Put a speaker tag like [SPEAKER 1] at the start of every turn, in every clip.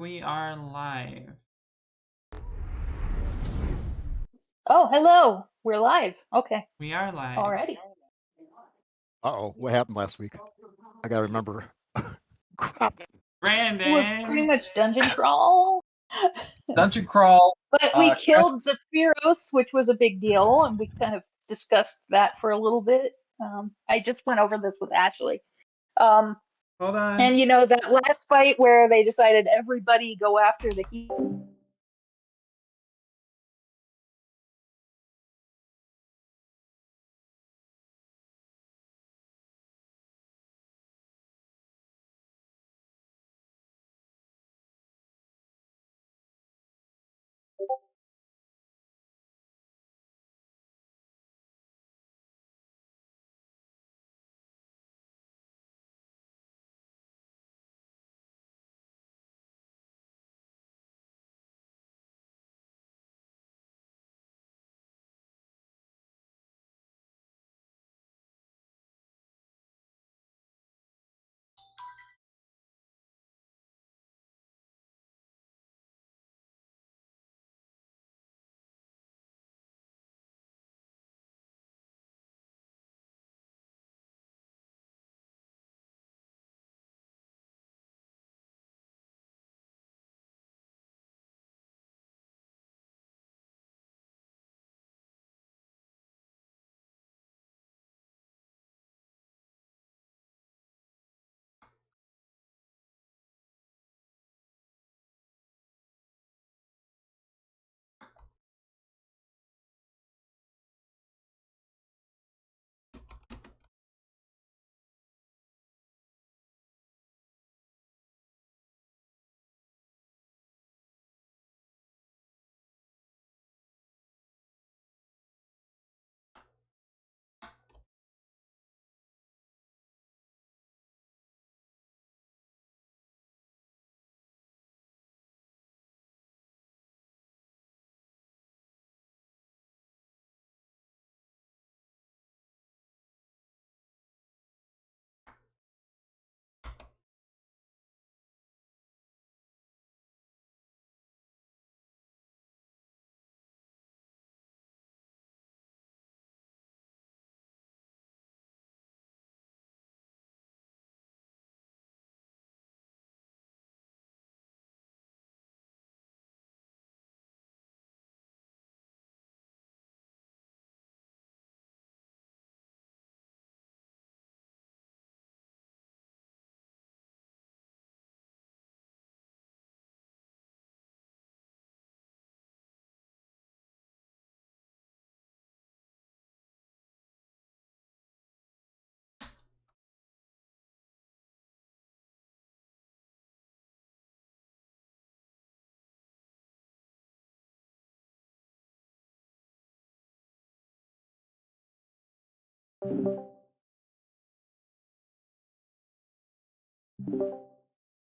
[SPEAKER 1] We are live.
[SPEAKER 2] Oh, hello. We're live. Okay.
[SPEAKER 1] We are live.
[SPEAKER 2] Alrighty.
[SPEAKER 3] Uh-oh, what happened last week? I gotta remember. Crap.
[SPEAKER 2] It was pretty
[SPEAKER 1] Brandon!
[SPEAKER 2] much dungeon crawl.
[SPEAKER 4] Dungeon crawl.
[SPEAKER 2] But we killed Zephyros, which was a big deal, and we kind of discussed that for a little bit. I just went over this with Ashley.
[SPEAKER 1] Hold on.
[SPEAKER 2] And you know, that last fight where they decided everybody go after the heat.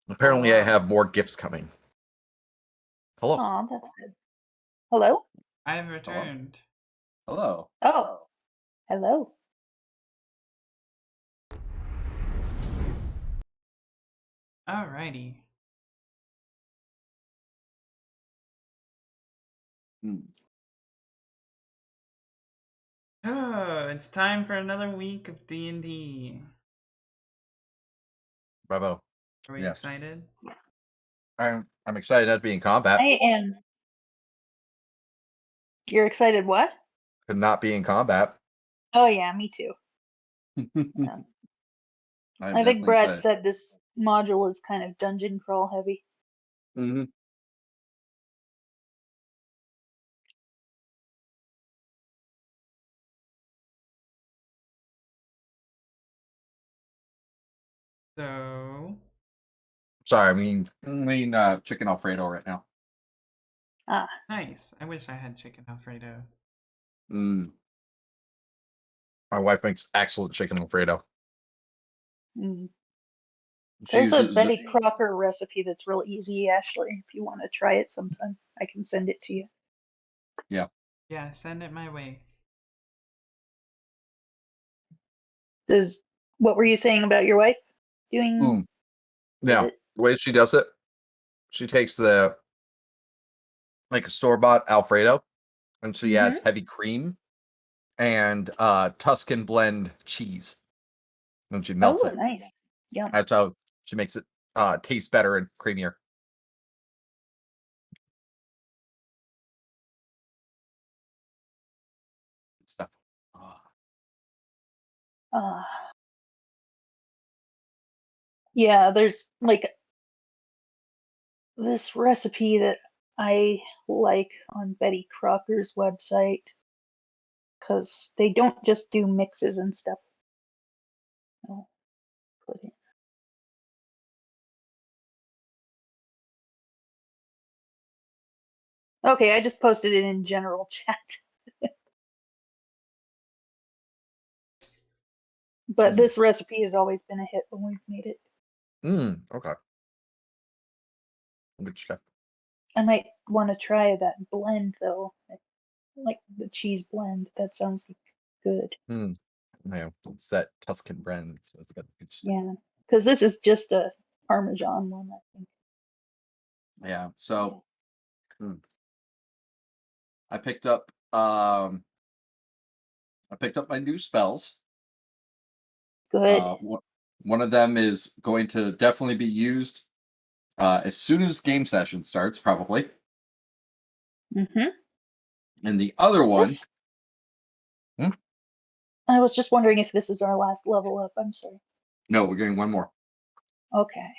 [SPEAKER 4] Apparently, I have more gifts coming. Hello.
[SPEAKER 2] Oh, that's good. Hello?
[SPEAKER 1] I have returned.
[SPEAKER 4] Hello.
[SPEAKER 2] Oh, hello.
[SPEAKER 1] Alrighty. Oh, it's time for another week of D&D.
[SPEAKER 4] Bravo.
[SPEAKER 1] Are we
[SPEAKER 4] Yes.
[SPEAKER 1] excited?
[SPEAKER 4] I'm excited not to be in combat.
[SPEAKER 2] I am. You're excited what?
[SPEAKER 4] To not be in combat.
[SPEAKER 2] Oh yeah, me too. Yeah. I think Brad said this module is kind of dungeon crawl heavy.
[SPEAKER 4] Mm-hmm.
[SPEAKER 1] So...
[SPEAKER 4] Sorry, I mean chicken Alfredo right now.
[SPEAKER 2] Ah.
[SPEAKER 1] Nice. I wish I had chicken Alfredo.
[SPEAKER 4] My wife makes excellent chicken Alfredo.
[SPEAKER 2] Mm. There's a Betty Crocker recipe that's real easy, Ashley. If you want to try it sometime, I can send it to you.
[SPEAKER 4] Yeah.
[SPEAKER 1] Yeah, send it my way.
[SPEAKER 2] What were you saying about your wife doing?
[SPEAKER 4] Yeah, the way she does it, she takes the like a store-bought Alfredo, and she adds heavy cream and Tuscan blend cheese. And she melts
[SPEAKER 2] Oh,
[SPEAKER 4] it.
[SPEAKER 2] nice. Yeah.
[SPEAKER 4] That's how she makes it taste better and creamier. Stuff. Oh.
[SPEAKER 2] Yeah, there's like this recipe that I like on Betty Crocker's website because they don't just do mixes and stuff. I'll put it. Okay, I just posted it in general chat. But this recipe has always been a hit when we've made it.
[SPEAKER 4] Okay. Good stuff.
[SPEAKER 2] I might want to try that blend though, like the cheese blend. That sounds good.
[SPEAKER 4] Yeah, it's that Tuscan blend, so it's got good stuff.
[SPEAKER 2] Yeah, because this is just a Parmesan one, I think.
[SPEAKER 4] Yeah. So I picked up my new spells.
[SPEAKER 2] Good.
[SPEAKER 4] One of them is going to definitely be used as soon as game session starts, probably. And the other one.
[SPEAKER 2] I was just wondering if this is our last level up. I'm sorry.
[SPEAKER 4] No, we're getting one more.
[SPEAKER 2] Okay.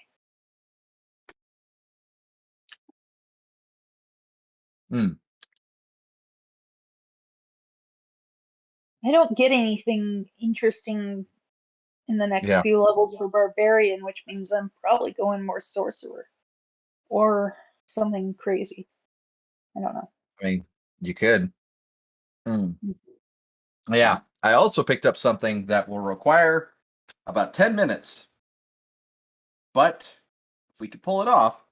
[SPEAKER 2] I don't get anything interesting in the next few levels for Barbarian, which means I'm probably going more Sorcerer or something crazy. I don't know.
[SPEAKER 4] I mean, you could. Yeah. I also picked up something that will require about 10 minutes. But if we could pull it off,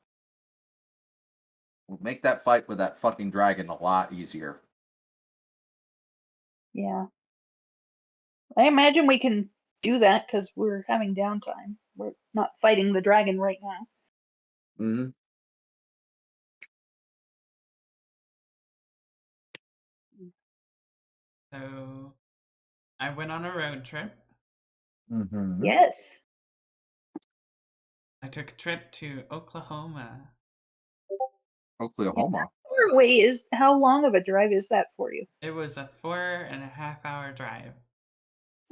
[SPEAKER 4] we'll make that fight with that fucking dragon a lot easier.
[SPEAKER 2] Yeah. I imagine we can do that because we're having downtime. We're not fighting the dragon right now.
[SPEAKER 1] So I went on a road trip.
[SPEAKER 2] Yes.
[SPEAKER 1] I took a trip to Oklahoma.
[SPEAKER 4] Oklahoma.
[SPEAKER 2] How long of a drive is that for you?
[SPEAKER 1] It was a 4.5-hour drive.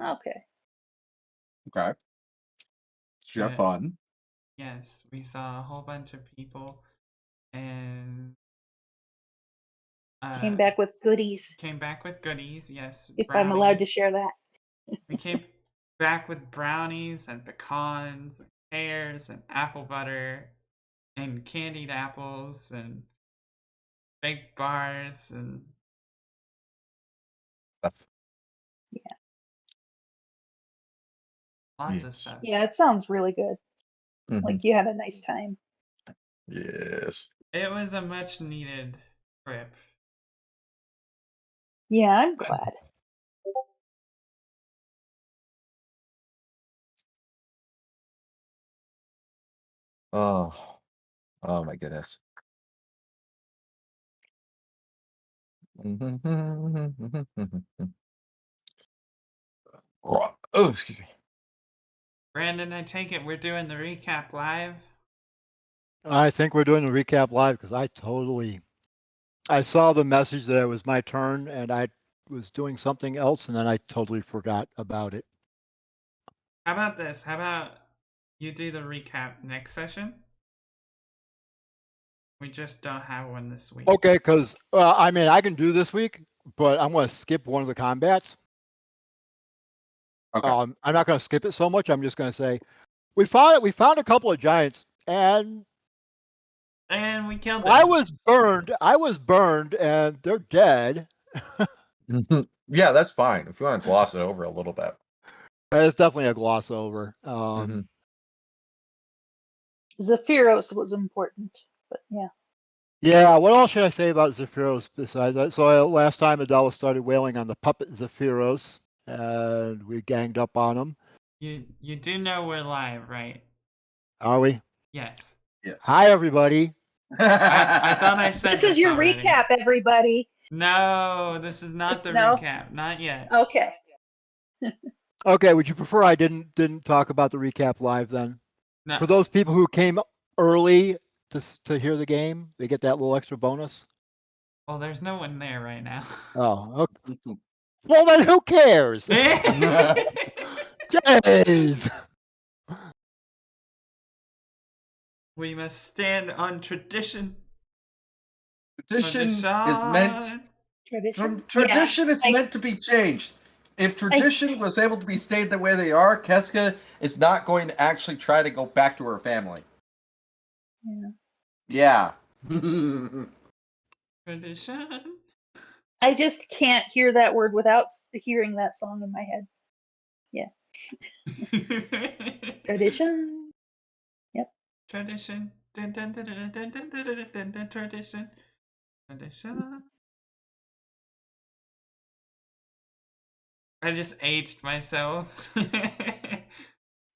[SPEAKER 2] Okay.
[SPEAKER 4] Okay. Did you have fun?
[SPEAKER 1] Yes, we saw a whole bunch of people and
[SPEAKER 2] Came back with goodies.
[SPEAKER 1] Came back with goodies, yes.
[SPEAKER 2] If I'm allowed to share that.
[SPEAKER 1] We came back with brownies and pecans and pears and apple butter and candied apples and baked bars and
[SPEAKER 4] stuff.
[SPEAKER 2] Yeah.
[SPEAKER 1] Lots of stuff.
[SPEAKER 2] Yeah, it sounds really good. Like you had a nice time.
[SPEAKER 4] Yes.
[SPEAKER 1] It was a much needed trip.
[SPEAKER 2] Yeah, I'm glad.
[SPEAKER 4] Oh my goodness. Oh, excuse me.
[SPEAKER 1] Brandon, I take it we're doing the recap live?
[SPEAKER 3] I think we're doing the recap live because I saw the message that it was my turn and I was doing something else and then I totally forgot about it.
[SPEAKER 1] How about this? How about you do the recap next session? We just don't have one this week.
[SPEAKER 3] Okay, because I mean I can do this week, but I'm going to skip one of the combats.
[SPEAKER 4] Okay.
[SPEAKER 3] I'm not going to skip it so much. I'm just going to say we found a couple of giants and
[SPEAKER 1] we killed them.
[SPEAKER 3] I was burned and they're dead.
[SPEAKER 4] Yeah, that's fine. If you want to gloss it over a little bit.
[SPEAKER 3] It's definitely a gloss over.
[SPEAKER 2] Zephyros was important, but yeah.
[SPEAKER 3] Yeah, what else should I say about Zephyros besides that? So last time Adela started wailing on the puppet Zephyros, and we ganged up on him.
[SPEAKER 1] You do know we're live, right?
[SPEAKER 3] Are we?
[SPEAKER 1] Yes.
[SPEAKER 4] Yes.
[SPEAKER 3] Hi, everybody.
[SPEAKER 1] I thought I said
[SPEAKER 2] This is your
[SPEAKER 1] already.
[SPEAKER 2] recap, everybody.
[SPEAKER 1] No, this is not the
[SPEAKER 2] No?
[SPEAKER 1] recap. Not yet.
[SPEAKER 2] Okay.
[SPEAKER 3] Okay, would you prefer I didn't talk about the recap live then?
[SPEAKER 1] No.
[SPEAKER 3] For those people who came early to hear the game, they get that little extra bonus.
[SPEAKER 1] Well, there's no one there right now.
[SPEAKER 3] Oh, okay. Well then who cares? Jeez.
[SPEAKER 1] We must stand on tradition.
[SPEAKER 4] Tradition is meant. Tradition is meant to be changed. If tradition was able to be stayed the way they are, Keska is not going to actually try to go back to her family. Yeah.
[SPEAKER 1] Tradition.
[SPEAKER 2] I just can't hear that word without hearing that song in my head. Yeah. Tradition. Yep.
[SPEAKER 1] Tradition. Dun, dun, dun, dun, dun, dun, dun, dun, dun, dun, tradition. Tradition. I just aged myself.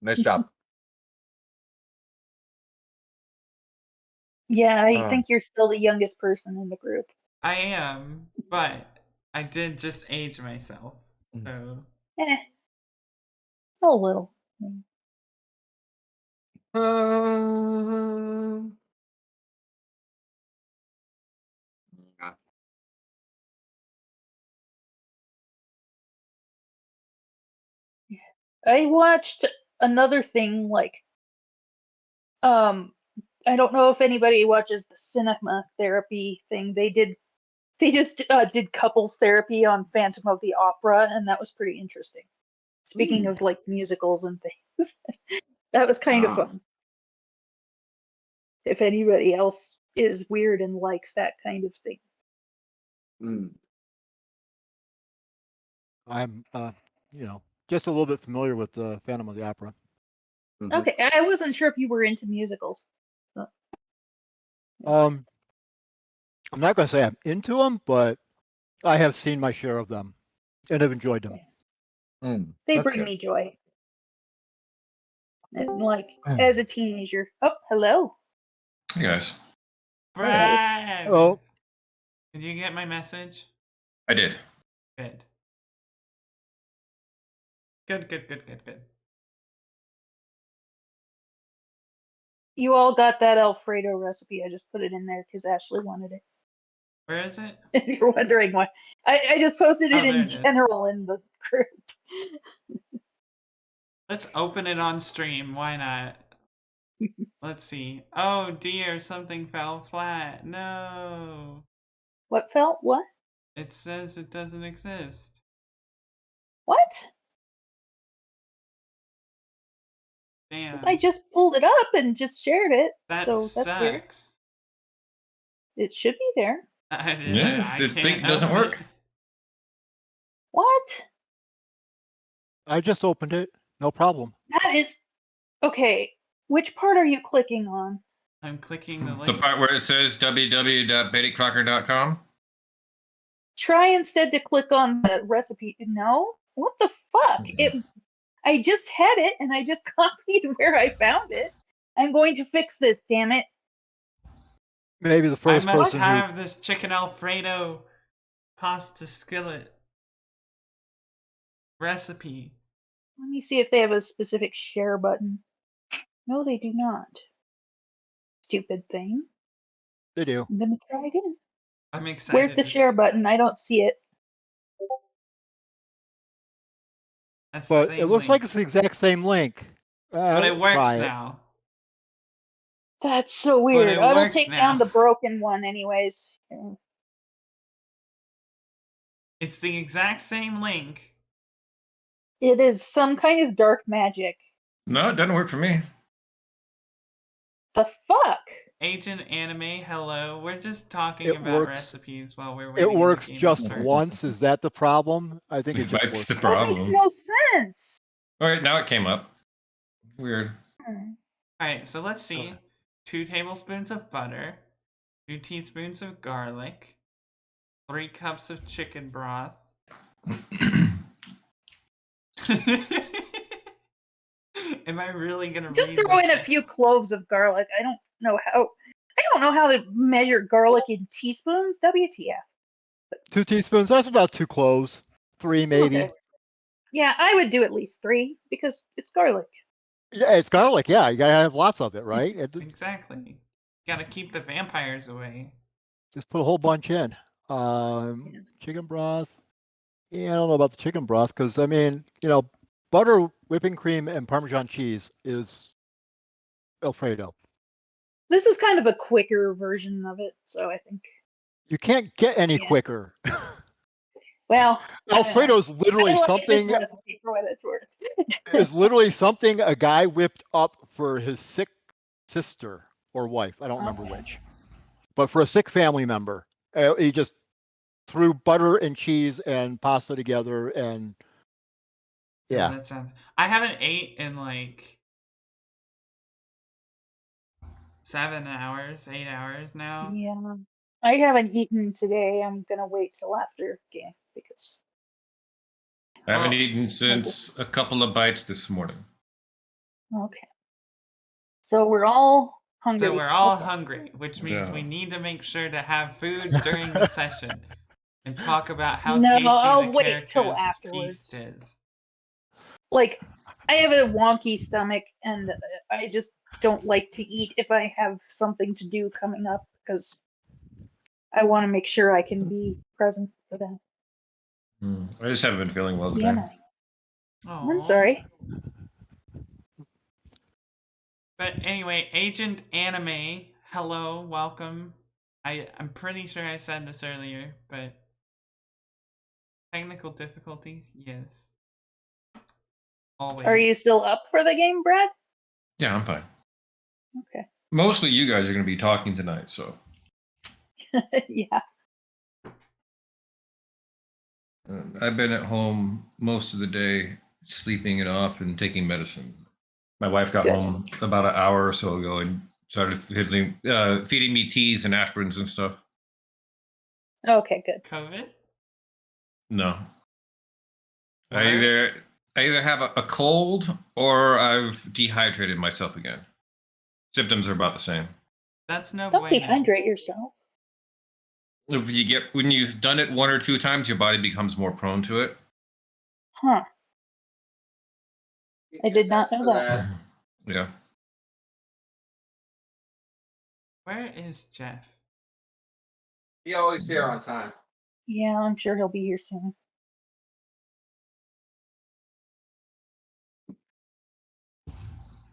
[SPEAKER 4] Nice job.
[SPEAKER 2] Yeah, I think you're still the youngest person in the group.
[SPEAKER 1] I am, but I did just age myself. So
[SPEAKER 2] A little. I watched another thing I don't know if anybody watches the cinema therapy thing. They just did couples therapy on Phantom of the Opera, and that was pretty interesting. Speaking of like musicals and things, that was kind of fun. If anybody else is weird and likes that kind of thing.
[SPEAKER 3] I'm just a little bit familiar with the Phantom of the Opera.
[SPEAKER 2] Okay, I wasn't sure if you were into musicals. So.
[SPEAKER 3] I'm not going to say I'm into them, but I have seen my share of them and have enjoyed them.
[SPEAKER 2] They bring me joy. And as a teenager. Oh, hello.
[SPEAKER 5] Hey guys.
[SPEAKER 1] Brad!
[SPEAKER 3] Oh.
[SPEAKER 1] Did you get my message?
[SPEAKER 5] I did.
[SPEAKER 1] Good. Good.
[SPEAKER 2] You all got that Alfredo recipe. I just put it in there because Ashley wanted it.
[SPEAKER 1] Where is it?
[SPEAKER 2] If you're wondering why. I just posted it in general in the group.
[SPEAKER 1] Let's open it on stream. Why not? Let's see. Oh dear, something fell flat. No.
[SPEAKER 2] What fell? What?
[SPEAKER 1] It says it doesn't exist.
[SPEAKER 2] What?
[SPEAKER 1] Damn.
[SPEAKER 2] I just pulled it up and just shared it.
[SPEAKER 1] That
[SPEAKER 2] so
[SPEAKER 1] sucks.
[SPEAKER 2] That's weird. It should be there.
[SPEAKER 5] The thing doesn't work.
[SPEAKER 2] What?
[SPEAKER 3] I just opened it. No problem.
[SPEAKER 2] That is okay. Which part are you clicking on?
[SPEAKER 1] I'm clicking the link.
[SPEAKER 5] The part where it says www.bettykrocker.com.
[SPEAKER 2] Try instead to click on the recipe. No? What the fuck? I just had it and I just copied where I found it. I'm going to fix this, damn it.
[SPEAKER 3] Maybe the first
[SPEAKER 1] person. I must
[SPEAKER 3] person
[SPEAKER 1] have this chicken Alfredo pasta skillet recipe.
[SPEAKER 2] Let me see if they have a specific share button. No, they do not. Stupid thing.
[SPEAKER 3] They do.
[SPEAKER 2] I'm gonna try again.
[SPEAKER 1] I'm excited.
[SPEAKER 2] Where's the share button? I don't see it.
[SPEAKER 3] But it looks like it's the exact same link.
[SPEAKER 1] But it works now.
[SPEAKER 2] That's so weird. I will take down the broken one anyways.
[SPEAKER 1] It's the exact same link.
[SPEAKER 2] It is some kind of dark magic.
[SPEAKER 5] No, it doesn't work for me.
[SPEAKER 2] The fuck?
[SPEAKER 1] Agent Anime, hello. We're just talking about recipes while we're waiting.
[SPEAKER 3] It works just once. Is that the problem? I think it just works.
[SPEAKER 5] The problem.
[SPEAKER 2] That makes no sense.
[SPEAKER 5] All right, now it came up. Weird.
[SPEAKER 1] All right, so let's see. 2 tablespoons of butter, 2 teaspoons of garlic, 3 cups of chicken broth. Am I really gonna
[SPEAKER 2] just throw in a few cloves of garlic? I don't know how I don't know how to measure garlic in teaspoons. WTF.
[SPEAKER 3] 2 teaspoons. That's about 2 cloves. 3 maybe.
[SPEAKER 2] Okay. Yeah, I would do at least 3 because it's garlic.
[SPEAKER 3] Yeah, it's garlic. Yeah, you gotta have lots of it, right?
[SPEAKER 1] Exactly. Gotta keep the vampires away.
[SPEAKER 3] Just put a whole bunch in. Chicken broth. Yeah, I don't know about the chicken broth because I mean, butter, whipping cream, and Parmesan cheese is Alfredo.
[SPEAKER 2] This is kind of a quicker version of it, so I think
[SPEAKER 3] You can't get any quicker.
[SPEAKER 2] Well,
[SPEAKER 3] Alfredo's literally
[SPEAKER 2] I like
[SPEAKER 3] something.
[SPEAKER 2] This recipe for what it's worth.
[SPEAKER 3] Is literally something a guy whipped up for his sick sister or wife. I don't remember which, but for a sick family member, he just threw butter and cheese and pasta together, and yeah.
[SPEAKER 1] That sounds. I haven't ate in like 7 hours, 8 hours now.
[SPEAKER 2] Yeah, I haven't eaten today. I'm gonna wait till after game because
[SPEAKER 5] I haven't eaten since a couple of bites this morning.
[SPEAKER 2] Okay. So we're all hungry.
[SPEAKER 1] So we're all hungry, which means we need to make sure to have food during the session and talk about how tasty
[SPEAKER 2] I'll
[SPEAKER 1] the
[SPEAKER 2] wait till
[SPEAKER 1] character's
[SPEAKER 2] afterwards.
[SPEAKER 1] feast is.
[SPEAKER 2] Like, I have a wonky stomach, and I just don't like to eat if I have something to do coming up because I want to make sure I can be present for that.
[SPEAKER 5] I just haven't been feeling well today.
[SPEAKER 2] Yeah. I'm sorry.
[SPEAKER 1] But anyway, Agent Anime, hello, welcome. I'm pretty sure I said this earlier, but technical difficulties, yes. Always.
[SPEAKER 2] Are you still up for the game, Brad?
[SPEAKER 5] Yeah, I'm fine.
[SPEAKER 2] Okay.
[SPEAKER 5] Mostly you guys are going to be talking tonight, so.
[SPEAKER 2] Yeah.
[SPEAKER 5] I've been at home most of the day, sleeping it off and taking medicine. My wife got home about an hour or so ago and started feeding me teas and aspirins and stuff.
[SPEAKER 2] Okay, good.
[SPEAKER 1] COVID?
[SPEAKER 5] No. I either have a cold or I've dehydrated myself again. Symptoms are about the same.
[SPEAKER 1] That's no
[SPEAKER 2] Don't
[SPEAKER 1] bueno.
[SPEAKER 2] dehydrate yourself.
[SPEAKER 5] When you've done it 1 or 2 times, your body becomes more prone to it.
[SPEAKER 2] Huh. I did not know that.
[SPEAKER 5] Yeah.
[SPEAKER 1] Where is Jeff?
[SPEAKER 4] He always here on time.
[SPEAKER 2] Yeah, I'm sure he'll be here soon.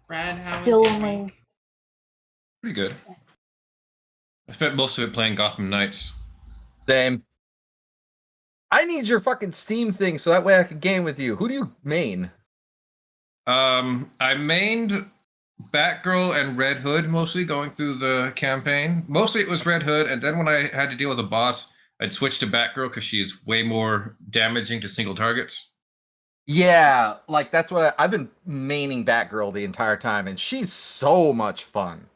[SPEAKER 1] Brad, how
[SPEAKER 2] Still
[SPEAKER 1] was your
[SPEAKER 2] only...
[SPEAKER 1] week?
[SPEAKER 5] Pretty good. I spent most of it playing Gotham Knights.
[SPEAKER 4] Same. I need your fucking Steam thing so that way I can game with you. Who do you main?
[SPEAKER 5] I mained Batgirl and Red Hood mostly going through the campaign. Mostly it was Red Hood, and then when I had to deal with a boss, I'd switch to Batgirl because she is way more damaging to single targets.
[SPEAKER 4] Yeah, like that's what I've been maining Batgirl the entire time, and she's so much fun.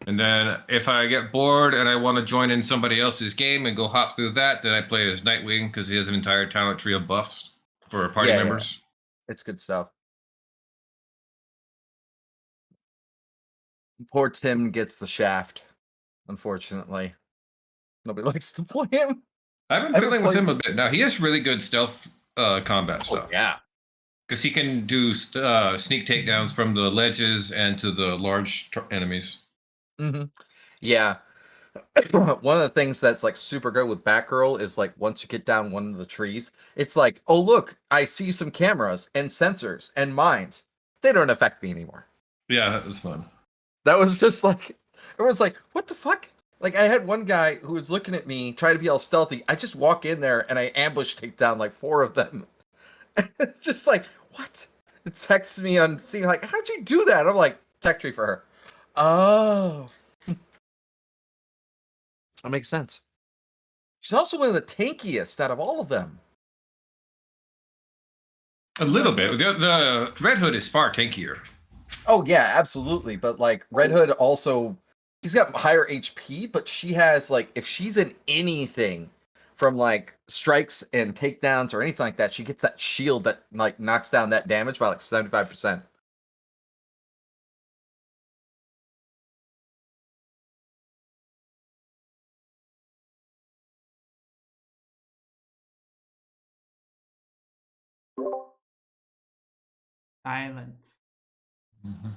[SPEAKER 5] And then if I get bored and I want to join in somebody else's game and go hop through that, then I play as Nightwing because he has an entire talent tree of buffs for party members.
[SPEAKER 4] Yeah. It's good stuff. Poor Tim gets the shaft, unfortunately. Nobody likes to play him.
[SPEAKER 5] I've been fiddling with him a bit. Now, he has really good stealth combat stuff.
[SPEAKER 4] Yeah.
[SPEAKER 5] Because he can do sneak takedowns from the ledges and to the large enemies.
[SPEAKER 4] Mm-hmm. Yeah. One of the things that's like super good with Batgirl is like once you get down one of the trees, it's like, oh look, I see some cameras and sensors and mines. They don't affect me anymore.
[SPEAKER 5] Yeah, that was fun.
[SPEAKER 4] That was just like, everyone's like, what the fuck? Like I had one guy who was looking at me, try to be all stealthy. I just walk in there and I ambush take down like 4 of them. Just like, what? It texts me on seeing like, how'd you do that? I'm like, tech tree for her. Oh. That makes sense. She's also one of the tankiest out of all of them.
[SPEAKER 5] A little bit. The Red Hood is far tankier.
[SPEAKER 4] Oh, yeah, absolutely. But, like, Red Hood also... He's got higher HP, but she has, like... If she's in anything from, like, strikes and takedowns or anything like that, she gets that shield that, like, knocks down that damage by, like, 75%.
[SPEAKER 1] Silence.
[SPEAKER 5] Mm-hmm.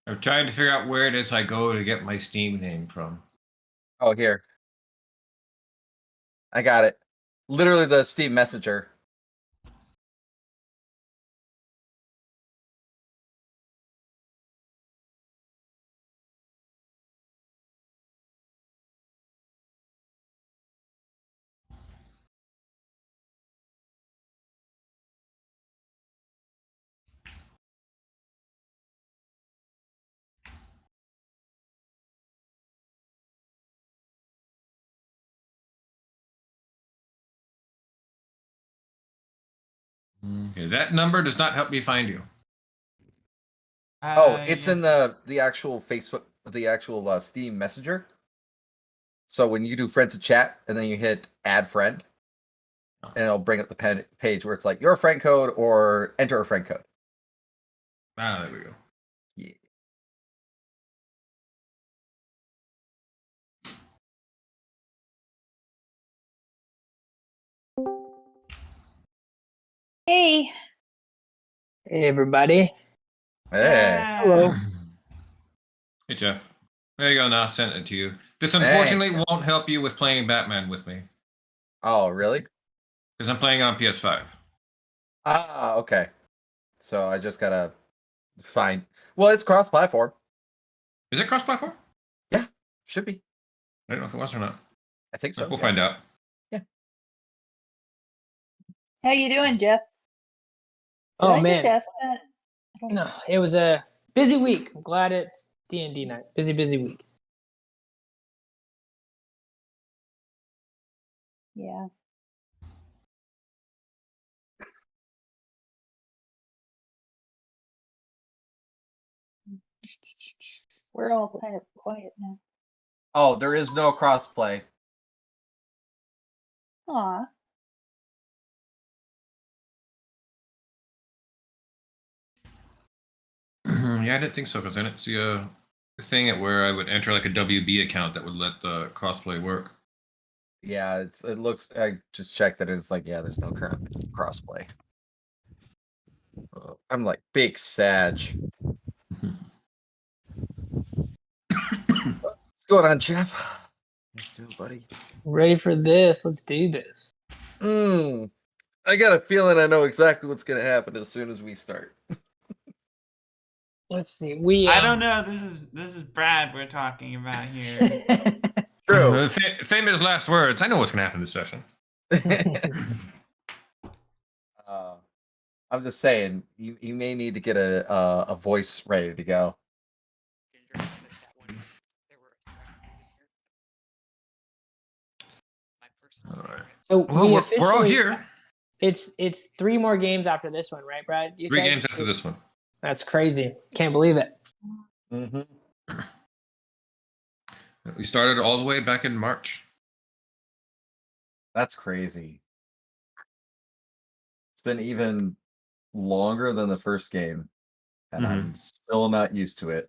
[SPEAKER 5] I'm trying to figure out where it is I go to get my Steam name from.
[SPEAKER 4] Oh, here. I got it. Literally the Steam Messenger.
[SPEAKER 5] Okay, that number does not help me find you.
[SPEAKER 4] It's in the actual Facebook, the actual Steam Messenger. So when you do friends to chat, and then you hit add friend, and it'll bring up the page where it's like your friend code or enter a friend code.
[SPEAKER 5] Ah, there we go.
[SPEAKER 4] Yeah.
[SPEAKER 2] Hey.
[SPEAKER 6] Hey, everybody.
[SPEAKER 4] Hey.
[SPEAKER 6] Hello.
[SPEAKER 5] Hey, Jeff. There you go. Now I sent it to you. This unfortunately won't help you with playing Batman with me.
[SPEAKER 4] Oh, really?
[SPEAKER 5] Because I'm playing on PS5.
[SPEAKER 4] Ah, okay. So I just gotta find. Well, it's cross-platform.
[SPEAKER 5] Is it cross-platform?
[SPEAKER 4] Yeah, should be.
[SPEAKER 5] I don't know if it was or not.
[SPEAKER 4] I think so.
[SPEAKER 5] We'll find out.
[SPEAKER 4] Yeah.
[SPEAKER 2] How you doing, Jeff? Did
[SPEAKER 6] Oh
[SPEAKER 2] I
[SPEAKER 6] man,
[SPEAKER 2] just ask that? I don't
[SPEAKER 6] no, it was a busy week. I'm glad it's D&D night. Busy week.
[SPEAKER 2] Yeah. We're all kind of quiet now.
[SPEAKER 4] Oh, there is no crossplay.
[SPEAKER 2] Aw.
[SPEAKER 5] Yeah, I didn't think so because I didn't see a thing at where I would enter like a WB account that would let the crossplay work.
[SPEAKER 4] Yeah, it looks. I just checked that it's like, yeah, there's no current crossplay. I'm like big Sag. What's going on, Jeff? How you doing, buddy?
[SPEAKER 6] Ready for this? Let's do this.
[SPEAKER 4] I got a feeling I know exactly what's gonna happen as soon as we start.
[SPEAKER 6] Let's see. We
[SPEAKER 1] I don't know. This is Brad we're talking about here.
[SPEAKER 4] True.
[SPEAKER 5] Famous last words. I know what's gonna happen this session.
[SPEAKER 4] I'm just saying, you may need to get a voice ready to go.
[SPEAKER 5] All right.
[SPEAKER 6] So
[SPEAKER 5] Well,
[SPEAKER 6] we
[SPEAKER 5] we're all here.
[SPEAKER 6] It's 3 more games after this one, right, Brad? You
[SPEAKER 5] 3
[SPEAKER 6] said?
[SPEAKER 5] games after this one.
[SPEAKER 6] That's crazy. Can't believe it.
[SPEAKER 4] Mm-hmm.
[SPEAKER 5] We started all the way back in March.
[SPEAKER 4] That's crazy. It's been even longer than the first game, and I'm still not used to it.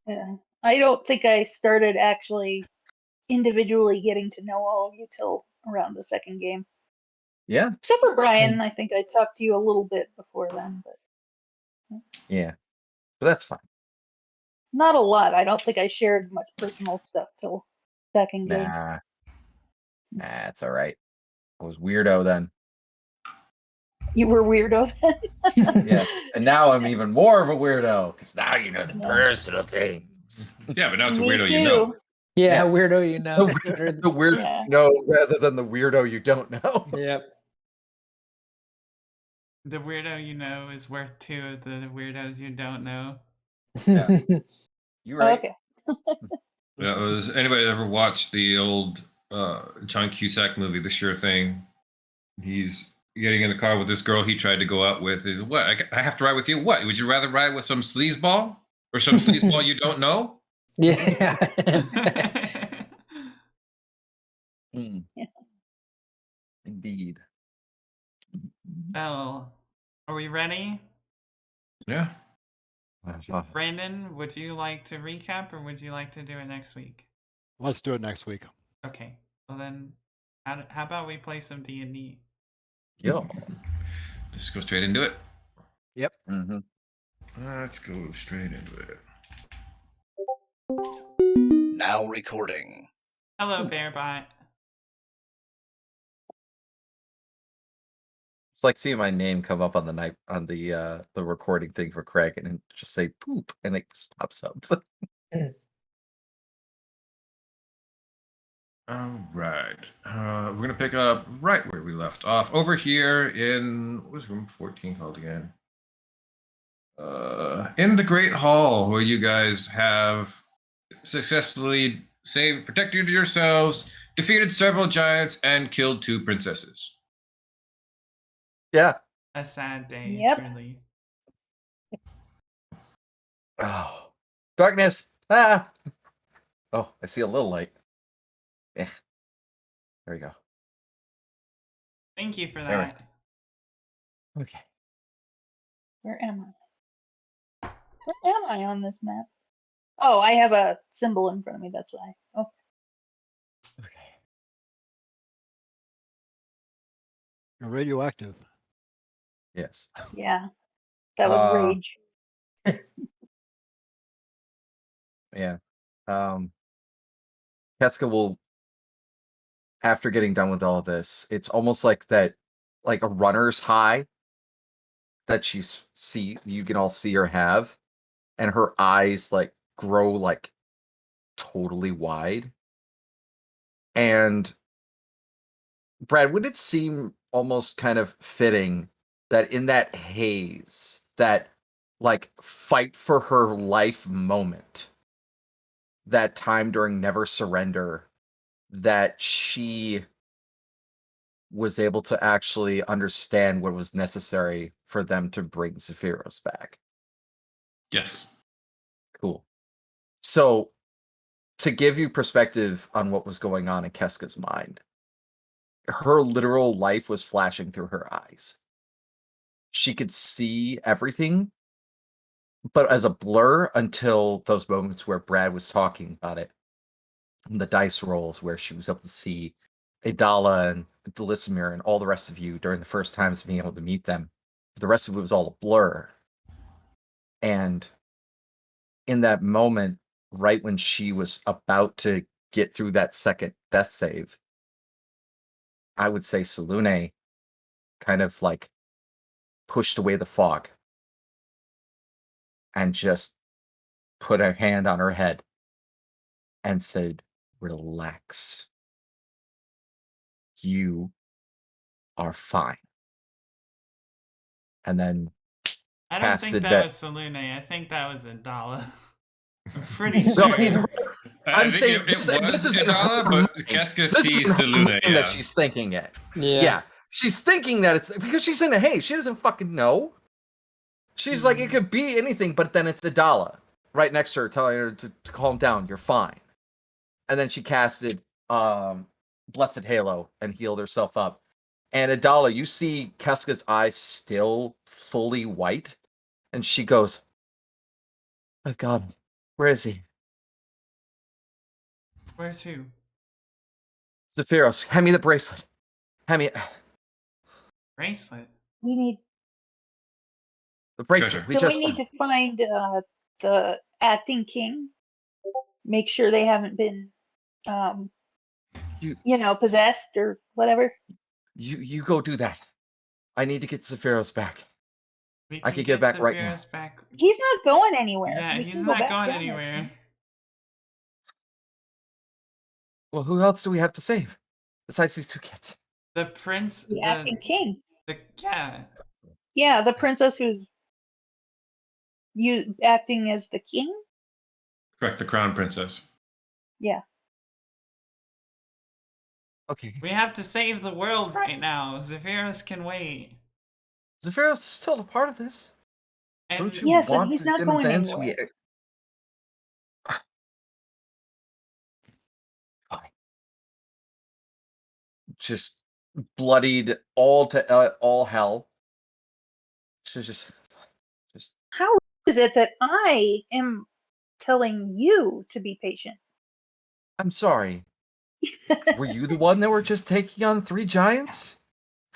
[SPEAKER 2] Yeah. I don't think I started actually individually getting to know all of you till around the second game.
[SPEAKER 4] Yeah.
[SPEAKER 2] Except for Brian, I think I talked to you a little bit before then, but
[SPEAKER 4] Yeah. But that's fine.
[SPEAKER 2] not a lot. I don't think I shared much personal stuff till second game.
[SPEAKER 4] Nah, it's all right. I was weirdo then.
[SPEAKER 2] You were weirdo then.
[SPEAKER 4] Yes, and now I'm even more of a weirdo because now you know the personal things.
[SPEAKER 5] Yeah, but now it's a
[SPEAKER 2] Me
[SPEAKER 5] weirdo
[SPEAKER 2] too.
[SPEAKER 5] you know.
[SPEAKER 6] Yeah,
[SPEAKER 4] Yes.
[SPEAKER 6] weirdo, you know.
[SPEAKER 4] The weird know rather than the weirdo you don't know.
[SPEAKER 6] Yep.
[SPEAKER 1] The weirdo you know is worth 2 of the weirdos you don't know.
[SPEAKER 4] Yeah. You're right.
[SPEAKER 2] Okay.
[SPEAKER 5] Yeah, was anybody ever watched the old John Cusack movie, The Sure Thing? He's getting in the car with this girl he tried to go out with. What? I have to ride with you? What? Would you rather ride with some sleazeball or some sleazeball you don't know?
[SPEAKER 6] Yeah.
[SPEAKER 4] Indeed.
[SPEAKER 1] Well, are we ready?
[SPEAKER 5] Yeah.
[SPEAKER 1] Brandon, would you like to recap or would you like to do it next week?
[SPEAKER 3] Let's do it next week.
[SPEAKER 1] Okay. Well then, how about we play some D&D?
[SPEAKER 4] Yo.
[SPEAKER 5] Just go straight into it.
[SPEAKER 3] Yep.
[SPEAKER 4] Mm-hmm.
[SPEAKER 5] Let's go straight into it.
[SPEAKER 7] Now recording.
[SPEAKER 1] Hello, Bearbot.
[SPEAKER 4] It's like seeing my name come up on the recording thing for Craig and just say poop and it just pops up.
[SPEAKER 5] All right. We're going to pick up right where we left off. Over here in, what was room 14 called again? In the Great Hall, where you guys have successfully protected yourselves, defeated several giants, and killed 2 princesses.
[SPEAKER 4] Yeah.
[SPEAKER 1] A sad day,
[SPEAKER 2] Yep.
[SPEAKER 1] truly.
[SPEAKER 4] Oh. Darkness. Ah. Oh, I see a little light. Yeah. There we go.
[SPEAKER 1] Thank you for
[SPEAKER 4] There we
[SPEAKER 1] that.
[SPEAKER 4] Okay.
[SPEAKER 2] Where am I? Where am I on this map? Oh, I have a symbol in front of me. That's why. Oh,
[SPEAKER 4] Okay.
[SPEAKER 3] You're radioactive.
[SPEAKER 4] Yes.
[SPEAKER 2] yeah. That was rage.
[SPEAKER 4] Yeah. Keska will, after getting done with all of this, it's almost like that, like a runner's high that you can all see her have, and her eyes like grow like totally wide. And Brad, would it seem almost kind of fitting that in that haze, that like fight for her life moment, that time during Never Surrender, that she was able to actually understand what was necessary for them to bring Zephyros back?
[SPEAKER 5] Yes.
[SPEAKER 4] Cool. So, to give you perspective on what was going on in Keska's mind, her literal life was flashing through her eyes. She could see everything, but as a blur until those moments where Brad was talking about it. And the dice rolls where she was able to see Adala and Delisimir and all the rest of you during the first times being able to meet them. The rest of it was all a blur. And in that moment, right when she was about to get through that second death save, I would say Selune kind of like pushed away the fog and just put her hand on her head and said, "Relax. You are fine." And then
[SPEAKER 1] I don't think
[SPEAKER 4] casted
[SPEAKER 1] that
[SPEAKER 4] that.
[SPEAKER 1] was Selune. I think that was Adala. I'm pretty
[SPEAKER 4] No,
[SPEAKER 1] sure.
[SPEAKER 4] I'm saying
[SPEAKER 5] it was
[SPEAKER 4] this is
[SPEAKER 5] Adala, but Keska sees Selune. Yeah.
[SPEAKER 4] That she's thinking it.
[SPEAKER 6] Yeah.
[SPEAKER 4] She's thinking that it's because she's in a haze. She doesn't fucking know. She's like, it could be anything, but then it's Adala right next to her, telling her to calm down. You're fine. And then she casted Blessed Halo and healed herself up. And Adala, you see Keska's eyes still fully white, and she goes, "I've got him. Where is he?
[SPEAKER 1] Where's who?
[SPEAKER 4] Zephyros, hand me the bracelet. Hand me it."
[SPEAKER 1] Bracelet.
[SPEAKER 2] We need.
[SPEAKER 4] The bracelet.
[SPEAKER 5] Treasure.
[SPEAKER 2] We need to find the acting king. Make sure they haven't been, possessed or whatever.
[SPEAKER 4] You go do that. I need to get Zephyros back.
[SPEAKER 1] We
[SPEAKER 4] I
[SPEAKER 1] can
[SPEAKER 4] could get back right now.
[SPEAKER 1] Zephyros back.
[SPEAKER 2] He's not going anywhere.
[SPEAKER 1] Yeah,
[SPEAKER 2] We
[SPEAKER 1] he's
[SPEAKER 2] can go
[SPEAKER 1] not
[SPEAKER 2] back
[SPEAKER 1] going
[SPEAKER 2] down there.
[SPEAKER 1] anywhere.
[SPEAKER 4] Well, who else do we have to save besides these 2 kids?
[SPEAKER 1] The prince.
[SPEAKER 2] The acting king.
[SPEAKER 1] Yeah.
[SPEAKER 2] Yeah, the princess who's acting as the king.
[SPEAKER 5] Correct, the crown princess.
[SPEAKER 2] Yeah.
[SPEAKER 4] Okay.
[SPEAKER 1] We have to save the world right now. Zephyros can wait.
[SPEAKER 4] Zephyros is still a part of this.
[SPEAKER 1] And
[SPEAKER 4] Don't you
[SPEAKER 2] Yes, but
[SPEAKER 4] want
[SPEAKER 2] he's
[SPEAKER 4] to
[SPEAKER 2] not
[SPEAKER 4] get
[SPEAKER 2] going
[SPEAKER 4] events?
[SPEAKER 2] anywhere.
[SPEAKER 4] Fine. Just bloodied all hell. Just.
[SPEAKER 2] How is it that I am telling you to be patient?
[SPEAKER 4] I'm sorry. Were you the one that were just taking on 3 giants?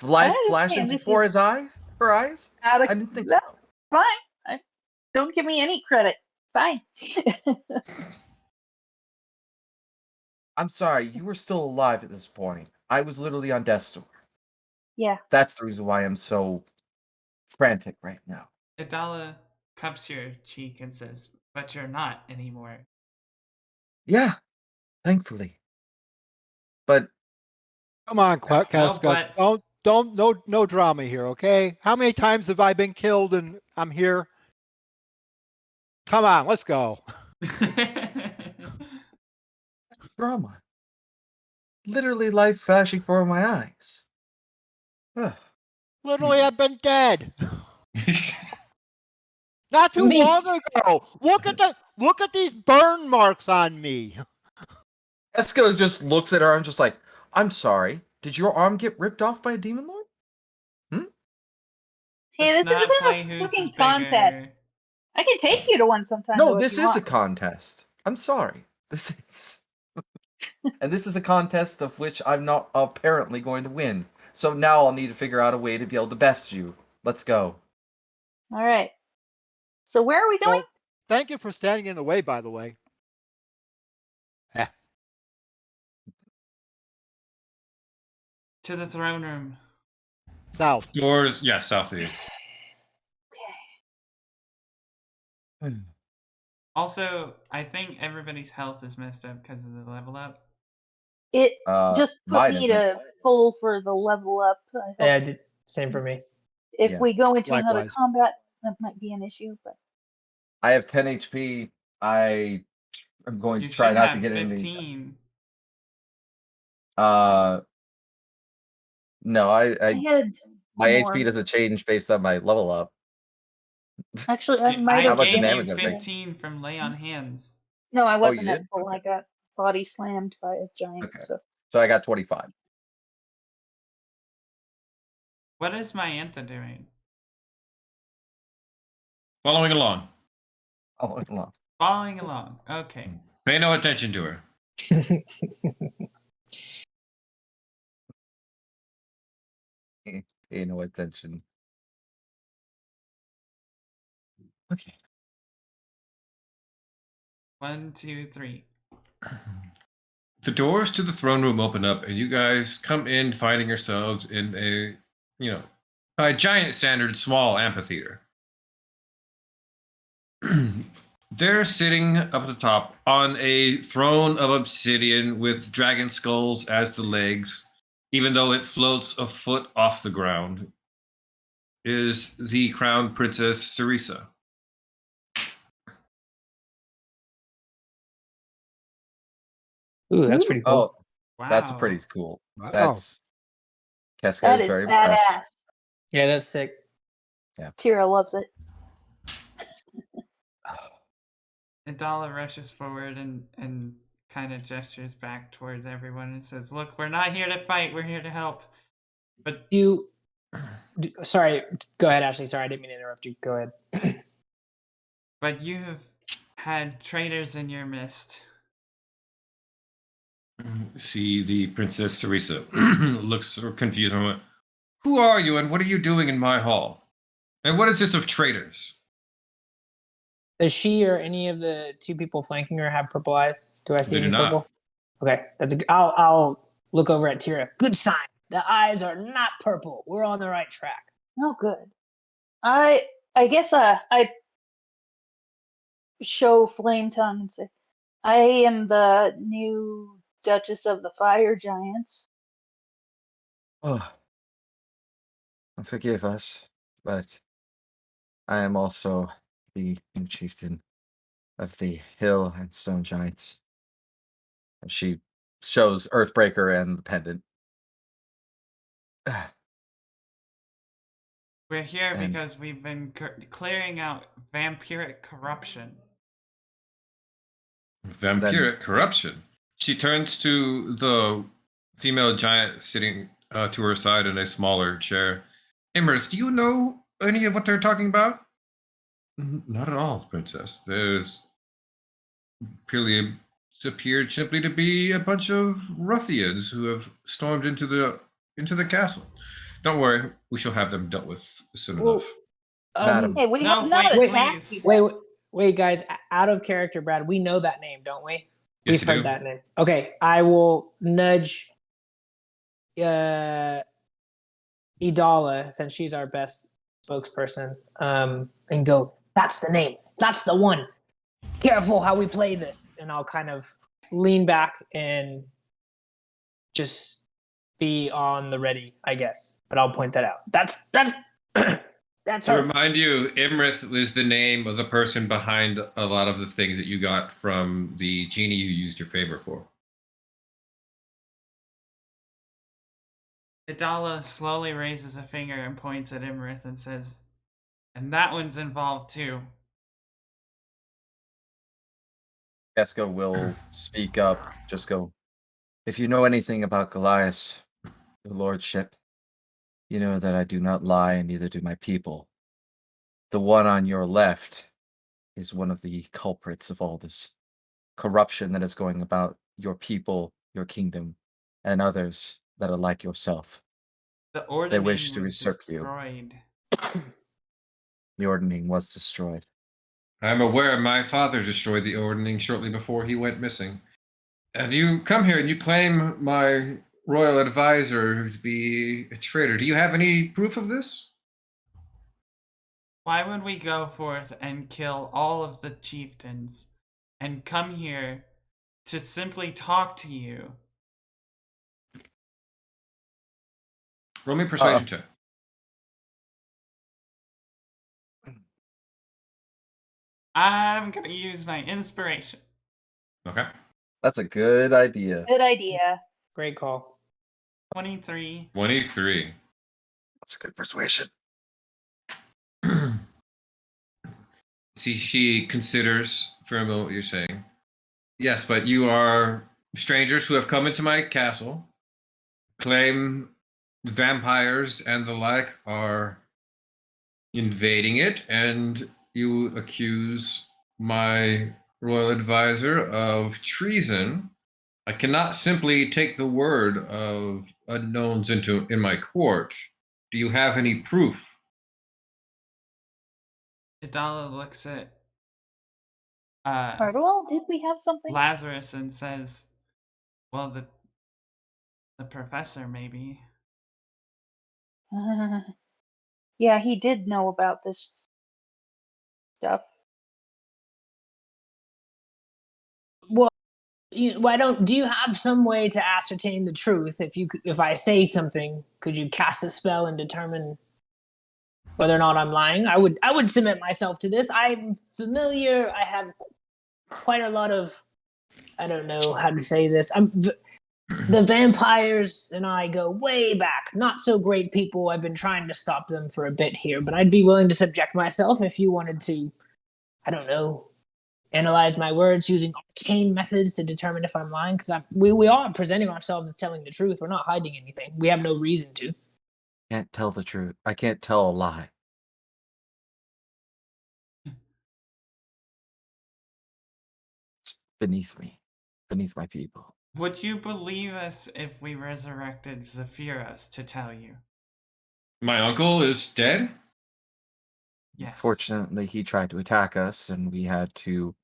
[SPEAKER 4] The light
[SPEAKER 2] I
[SPEAKER 4] flashed
[SPEAKER 2] understand this
[SPEAKER 4] before
[SPEAKER 2] is
[SPEAKER 4] her eyes?
[SPEAKER 2] out
[SPEAKER 4] I
[SPEAKER 2] of
[SPEAKER 4] didn't think so.
[SPEAKER 2] that's fine. Don't give me any credit. Fine.
[SPEAKER 4] I'm sorry, you were still alive at this point. I was literally on death's door.
[SPEAKER 2] Yeah.
[SPEAKER 4] That's the reason why I'm so frantic right now.
[SPEAKER 1] Adala cups your cheek and says, "But you're not anymore."
[SPEAKER 4] Yeah, thankfully. But
[SPEAKER 3] Come on,
[SPEAKER 1] No
[SPEAKER 3] Casca.
[SPEAKER 1] buts.
[SPEAKER 3] No drama here, okay? How many times have I been killed and I'm here? Come on, let's go.
[SPEAKER 4] drama. Literally life flashing before my eyes. Ugh.
[SPEAKER 3] Literally, I've been dead. Not too
[SPEAKER 6] Me.
[SPEAKER 3] long ago. Look at these burn marks on me.
[SPEAKER 4] Esco just looks at her and just like, I'm sorry. Did your arm get ripped off by a demon lord?
[SPEAKER 2] Hey,
[SPEAKER 1] Let's
[SPEAKER 2] this
[SPEAKER 1] not
[SPEAKER 2] isn't
[SPEAKER 1] play
[SPEAKER 2] a
[SPEAKER 1] who's
[SPEAKER 2] fucking
[SPEAKER 1] is
[SPEAKER 2] contest.
[SPEAKER 1] bigger.
[SPEAKER 2] I can take you to one sometime.
[SPEAKER 4] No,
[SPEAKER 2] though, if
[SPEAKER 4] this
[SPEAKER 2] you
[SPEAKER 4] is a
[SPEAKER 2] want.
[SPEAKER 4] contest. I'm sorry. This is and this is a contest of which I'm not apparently going to win. So now I'll need to figure out a way to be able to best you. Let's go.
[SPEAKER 2] All right. So where are we going?
[SPEAKER 3] Well, thank you for standing in the way, by the way.
[SPEAKER 1] To the throne room.
[SPEAKER 3] South.
[SPEAKER 5] Doors, yeah, south of you.
[SPEAKER 2] Okay.
[SPEAKER 1] Also, I think everybody's health is messed up because of the level up.
[SPEAKER 2] It just put
[SPEAKER 4] mine
[SPEAKER 2] me
[SPEAKER 4] isn't.
[SPEAKER 2] to full for the level up. I hope
[SPEAKER 6] Yeah, I did. Same for me.
[SPEAKER 2] if
[SPEAKER 4] Yeah.
[SPEAKER 2] we go into another
[SPEAKER 3] Likewise.
[SPEAKER 2] combat, that might be an issue. But
[SPEAKER 4] I have 10 HP. I am going
[SPEAKER 1] You
[SPEAKER 4] to try
[SPEAKER 1] should
[SPEAKER 4] not
[SPEAKER 1] have
[SPEAKER 4] to get any.
[SPEAKER 1] 15.
[SPEAKER 4] No,
[SPEAKER 2] I had
[SPEAKER 4] my
[SPEAKER 2] more.
[SPEAKER 4] HP doesn't change based on my level up.
[SPEAKER 2] Actually, I might
[SPEAKER 4] How
[SPEAKER 2] have.
[SPEAKER 4] much
[SPEAKER 1] gave
[SPEAKER 4] damage
[SPEAKER 1] you
[SPEAKER 4] I take?
[SPEAKER 1] 15 from lay on hands.
[SPEAKER 2] No, I
[SPEAKER 4] Oh, you
[SPEAKER 2] wasn't
[SPEAKER 4] did?
[SPEAKER 2] at full.
[SPEAKER 4] Okay.
[SPEAKER 2] I got body slammed by a giant.
[SPEAKER 4] Okay.
[SPEAKER 2] So
[SPEAKER 4] So I got 25.
[SPEAKER 1] What is my Antha doing?
[SPEAKER 5] Following along.
[SPEAKER 4] Oh, hold on.
[SPEAKER 1] Following along. Okay.
[SPEAKER 5] Pay no attention to her.
[SPEAKER 4] Pay no attention. Okay.
[SPEAKER 1] 1, 2, 3.
[SPEAKER 5] The doors to the throne room open up, and you guys come in, finding yourselves in a giant standard small amphitheater. They're sitting up at the top on a throne of obsidian with dragon skulls as the legs, even though it floats a foot off the ground, is the crowned princess Cerisa.
[SPEAKER 6] Ooh, that's pretty cool.
[SPEAKER 4] Oh,
[SPEAKER 1] Wow.
[SPEAKER 4] that's pretty cool.
[SPEAKER 3] Wow.
[SPEAKER 4] That's Casca
[SPEAKER 2] that
[SPEAKER 4] is
[SPEAKER 2] is
[SPEAKER 4] very
[SPEAKER 2] badass.
[SPEAKER 4] impressed.
[SPEAKER 6] Yeah, that's sick.
[SPEAKER 2] Tira loves it.
[SPEAKER 1] Adala rushes forward and kind of gestures back towards everyone and says, "Look, we're not here to fight. We're here to help." But
[SPEAKER 6] Sorry, go ahead, Ashley. Sorry, I didn't mean to interrupt you. Go ahead.
[SPEAKER 1] but you have had traitors in your midst.
[SPEAKER 5] See the Princess Cerisa looks confused and went, "Who are you and what are you doing in my hall? And what is this of traitors?"
[SPEAKER 6] Does she or any of the two people flanking her have purple eyes? Do I see
[SPEAKER 5] They
[SPEAKER 6] any
[SPEAKER 5] do not.
[SPEAKER 6] purple? Okay, I'll look over at Tira. Good sign. The eyes are not purple. We're on the right track.
[SPEAKER 2] Oh, good. I guess I show Flame Tongue and say, I am the new Duchess of the Fire Giants.
[SPEAKER 4] Oh, forgive us, but I am also the new chieftain of the Hill and Stone Giants. And she shows Earthbreaker and the pendant.
[SPEAKER 1] We're here
[SPEAKER 4] And-
[SPEAKER 1] because we've been clearing out vampiric corruption.
[SPEAKER 5] Vampiric corruption. She turns to the female giant sitting to her side in a smaller chair. Imerth, do you know any of what they're talking about? Not at all, Princess. There's purely appeared simply to be a bunch of ruffians who have stormed into the castle. Don't worry, we shall have them dealt with soon
[SPEAKER 6] Well,
[SPEAKER 5] enough.
[SPEAKER 4] Madam.
[SPEAKER 2] Hey, we
[SPEAKER 1] No,
[SPEAKER 2] have not
[SPEAKER 1] wait,
[SPEAKER 2] attacked
[SPEAKER 1] please.
[SPEAKER 2] you
[SPEAKER 6] Wait,
[SPEAKER 2] guys.
[SPEAKER 6] wait, guys. Out of character, Brad. We know that name, don't we?
[SPEAKER 5] Yes,
[SPEAKER 6] We've
[SPEAKER 5] you
[SPEAKER 6] heard
[SPEAKER 5] do.
[SPEAKER 6] that name. Okay, I will nudge Idala, since she's our best spokesperson, and go, that's the name. That's the one. Careful how we play this. And I'll kind of lean back and just be on the ready, I guess. But I'll point that out. That's that's
[SPEAKER 5] To
[SPEAKER 6] her.
[SPEAKER 5] remind you, Imrith was the name of the person behind a lot of the things that you got from the genie you used your favor for.
[SPEAKER 1] Idala slowly raises a finger and points at Imrith and says, and that one's involved too.
[SPEAKER 4] Casca will speak up. Just go. If you know anything about Goliath, your lordship, you know that I do not lie, and neither do my people. The one on your left is one of the culprits of all this corruption that is going about your people, your kingdom, and others that are like yourself.
[SPEAKER 1] The ordering
[SPEAKER 4] wish to
[SPEAKER 1] was
[SPEAKER 4] usurp you.
[SPEAKER 1] destroyed.
[SPEAKER 4] The ordering was destroyed.
[SPEAKER 5] I'm aware my father destroyed the ordning shortly before he went missing. And you come here and you claim my royal advisor to be a traitor. Do you have any proof of this?
[SPEAKER 1] Why would we go forth and kill all of the chieftains and come here to simply talk to you?
[SPEAKER 5] Roll me a persuasion check.
[SPEAKER 1] I'm gonna use my inspiration.
[SPEAKER 5] Okay.
[SPEAKER 4] That's a good idea.
[SPEAKER 2] Good idea.
[SPEAKER 6] Great call.
[SPEAKER 1] 23.
[SPEAKER 5] 23.
[SPEAKER 4] That's a good persuasion.
[SPEAKER 5] See, she considers for a moment what you're saying. Yes, but you are strangers who have come into my castle, claim vampires and the like are invading it, and you accuse my royal advisor of treason. I cannot simply take the word of unknowns in my court. Do you have any proof?
[SPEAKER 1] Idala looks at
[SPEAKER 2] Cardwell, did we have something?
[SPEAKER 1] Lazarus and says, well, the professor maybe.
[SPEAKER 2] Yeah, he did know about this stuff.
[SPEAKER 6] Well, why don't? Do you have some way to ascertain the truth? If I say something, could you cast a spell and determine whether or not I'm lying? I would submit myself to this. I'm familiar. I have quite a lot of. I don't know how to say this. The vampires and I go way back. Not so great people. I've been trying to stop them for a bit here, but I'd be willing to subject myself if you wanted to. I don't know. Analyze my words using arcane methods to determine if I'm lying, because we are presenting ourselves as telling the truth. We're not hiding anything. We have no reason to.
[SPEAKER 4] Can't tell the truth. I can't tell a lie. It's beneath me, beneath my people.
[SPEAKER 1] Would you believe us if we resurrected Zephyros to tell you?
[SPEAKER 5] My uncle is dead?
[SPEAKER 1] Yes.
[SPEAKER 4] Fortunately, he tried to attack us, and we had to.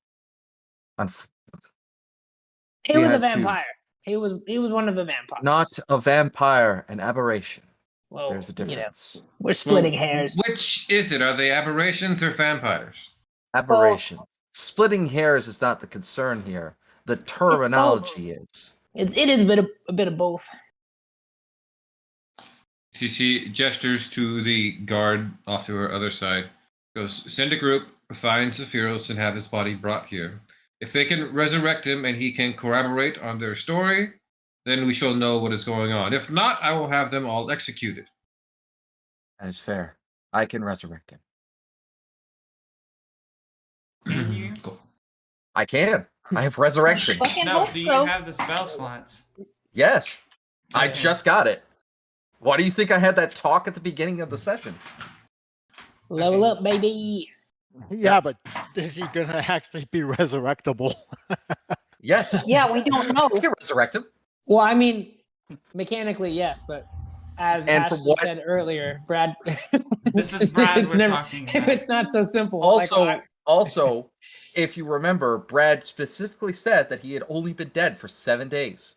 [SPEAKER 6] He was a vampire. He was one of the vampires.
[SPEAKER 4] Not a vampire, an aberration.
[SPEAKER 6] Well,
[SPEAKER 4] There's a difference.
[SPEAKER 6] We're splitting hairs.
[SPEAKER 5] Which is it? Are they aberrations or vampires?
[SPEAKER 4] Aberration. Splitting hairs is not the concern here. The terminology is.
[SPEAKER 6] It is a bit of both.
[SPEAKER 5] She gestures to the guard off to her other side. Goes, send a group, find Zephyros, and have his body brought here. If they can resurrect him and he can corroborate on their story, then we shall know what is going on. If not, I will have them all executed.
[SPEAKER 4] That is fair. I can resurrect him.
[SPEAKER 1] Can you?
[SPEAKER 5] Cool.
[SPEAKER 4] I can. I have resurrection.
[SPEAKER 1] No, do you have the spell slots?
[SPEAKER 4] Yes. I
[SPEAKER 1] Okay.
[SPEAKER 4] just got it. Why do you think I had that talk at the beginning of the session?
[SPEAKER 6] Level up, baby.
[SPEAKER 3] Yeah, but is he gonna actually be resurrectable?
[SPEAKER 4] Yes.
[SPEAKER 2] Yeah, we don't know.
[SPEAKER 4] I can resurrect him.
[SPEAKER 6] Well, I mean, mechanically, yes, but As
[SPEAKER 4] And from
[SPEAKER 6] Ashley
[SPEAKER 4] what-
[SPEAKER 6] said earlier, Brad.
[SPEAKER 1] This is Brad
[SPEAKER 6] it's
[SPEAKER 1] we're talking about.
[SPEAKER 6] It's not so simple.
[SPEAKER 4] Also, if you remember, Brad specifically said that he had only been dead for 7 days.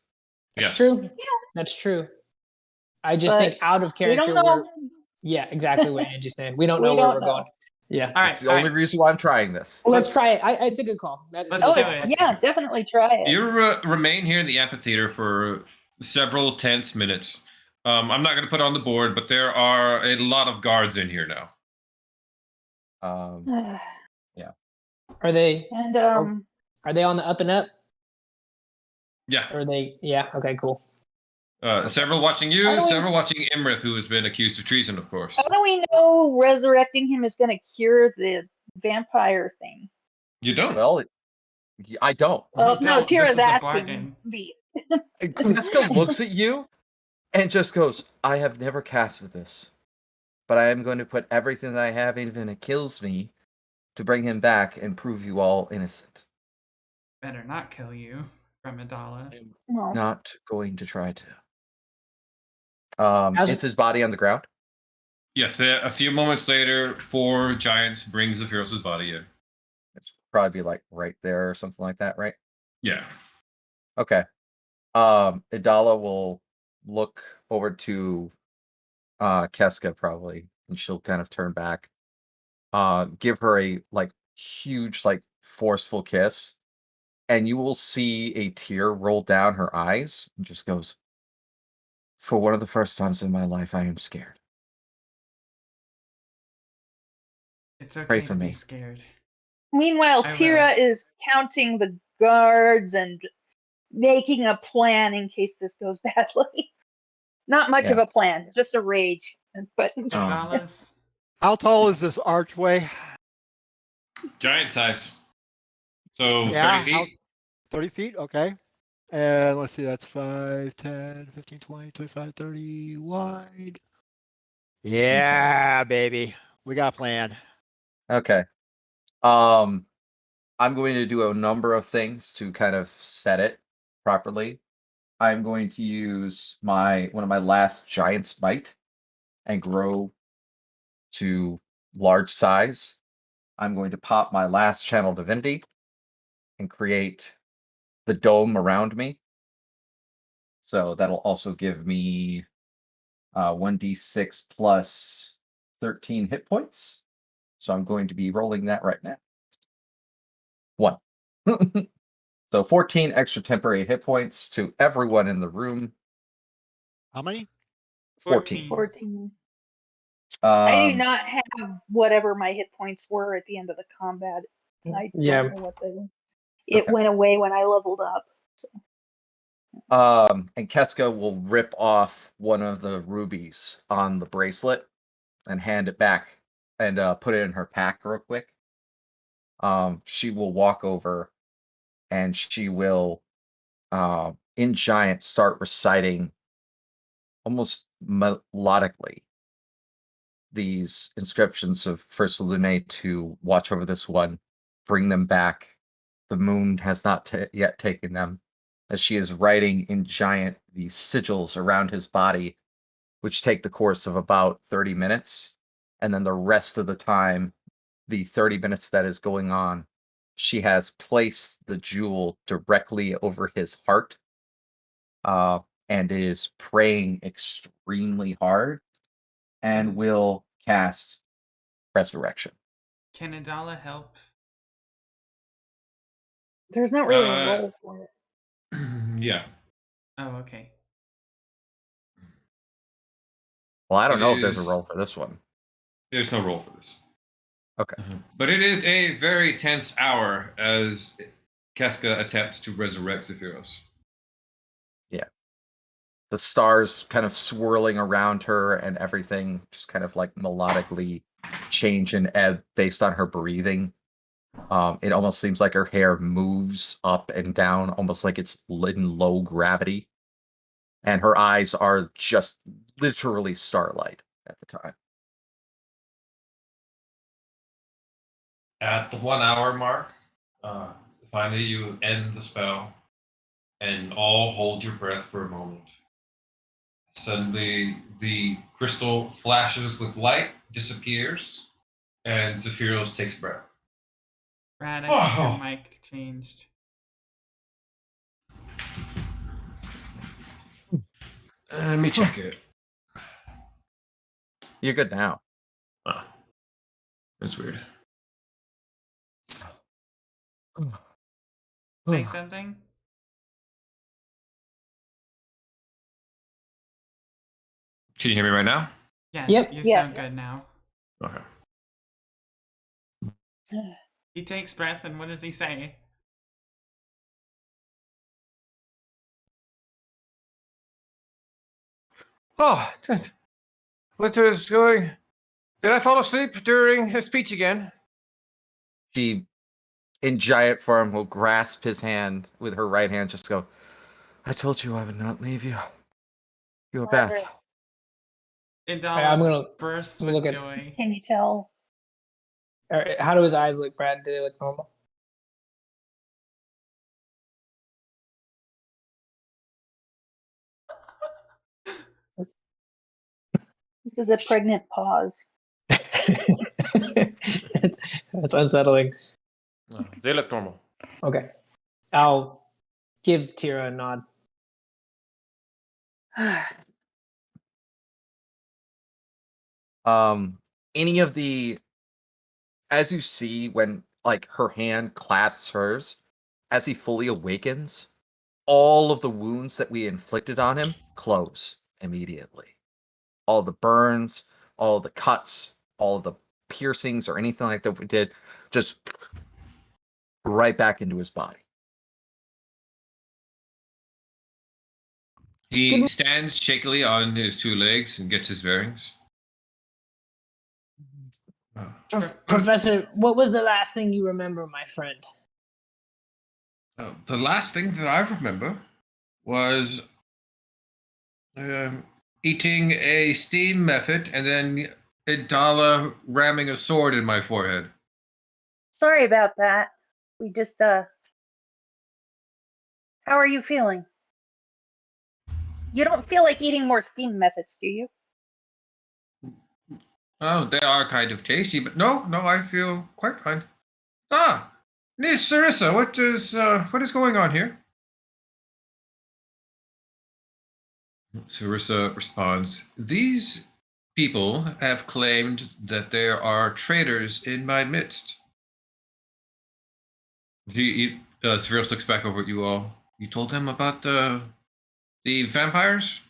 [SPEAKER 6] That's
[SPEAKER 5] Yes.
[SPEAKER 6] true. That's true. I just
[SPEAKER 2] But
[SPEAKER 6] think out of
[SPEAKER 2] We
[SPEAKER 6] character.
[SPEAKER 2] don't know.
[SPEAKER 6] Yeah, exactly what Angie's saying. We don't
[SPEAKER 2] We
[SPEAKER 6] know where
[SPEAKER 2] don't
[SPEAKER 6] we're
[SPEAKER 2] know.
[SPEAKER 6] going. Yeah.
[SPEAKER 1] All right,
[SPEAKER 4] That's the only reason why I'm trying this.
[SPEAKER 6] Well, let's try it. It's a good call.
[SPEAKER 1] Let's
[SPEAKER 2] Oh,
[SPEAKER 1] do it.
[SPEAKER 2] yeah, definitely try it.
[SPEAKER 5] You remain here in the amphitheater for several tense minutes. I'm not going to put it on the board, but there are a lot of guards in here now.
[SPEAKER 6] Are they?
[SPEAKER 2] And
[SPEAKER 6] Are they on the up and up?
[SPEAKER 5] Yeah.
[SPEAKER 6] Or are they? Yeah. Okay. Cool.
[SPEAKER 5] Several watching you,
[SPEAKER 2] How do we-
[SPEAKER 5] several watching Imrith, who has been accused of treason, of course.
[SPEAKER 2] how do we know resurrecting him is going to cure the vampire thing?
[SPEAKER 5] You don't.
[SPEAKER 4] Well, I don't.
[SPEAKER 2] Well, no,
[SPEAKER 1] don't. This
[SPEAKER 2] Tira's
[SPEAKER 1] is a
[SPEAKER 2] asking
[SPEAKER 1] bargain.
[SPEAKER 2] me.
[SPEAKER 4] Casca looks at you and just goes, I have never casted this, but I am going to put everything that I have, even if it kills me, to bring him back and prove you all innocent.
[SPEAKER 1] Better not kill you, Amidala.
[SPEAKER 4] I'm
[SPEAKER 2] No.
[SPEAKER 4] not going to try to.
[SPEAKER 6] How's-
[SPEAKER 4] Is his body on the ground?
[SPEAKER 5] Yes, a few moments later, 4 giants bring Zephyros' body in.
[SPEAKER 4] It's probably like right there or something like that, right?
[SPEAKER 5] Yeah.
[SPEAKER 4] Okay. Idala will look over to Keska probably, and she'll kind of turn back. Give her a huge, forceful kiss, and you will see a tear roll down her eyes and just goes, for one of the first times in my life, I am scared.
[SPEAKER 1] It's okay
[SPEAKER 4] Pray for
[SPEAKER 1] to be
[SPEAKER 4] me.
[SPEAKER 1] scared.
[SPEAKER 2] Meanwhile,
[SPEAKER 1] I
[SPEAKER 2] Tira is counting the guards and making a plan in case this goes badly. Not much of a plan, just a rage. But
[SPEAKER 1] Idala's
[SPEAKER 3] How tall is this archway?
[SPEAKER 5] Giant size. So
[SPEAKER 3] Yeah,
[SPEAKER 5] 30 feet.
[SPEAKER 3] 30 feet, okay. And let's see, that's 5, 10, 15, 20, 25, 30 wide. Yeah, baby. We got a plan.
[SPEAKER 4] Okay. I'm going to do a number of things to kind of set it properly. I'm going to use one of my last giant's might and grow to large size. I'm going to pop my last channel divinity and create the dome around me. So that'll also give me 1d6 plus 13 hit points. So I'm going to be rolling that right now. 1. So 14 extra temporary hit points to everyone in the room.
[SPEAKER 3] How many?
[SPEAKER 4] 14.
[SPEAKER 2] 14. I do
[SPEAKER 4] Um,
[SPEAKER 2] not have whatever my hit points were at the end of the combat. I
[SPEAKER 6] Yeah.
[SPEAKER 2] don't know what it
[SPEAKER 4] Okay.
[SPEAKER 2] went away when I leveled up.
[SPEAKER 4] and Keska will rip off one of the rubies on the bracelet and hand it back and put it in her pack real quick. She will walk over and she will, in giant, start reciting almost melodically these inscriptions of First Lune to watch over this one, bring them back. The moon has not yet taken them, as she is writing in giant these sigils around his body, which take the course of about 30 minutes. And then the rest of the time, the 30 minutes that is going on, she has placed the jewel directly over his heart and is praying extremely hard and will cast Resurrection.
[SPEAKER 1] Can Idala help?
[SPEAKER 2] There's not really a role for it.
[SPEAKER 5] Yeah.
[SPEAKER 1] Oh, okay.
[SPEAKER 4] Well, I don't
[SPEAKER 5] It
[SPEAKER 4] know if there's a
[SPEAKER 5] is-
[SPEAKER 4] role for this one.
[SPEAKER 5] There's no role for this.
[SPEAKER 4] Okay.
[SPEAKER 5] But it is a very tense hour as Keska attempts to resurrect Zephyros.
[SPEAKER 4] The stars kind of swirling around her and everything just kind of melodically change and ebb based on her breathing. It almost seems like her hair moves up and down, almost like it's in low gravity. And her eyes are just literally starlight at the time.
[SPEAKER 5] At the 1 hour mark, finally you end the spell and all hold your breath for a moment. Suddenly, the crystal flashes with light, disappears, and Zephyros takes a breath.
[SPEAKER 1] Brad, I think your mic changed.
[SPEAKER 5] Let me check it.
[SPEAKER 8] You're good now.
[SPEAKER 5] Oh, that's weird.
[SPEAKER 1] Say something?
[SPEAKER 5] Can you hear me right now?
[SPEAKER 1] Yeah,
[SPEAKER 6] Yep.
[SPEAKER 1] you
[SPEAKER 2] Yes.
[SPEAKER 1] sound good now.
[SPEAKER 5] Okay.
[SPEAKER 1] He takes breath, and what does he say?
[SPEAKER 5] Oh, what is going? Did I fall asleep during his speech again?
[SPEAKER 8] She, in giant form, will grasp his hand with her right hand, just go, I told you I would not leave you. You are back.
[SPEAKER 2] Margaret,
[SPEAKER 1] Indala
[SPEAKER 6] I'm gonna
[SPEAKER 1] bursts
[SPEAKER 6] look
[SPEAKER 1] with
[SPEAKER 6] at-
[SPEAKER 1] joy.
[SPEAKER 2] can you tell?
[SPEAKER 6] How do his eyes look, Brad? Do they look normal?
[SPEAKER 2] This is a pregnant pause.
[SPEAKER 6] That's unsettling.
[SPEAKER 5] No, they look normal.
[SPEAKER 6] Okay. I'll give Tira a nod.
[SPEAKER 8] Any of the, as you see when like her hand clasps hers, as he fully awakens, all of the wounds that we inflicted on him close immediately. All the burns, all the cuts, all the piercings or anything like that we did, just right back into his body.
[SPEAKER 5] He stands shakily on his two legs and gets his bearings.
[SPEAKER 6] Professor, what was the last thing you remember, my friend?
[SPEAKER 5] The last thing that I remember was eating a steam method and then Idala ramming a sword in my forehead.
[SPEAKER 2] Sorry about that. We just, how are you feeling? You don't feel like eating more steam methods, do you?
[SPEAKER 5] Oh, they are kind of tasty, but no, I feel quite fine. Ah, Miss Sarissa, what is going on here? Sarissa responds, these people have claimed that there are traitors in my midst. Severus looks back over at you all. You told them about the vampires?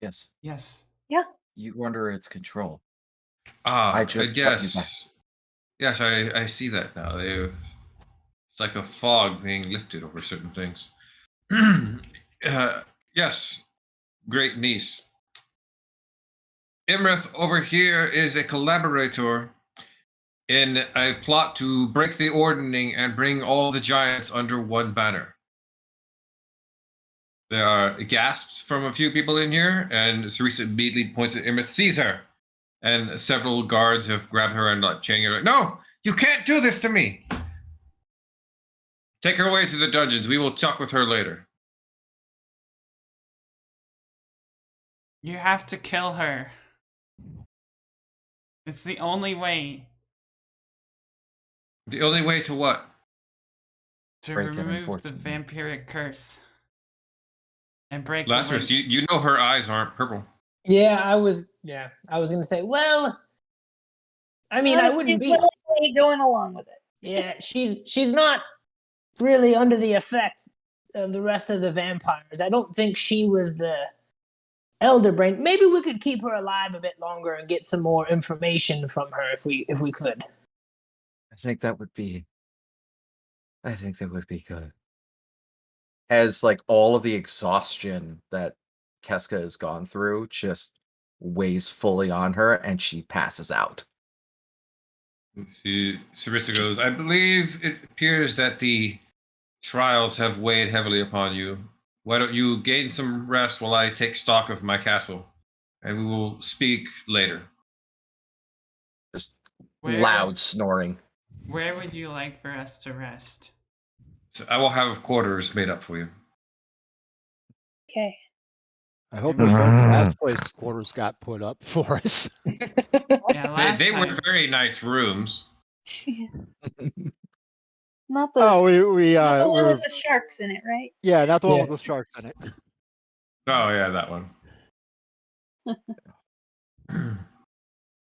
[SPEAKER 8] Yes.
[SPEAKER 1] Yes.
[SPEAKER 2] Yeah.
[SPEAKER 8] You were under its control.
[SPEAKER 5] Ah,
[SPEAKER 8] I just brought you back.
[SPEAKER 5] Yes, I see that now. It's like a fog being lifted over certain things. Yes, great niece. Imrith over here is a collaborator in a plot to break the ordning and bring all the giants under one banner. There are gasps from a few people in here, and Sarissa immediately points at Imrith, sees her. And several guards have grabbed her and chaining her. No, you can't do this to me. Take her away to the dungeons. We will talk with her later.
[SPEAKER 1] You have to kill her. It's the only way.
[SPEAKER 5] The only way to what?
[SPEAKER 1] To
[SPEAKER 8] Break it,
[SPEAKER 1] remove the
[SPEAKER 8] unfortunately.
[SPEAKER 1] vampiric curse. And break
[SPEAKER 5] Lazarus,
[SPEAKER 1] the link.
[SPEAKER 5] you know her eyes aren't purple.
[SPEAKER 6] Yeah, I was gonna say, well, I mean, I wouldn't be
[SPEAKER 2] willingly going along with it.
[SPEAKER 6] Yeah, she's not really under the effect of the rest of the vampires. I don't think she was the elder brain. Maybe we could keep her alive a bit longer and get some more information from her if we could.
[SPEAKER 8] I think that would be good. As like all of the exhaustion that Keska has gone through just weighs fully on her and she passes out.
[SPEAKER 5] Sarissa goes, I believe it appears that the trials have weighed heavily upon you. Why don't you gain some rest while I take stock of my castle? And we will speak later.
[SPEAKER 8] Just
[SPEAKER 1] Where-
[SPEAKER 8] loud snoring.
[SPEAKER 1] Where would you like for us to rest?
[SPEAKER 5] So I will have quarters made up for you.
[SPEAKER 2] Okay.
[SPEAKER 3] I hope those last place quarters got put up for us.
[SPEAKER 1] Yeah,
[SPEAKER 5] They were very nice rooms.
[SPEAKER 2] Not the,
[SPEAKER 3] Oh,
[SPEAKER 2] not the one
[SPEAKER 3] we're
[SPEAKER 2] with the sharks in it, right?
[SPEAKER 3] yeah, not the one
[SPEAKER 6] Yeah.
[SPEAKER 3] with the sharks in it.
[SPEAKER 5] Oh yeah, that one.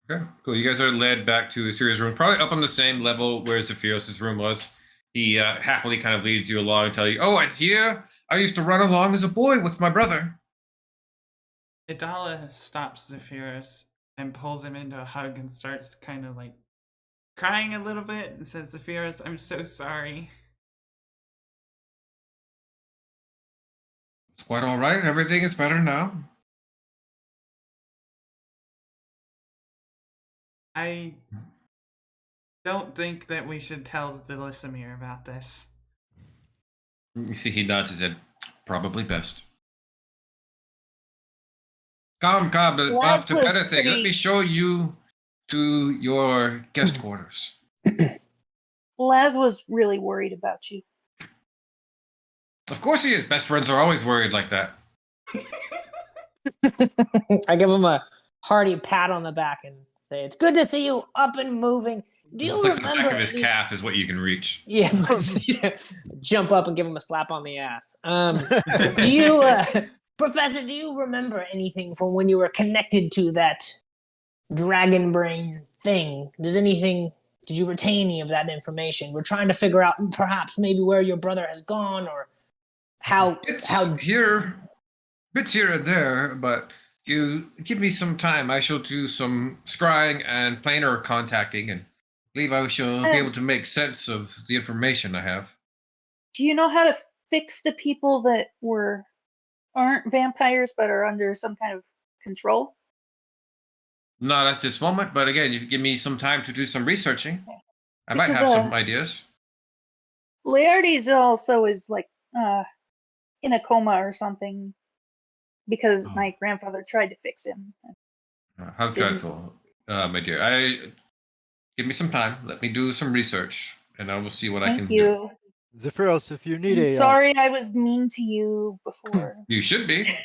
[SPEAKER 5] Okay, cool. You guys are led back to Assyria's room, probably up on the same level where Zephyros' room was. He happily kind of leads you along and tell you, "Oh, and here I used to run along as a boy with my brother."
[SPEAKER 1] Idala stops Zephyros and pulls him into a hug and starts kind of like crying a little bit and says, Zephyros, I'm so sorry.
[SPEAKER 5] It's quite all right. Everything is better now.
[SPEAKER 1] I don't think that we should tell Delisimir about this.
[SPEAKER 5] You see, he nods his head. Probably best. Come, off to better things. Let me show you to your guest quarters.
[SPEAKER 2] Laz was really worried about you.
[SPEAKER 5] Of course he is. Best friends are always worried like that.
[SPEAKER 6] I give him a hearty pat on the back and say, "It's good to see you up and moving. Do you
[SPEAKER 5] It's like
[SPEAKER 6] remember?"
[SPEAKER 5] the back of his calf is what you can reach.
[SPEAKER 6] Yeah, jump up and give him a slap on the ass. Do you, Professor? Do you remember anything from when you were connected to that dragon brain thing? Did you retain any of that information? We're trying to figure out perhaps maybe where your brother has gone or how
[SPEAKER 5] bits here and there, but you give me some time. I shall do some scrying and planar contacting, and believe I shall be able to make sense of the information I have.
[SPEAKER 2] Do you know how to fix the people that aren't vampires but are under some kind of control?
[SPEAKER 5] Not at this moment, but again, if you give me some time to do some researching, I might
[SPEAKER 2] Because,
[SPEAKER 5] have some ideas.
[SPEAKER 2] Laertes also is like in a coma or something because my grandfather tried to fix him.
[SPEAKER 5] How dreadful, my dear. Give me some time. Let me do some research, and I will see what I can do.
[SPEAKER 3] Zephyros, if you need
[SPEAKER 2] I'm
[SPEAKER 3] a
[SPEAKER 2] sorry I was mean to you before.
[SPEAKER 5] You should be.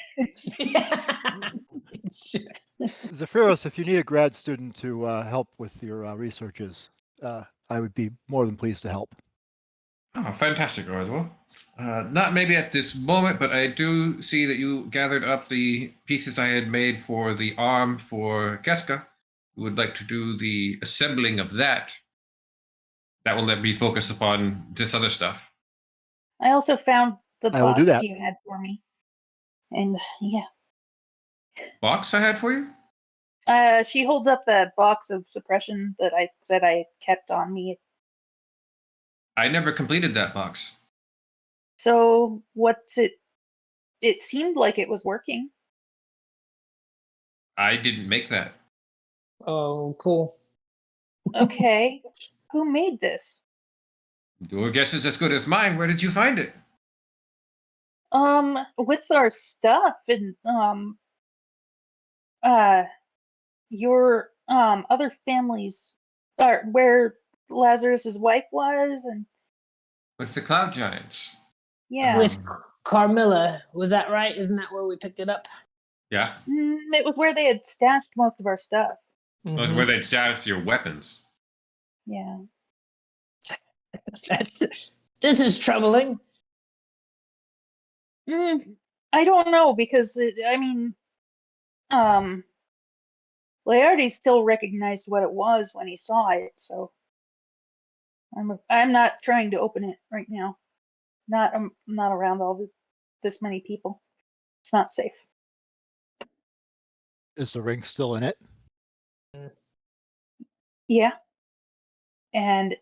[SPEAKER 3] Zephyros, if you need a grad student to help with your researches, I would be more than pleased to help.
[SPEAKER 5] Oh, fantastic, Orwell. Not maybe at this moment, but I do see that you gathered up the pieces I had made for the arm for Keska. You would like to do the assembling of that. That will let me focus upon this other stuff.
[SPEAKER 2] I also found the
[SPEAKER 3] I will do
[SPEAKER 2] box
[SPEAKER 3] that.
[SPEAKER 2] you had for me. And yeah.
[SPEAKER 5] Box I had for you?
[SPEAKER 2] She holds up the box of suppression that I said I kept on me.
[SPEAKER 5] I never completed that box.
[SPEAKER 2] So what's it? It seemed like it was working.
[SPEAKER 5] I didn't make that.
[SPEAKER 6] Oh, cool.
[SPEAKER 2] Okay. Who made this?
[SPEAKER 5] Your guess is as good as mine. Where did you find it?
[SPEAKER 2] With our stuff and your other families where Lazarus's wife was and
[SPEAKER 5] With the Cloud Giants.
[SPEAKER 2] yeah.
[SPEAKER 6] With Carmilla, was that right? Isn't that where we picked it up?
[SPEAKER 5] Yeah.
[SPEAKER 2] It was where they had stashed most of our stuff.
[SPEAKER 5] It was where they'd stashed your weapons.
[SPEAKER 2] Yeah.
[SPEAKER 6] This is troubling.
[SPEAKER 2] I don't know because Laertes still recognized what it was when he saw it, so I'm not trying to open it right now. I'm not around this many people. It's not safe.
[SPEAKER 3] Is the ring still in it?
[SPEAKER 2] Yeah. And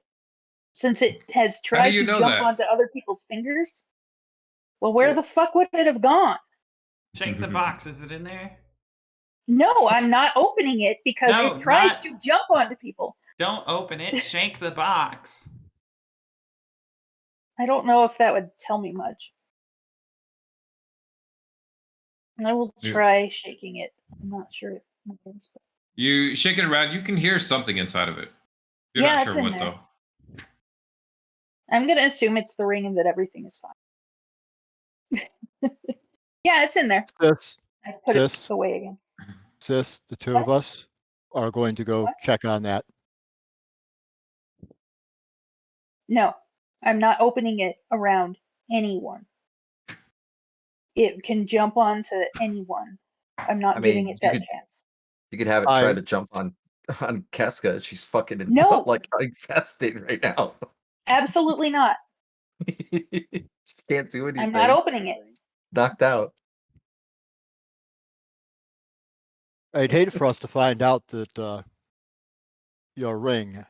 [SPEAKER 2] since it has tried to jump onto other people's fingers, well, where the fuck would it have gone?
[SPEAKER 1] Check the box. Is it in there?
[SPEAKER 2] No, I'm not opening it because it tries to jump onto people.
[SPEAKER 1] Don't open it. Shake the box.
[SPEAKER 2] I don't know if that would tell me much. I will try shaking it. I'm not sure.
[SPEAKER 5] You shake it around. You can hear something inside of it. You're not sure what, though.
[SPEAKER 2] I'm going to assume it's the ring and that everything is fine. Yeah, it's in there.
[SPEAKER 3] This
[SPEAKER 2] I put
[SPEAKER 3] Sis?
[SPEAKER 2] it away again.
[SPEAKER 3] Sis, the two of us are going to go
[SPEAKER 2] What?
[SPEAKER 3] check on that.
[SPEAKER 2] No, I'm not opening it around anyone. It can jump onto anyone. I'm not
[SPEAKER 8] I
[SPEAKER 2] giving
[SPEAKER 8] mean,
[SPEAKER 2] it that chance.
[SPEAKER 8] You could have it try to jump on Keska. She's fucking
[SPEAKER 2] No.
[SPEAKER 8] like infested right now.
[SPEAKER 2] Absolutely not.
[SPEAKER 8] She can't do anything.
[SPEAKER 2] I'm not opening it.
[SPEAKER 8] Knocked out.
[SPEAKER 3] I'd hate for us to find out that your ring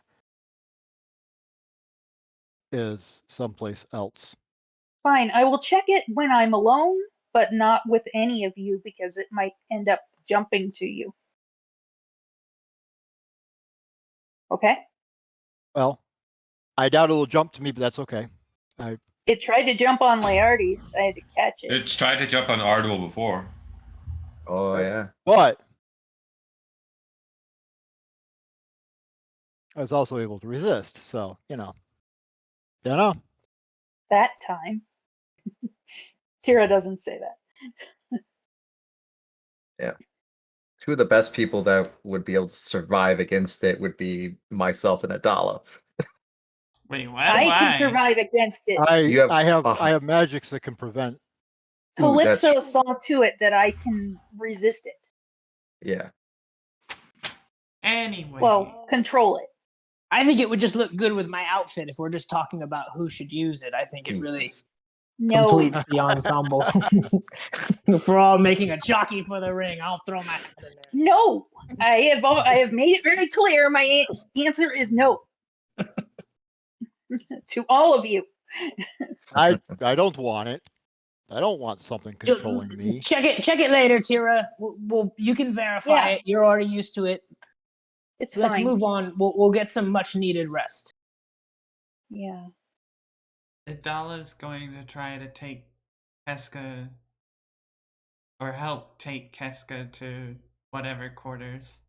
[SPEAKER 3] is someplace else.
[SPEAKER 2] Fine, I will check it when I'm alone, but not with any of you because it might end up jumping to you. Okay?
[SPEAKER 3] Well, I doubt it'll jump to me, but that's okay.
[SPEAKER 2] It tried to jump on Laertes. I had to catch it.
[SPEAKER 5] It's tried to jump on Ardwell before.
[SPEAKER 8] Oh yeah.
[SPEAKER 3] But I was also able to resist, so you know.
[SPEAKER 2] That time. Tira doesn't say that.
[SPEAKER 8] Yeah. Two of the best people that would be able to survive against it would be myself and Adala.
[SPEAKER 1] Wait, what?
[SPEAKER 2] I
[SPEAKER 1] Why?
[SPEAKER 2] can survive against it.
[SPEAKER 3] I have magics that can prevent.
[SPEAKER 2] Calypso saw to it that I can resist it.
[SPEAKER 8] Yeah.
[SPEAKER 1] Anyway.
[SPEAKER 2] Well, control it.
[SPEAKER 6] I think it would just look good with my outfit if we're just talking about who should use it. I think it really completes the ensemble. If we're all making a jockey for the ring, I'll throw my hat in there.
[SPEAKER 2] No, I have made it very clear. My answer is no. To all of you.
[SPEAKER 3] I don't want it. I don't want something controlling me.
[SPEAKER 6] Check it later, Tira. You can verify it. You're already used to it. Let's
[SPEAKER 2] fine.
[SPEAKER 6] move on. We'll get some much needed rest.
[SPEAKER 2] Yeah.
[SPEAKER 1] Adala's going to try to take Keska or help take Keska to whatever quarters.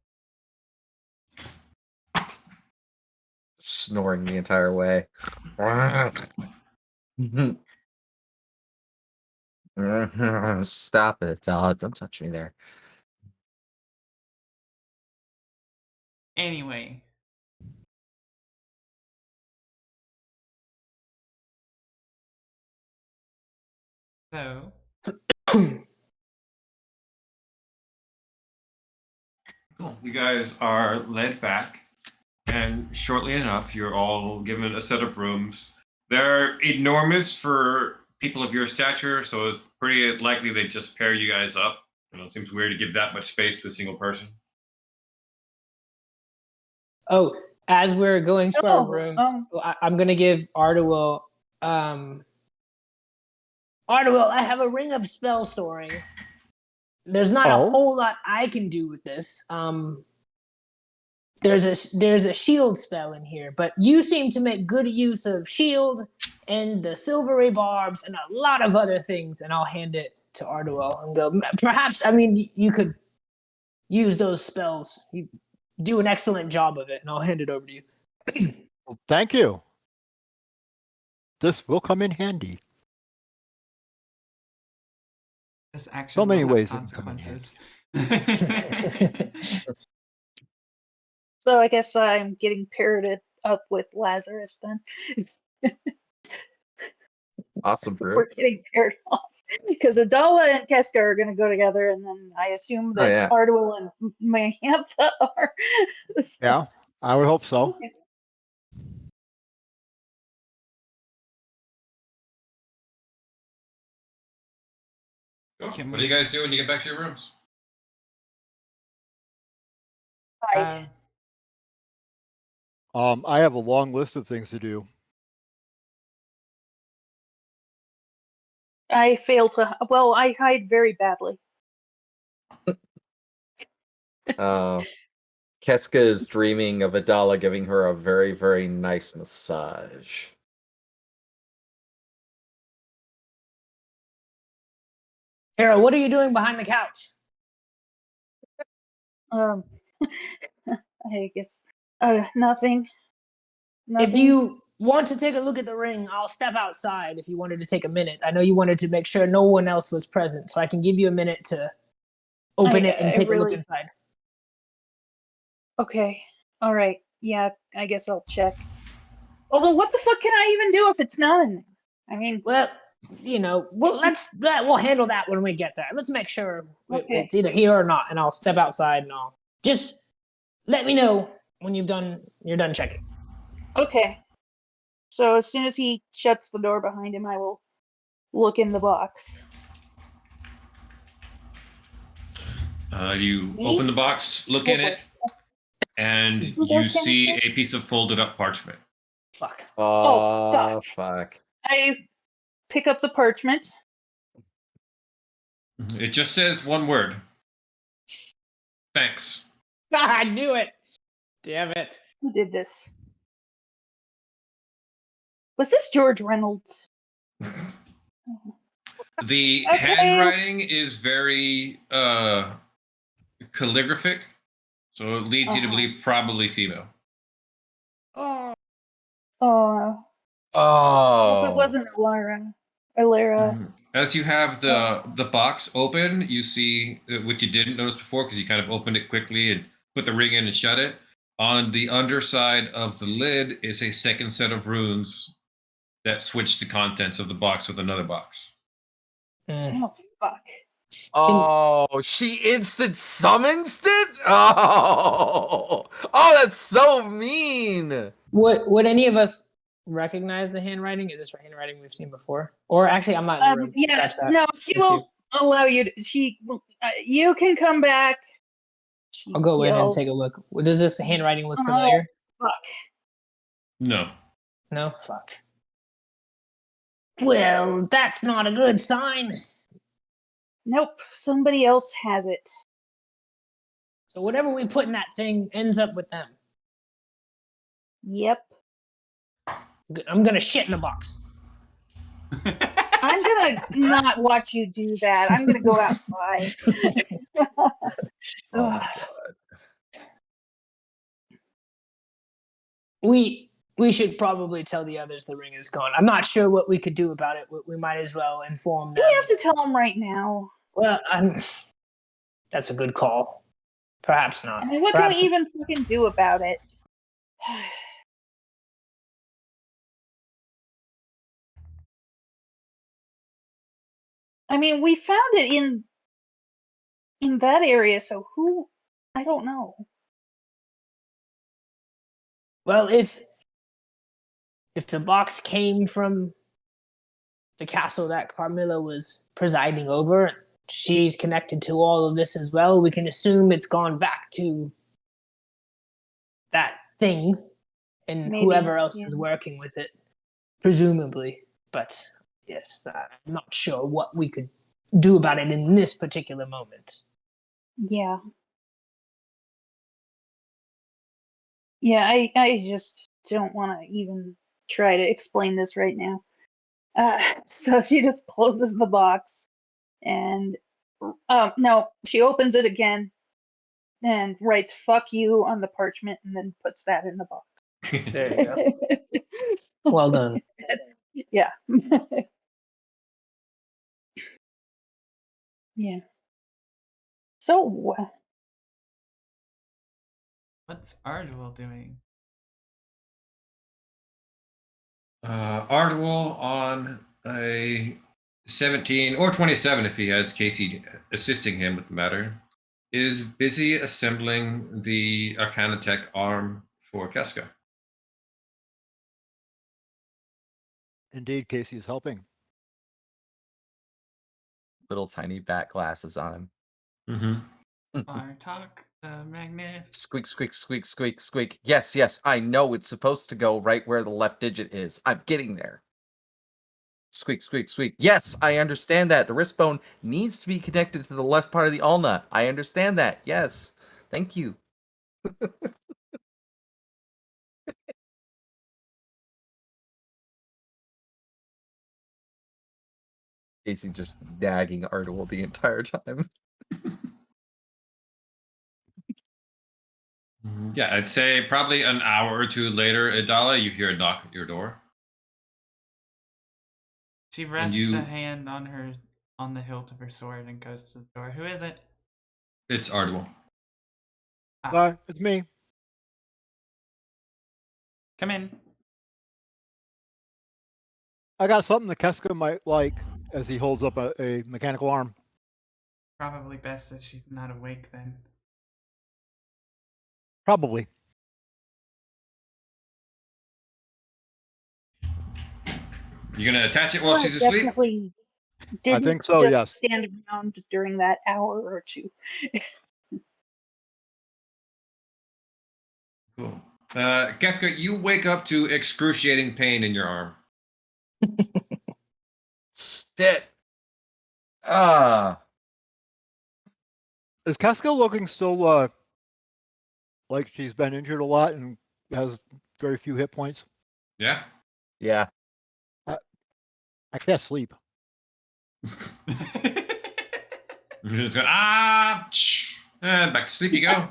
[SPEAKER 8] Snoring the entire way. Stop it, Adala. Don't touch me there.
[SPEAKER 1] Anyway. So.
[SPEAKER 5] You guys are led back, and shortly enough, you're all given a set of rooms. They're enormous for people of your stature, so it's pretty likely they just pair you guys up. It seems weird to give that much space to a single person.
[SPEAKER 6] Oh, as we're going to our room, I'm going to give Ardwell. Ardwell, I have a ring of spell storing. There's not a whole lot I can do with this. There's a shield spell in here, but you seem to make good use of shield and the silvery barbs and a lot of other things. And I'll hand it to Ardwell and go, perhaps, you could use those spells. You do an excellent job of it, and I'll hand it over to you.
[SPEAKER 3] Well, thank you. This will come in handy.
[SPEAKER 1] This action
[SPEAKER 3] so many
[SPEAKER 1] will have
[SPEAKER 3] ways
[SPEAKER 1] consequences.
[SPEAKER 2] So I guess I'm getting paired up with Lazarus then.
[SPEAKER 8] Awesome, bro.
[SPEAKER 2] We're getting paired off because Adala and Keska are going to go together, and then I assume that Ardwell and Mayantha are.
[SPEAKER 3] Yeah, I would hope so.
[SPEAKER 2] Okay.
[SPEAKER 5] What do you guys do when you get back to your rooms?
[SPEAKER 2] Hi.
[SPEAKER 3] I have a long list of things to do.
[SPEAKER 2] I fail to. Well, I hide very badly.
[SPEAKER 8] Keska is dreaming of Adala giving her a very, very nice massage.
[SPEAKER 6] Tara, what are you doing behind the couch?
[SPEAKER 2] I guess nothing.
[SPEAKER 6] If you want to take a look at the ring, I'll step outside if you wanted to take a minute. I know you wanted to make sure no one else was present, so I can give you a minute to open it and
[SPEAKER 2] I
[SPEAKER 6] take a look
[SPEAKER 2] really-
[SPEAKER 6] inside.
[SPEAKER 2] Okay. All right. Yeah, I guess I'll check. Although, what the fuck can I even do if it's not in there? I mean,
[SPEAKER 6] Well, we'll handle that when we get there. Let's make sure
[SPEAKER 2] Okay.
[SPEAKER 6] it's either here or not, and I'll step outside and I'll just let me know when you're done checking.
[SPEAKER 2] Okay. So as soon as he shuts the door behind him, I will look in the box.
[SPEAKER 5] You
[SPEAKER 2] Me?
[SPEAKER 5] open the box, look in it, and
[SPEAKER 2] Who
[SPEAKER 5] you
[SPEAKER 2] goes down
[SPEAKER 5] see
[SPEAKER 2] there?
[SPEAKER 5] a piece of folded up parchment.
[SPEAKER 6] Fuck.
[SPEAKER 2] Oh,
[SPEAKER 8] Fuck.
[SPEAKER 2] I pick up the parchment.
[SPEAKER 5] It just says one word. Thanks.
[SPEAKER 6] I knew it. Damn it.
[SPEAKER 2] Who did this? Was this George Reynolds?
[SPEAKER 5] The
[SPEAKER 2] Okay.
[SPEAKER 5] handwriting is very calligraphic, so it leads you to believe probably female.
[SPEAKER 2] Oh.
[SPEAKER 8] Oh.
[SPEAKER 2] Hope it wasn't Alara.
[SPEAKER 5] As you have the box open, you see what you didn't notice before because you kind of opened it quickly and put the ring in and shut it. On the underside of the lid is a second set of runes that switch the contents of the box with another box.
[SPEAKER 2] Oh, fuck.
[SPEAKER 8] Oh, she instant summons it? Oh, that's so mean.
[SPEAKER 6] Would any of us recognize the handwriting? Is this handwriting we've seen before? Or actually, I'm not in the room.
[SPEAKER 2] Yeah,
[SPEAKER 6] Scratch that.
[SPEAKER 2] no, she
[SPEAKER 6] Let's see.
[SPEAKER 2] will allow you to. You can come back.
[SPEAKER 6] I'll go in and
[SPEAKER 2] Yells.
[SPEAKER 6] take a look. Does this handwriting look familiar?
[SPEAKER 2] Fuck.
[SPEAKER 5] No.
[SPEAKER 6] No? Fuck. Well, that's not a good sign.
[SPEAKER 2] Nope, somebody else has it.
[SPEAKER 6] So whatever we put in that thing ends up with them.
[SPEAKER 2] Yep.
[SPEAKER 6] I'm gonna shit in the box.
[SPEAKER 2] I'm gonna not watch you do that. I'm gonna go outside.
[SPEAKER 8] Oh my god.
[SPEAKER 6] We should probably tell the others the ring is gone. I'm not sure what we could do about it. We might as well inform
[SPEAKER 2] Do
[SPEAKER 6] them.
[SPEAKER 2] we have to tell them right now?
[SPEAKER 6] Well, that's a good call. Perhaps not.
[SPEAKER 2] I mean, what
[SPEAKER 6] Perhaps
[SPEAKER 2] can we even fucking do about it? I mean, we found it in that area, so who? I don't know.
[SPEAKER 6] Well, if the box came from the castle that Carmilla was presiding over, she's connected to all of this as well, we can assume it's gone back to that thing and
[SPEAKER 2] Maybe,
[SPEAKER 6] whoever else
[SPEAKER 2] yeah.
[SPEAKER 6] is working with it, presumably. But yes, I'm not sure what we could do about it in this particular moment.
[SPEAKER 2] Yeah. Yeah, I just don't want to even try to explain this right now. So she just closes the box and no, she opens it again and writes "fuck you" on the parchment and then puts that in the box.
[SPEAKER 6] There you go. Well done.
[SPEAKER 2] Yeah. Yeah. So
[SPEAKER 1] What's Ardwell doing?
[SPEAKER 5] Ardwell on a 17 or 27 if he has Casey assisting him with the matter, is busy assembling the Arcana Tech arm for Keska.
[SPEAKER 3] Indeed, Casey is helping.
[SPEAKER 8] Little tiny bat glasses on him.
[SPEAKER 5] Mm-hmm.
[SPEAKER 1] Bartok the Magnificent.
[SPEAKER 8] Squeak, squeak, squeak, squeak, squeak. Yes, yes, I know it's supposed to go right where the left digit is. I'm getting there. Squeak, squeak, squeak. Yes, I understand that. The wrist bone needs to be connected to the left part of the ulna. I understand that. Yes. Thank you. Casey just nagging Ardwell the entire time.
[SPEAKER 5] Yeah, I'd say probably an hour or two later, Idala, you hear a knock at your door.
[SPEAKER 1] She rests a hand on the hilt of her sword and goes to the door. Who is it?
[SPEAKER 5] It's Ardwell.
[SPEAKER 3] It's me.
[SPEAKER 1] Come in.
[SPEAKER 3] I got something that Keska might like as he holds up a mechanical arm.
[SPEAKER 1] Probably best that she's not awake then.
[SPEAKER 3] Probably.
[SPEAKER 5] You gonna attach it while she's asleep?
[SPEAKER 2] Definitely
[SPEAKER 3] I
[SPEAKER 2] didn't
[SPEAKER 3] think so,
[SPEAKER 2] just
[SPEAKER 3] yes.
[SPEAKER 2] stand around during that hour or two.
[SPEAKER 5] Cool. Keska, you wake up to excruciating pain in your arm.
[SPEAKER 8] Shit. Ah.
[SPEAKER 3] Is Keska looking still like she's been injured a lot and has very few hit points?
[SPEAKER 5] Yeah.
[SPEAKER 8] Yeah.
[SPEAKER 3] I can't sleep.
[SPEAKER 5] You're just going, back to sleep you go.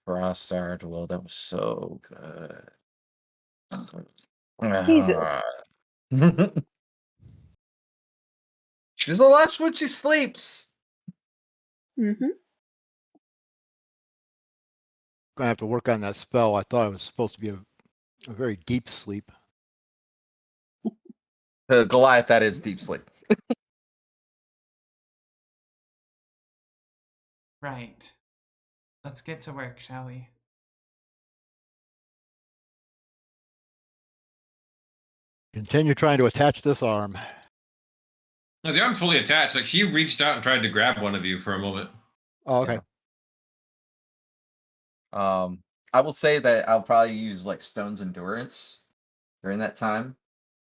[SPEAKER 8] Frost Ardwell, that was so good.
[SPEAKER 2] Jesus.
[SPEAKER 8] She's the last when she sleeps.
[SPEAKER 2] Mm-hmm.
[SPEAKER 3] Gonna have to work on that spell. I thought it was supposed to be a very deep sleep.
[SPEAKER 8] Goliath, that is deep sleep.
[SPEAKER 1] Right. Let's get to work, shall we?
[SPEAKER 3] Continue trying to attach this arm.
[SPEAKER 5] No, the arm's fully attached. Like, she reached out and tried to grab one of you for a moment.
[SPEAKER 3] Oh, okay.
[SPEAKER 8] Yeah. I will say that I'll probably use like Stone's Endurance during that time.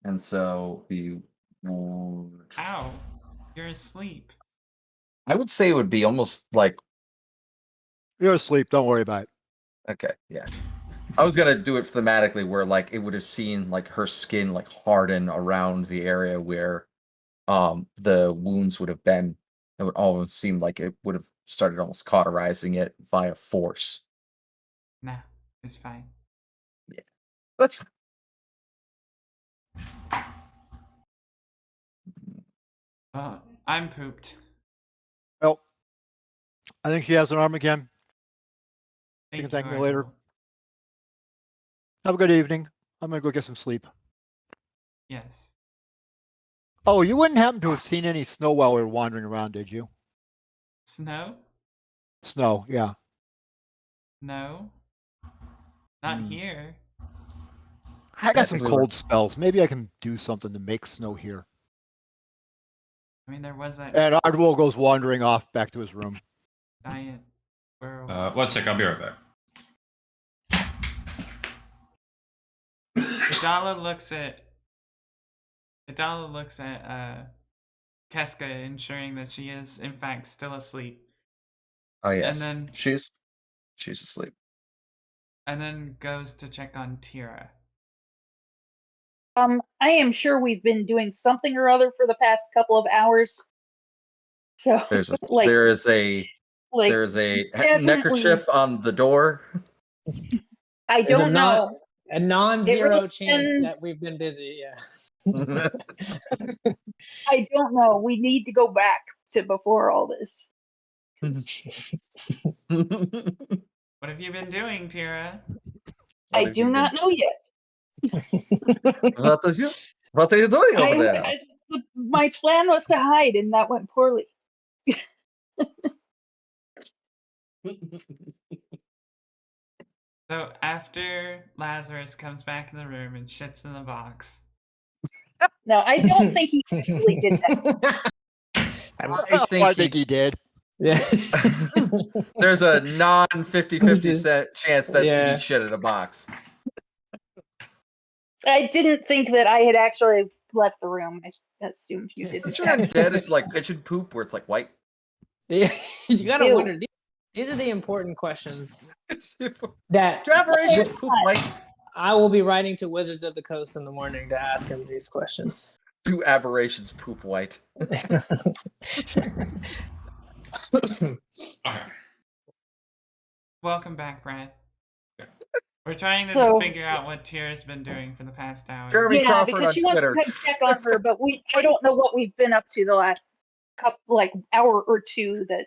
[SPEAKER 8] And so
[SPEAKER 1] Ow. You're asleep.
[SPEAKER 8] I would say it would be almost like
[SPEAKER 3] You're asleep. Don't worry about it.
[SPEAKER 8] okay, yeah. I was gonna do it thematically where like it would have seen like her skin like harden around the area where the wounds would have been. It would almost seem like it would have started almost cauterizing it via force.
[SPEAKER 1] Nah, it's fine.
[SPEAKER 8] Yeah. That's fine.
[SPEAKER 1] I'm pooped.
[SPEAKER 3] Well, I think she has an arm again. You can
[SPEAKER 1] Thank
[SPEAKER 3] thank
[SPEAKER 1] you,
[SPEAKER 3] me later.
[SPEAKER 1] Ardwell.
[SPEAKER 3] Have a good evening. I'm gonna go get some sleep.
[SPEAKER 1] Yes.
[SPEAKER 3] Oh, you wouldn't happen to have seen any snow while we were wandering around, did you?
[SPEAKER 1] Snow?
[SPEAKER 3] Snow, yeah.
[SPEAKER 1] No. Not here.
[SPEAKER 3] I got some
[SPEAKER 8] Technically, we're-
[SPEAKER 3] cold spells. Maybe I can do something to make snow here.
[SPEAKER 1] I mean, there was that
[SPEAKER 3] And Ardwell goes wandering off back to his room.
[SPEAKER 1] giant squirrel.
[SPEAKER 5] 1 sec, I'll be right back.
[SPEAKER 1] Idala looks at Keska, ensuring that she is in fact still asleep.
[SPEAKER 8] Oh yes.
[SPEAKER 1] And then
[SPEAKER 8] she's asleep.
[SPEAKER 1] And then goes to check on Tira.
[SPEAKER 2] I am sure we've been doing something or other for the past couple of hours. So
[SPEAKER 8] There's a
[SPEAKER 2] like
[SPEAKER 8] there's a
[SPEAKER 2] definitely-
[SPEAKER 8] neckerchief on the door.
[SPEAKER 2] I
[SPEAKER 6] There's
[SPEAKER 2] don't know.
[SPEAKER 6] A non-zero
[SPEAKER 2] really
[SPEAKER 6] chance
[SPEAKER 2] depends.
[SPEAKER 6] that we've been busy. Yeah.
[SPEAKER 2] I don't know. We need to go back to before all this.
[SPEAKER 1] What have you been doing, Tira?
[SPEAKER 2] I do not know yet.
[SPEAKER 8] What are you doing over there?
[SPEAKER 2] My plan was to hide, and that went poorly.
[SPEAKER 1] So after Lazarus comes back in the room and shits in the box.
[SPEAKER 2] No, I don't think he actually did that.
[SPEAKER 3] I think he did.
[SPEAKER 6] Yeah.
[SPEAKER 8] There's a non 50-50 chance that
[SPEAKER 6] Yeah.
[SPEAKER 8] he shit in a box.
[SPEAKER 2] I didn't think that I had actually left the room. I assumed you did.
[SPEAKER 8] Is your undead is like pigeon poop where it's like white?
[SPEAKER 6] Yeah. You gotta
[SPEAKER 2] Ew.
[SPEAKER 6] wonder. These are the important questions that
[SPEAKER 8] Do aberrations poop white?
[SPEAKER 6] I will be writing to Wizards of the Coast in the morning to ask him these questions.
[SPEAKER 8] Do aberrations poop white?
[SPEAKER 5] Okay.
[SPEAKER 1] Welcome back, Brad. We're trying to
[SPEAKER 2] So-
[SPEAKER 1] figure out what Tira's been doing for the past hour.
[SPEAKER 4] Jeremy
[SPEAKER 2] Yeah,
[SPEAKER 4] Crawford
[SPEAKER 2] because
[SPEAKER 4] on
[SPEAKER 2] she wants
[SPEAKER 4] Twitter.
[SPEAKER 2] to come check on her, but I don't know what we've been up to the last hour or two that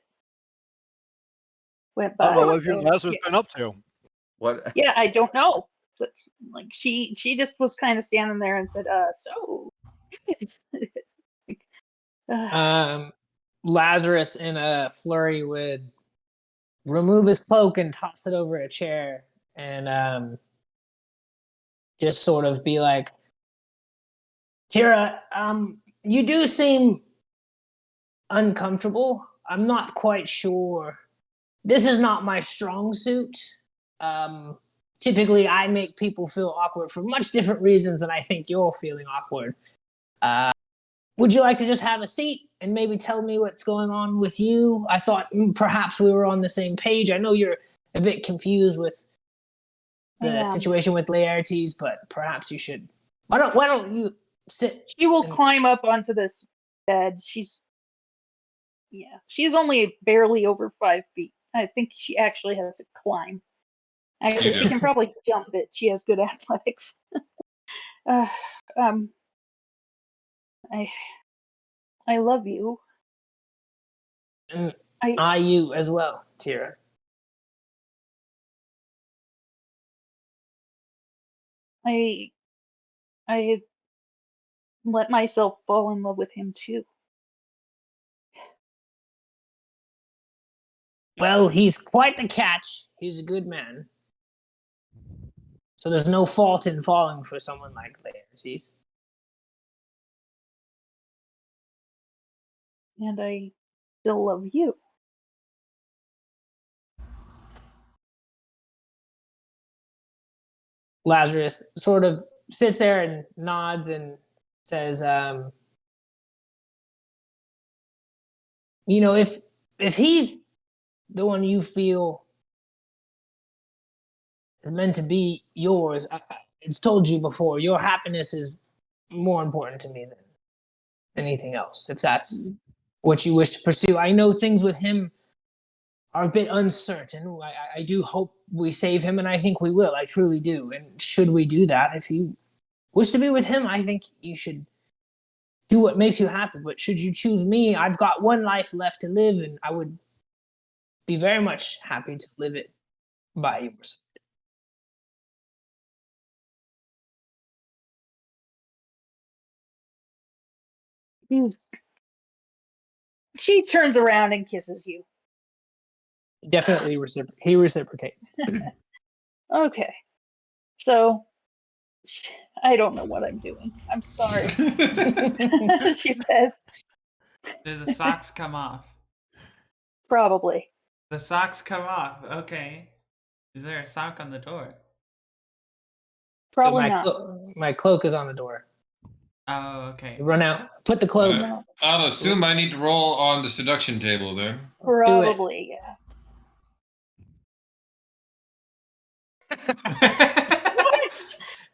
[SPEAKER 2] went
[SPEAKER 3] I
[SPEAKER 2] by.
[SPEAKER 3] don't know what
[SPEAKER 2] so,
[SPEAKER 3] Lazarus been up to.
[SPEAKER 8] What?
[SPEAKER 2] yeah, I don't know. That's like she just was kind of standing there and said, so
[SPEAKER 6] Lazarus in a flurry would remove his cloak and toss it over a chair and just sort of be like, Tira, you do seem uncomfortable. I'm not quite sure. This is not my strong suit. Typically, I make people feel awkward for much different reasons than I think you're feeling awkward. Would you like to just have a seat and maybe tell me what's going on with you? I thought perhaps we were on the same page. I know you're a bit confused with the situation with Laertes, but perhaps you should. Why don't you sit?
[SPEAKER 2] she will climb up onto this bed. She's only barely over 5 feet. I think she actually has to climb. Actually, she can probably jump it. She has good athletics. I love you.
[SPEAKER 6] And I you as well, Tira.
[SPEAKER 2] I let myself fall in love with him too.
[SPEAKER 6] Well, he's quite the catch. He's a good man. So there's no fault in falling for someone like Laertes.
[SPEAKER 2] And I still love you.
[SPEAKER 6] Lazarus sort of sits there and nods and says, if he's the one you feel is meant to be yours, it's told you before, your happiness is more important to me than anything else, if that's what you wish to pursue. I know things with him are a bit uncertain. I do hope we save him, and I think we will. I truly do. And should we do that, if you wish to be with him, I think you should do what makes you happy. But should you choose me, I've got one life left to live, and I would be very much happy to live it by your side.
[SPEAKER 2] She turns around and kisses you.
[SPEAKER 6] Definitely he reciprocates.
[SPEAKER 2] Okay. So, I don't know what I'm doing. I'm sorry. She says.
[SPEAKER 1] Do the socks come off?
[SPEAKER 2] Probably.
[SPEAKER 1] The socks come off. Okay. Is there a sock on the door?
[SPEAKER 2] Probably
[SPEAKER 6] So my cloak is on the door.
[SPEAKER 1] Oh, okay.
[SPEAKER 6] Run out. Put the cloak.
[SPEAKER 5] I'll assume I need to roll on the seduction table then.
[SPEAKER 2] Probably, yeah.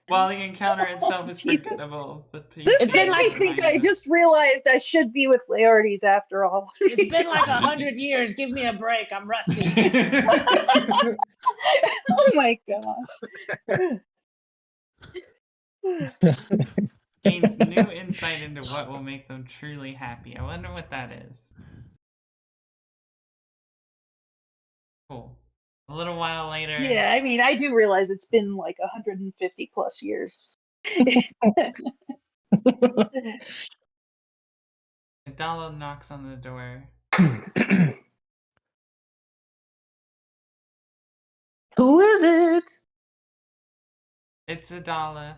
[SPEAKER 1] While the encounter itself is forgettable,
[SPEAKER 2] This makes me think I just realized I should be with Laertes after all.
[SPEAKER 6] It's been like 100 years. Give me a break. I'm rusty.
[SPEAKER 2] Oh my gosh.
[SPEAKER 1] Gains new insight into what will make them truly happy. I wonder what that is. Cool. A little while later.
[SPEAKER 2] Yeah, I mean, I do realize it's been like 150 plus years.
[SPEAKER 1] Adala knocks on the door.
[SPEAKER 6] Who is it?
[SPEAKER 1] It's Adala.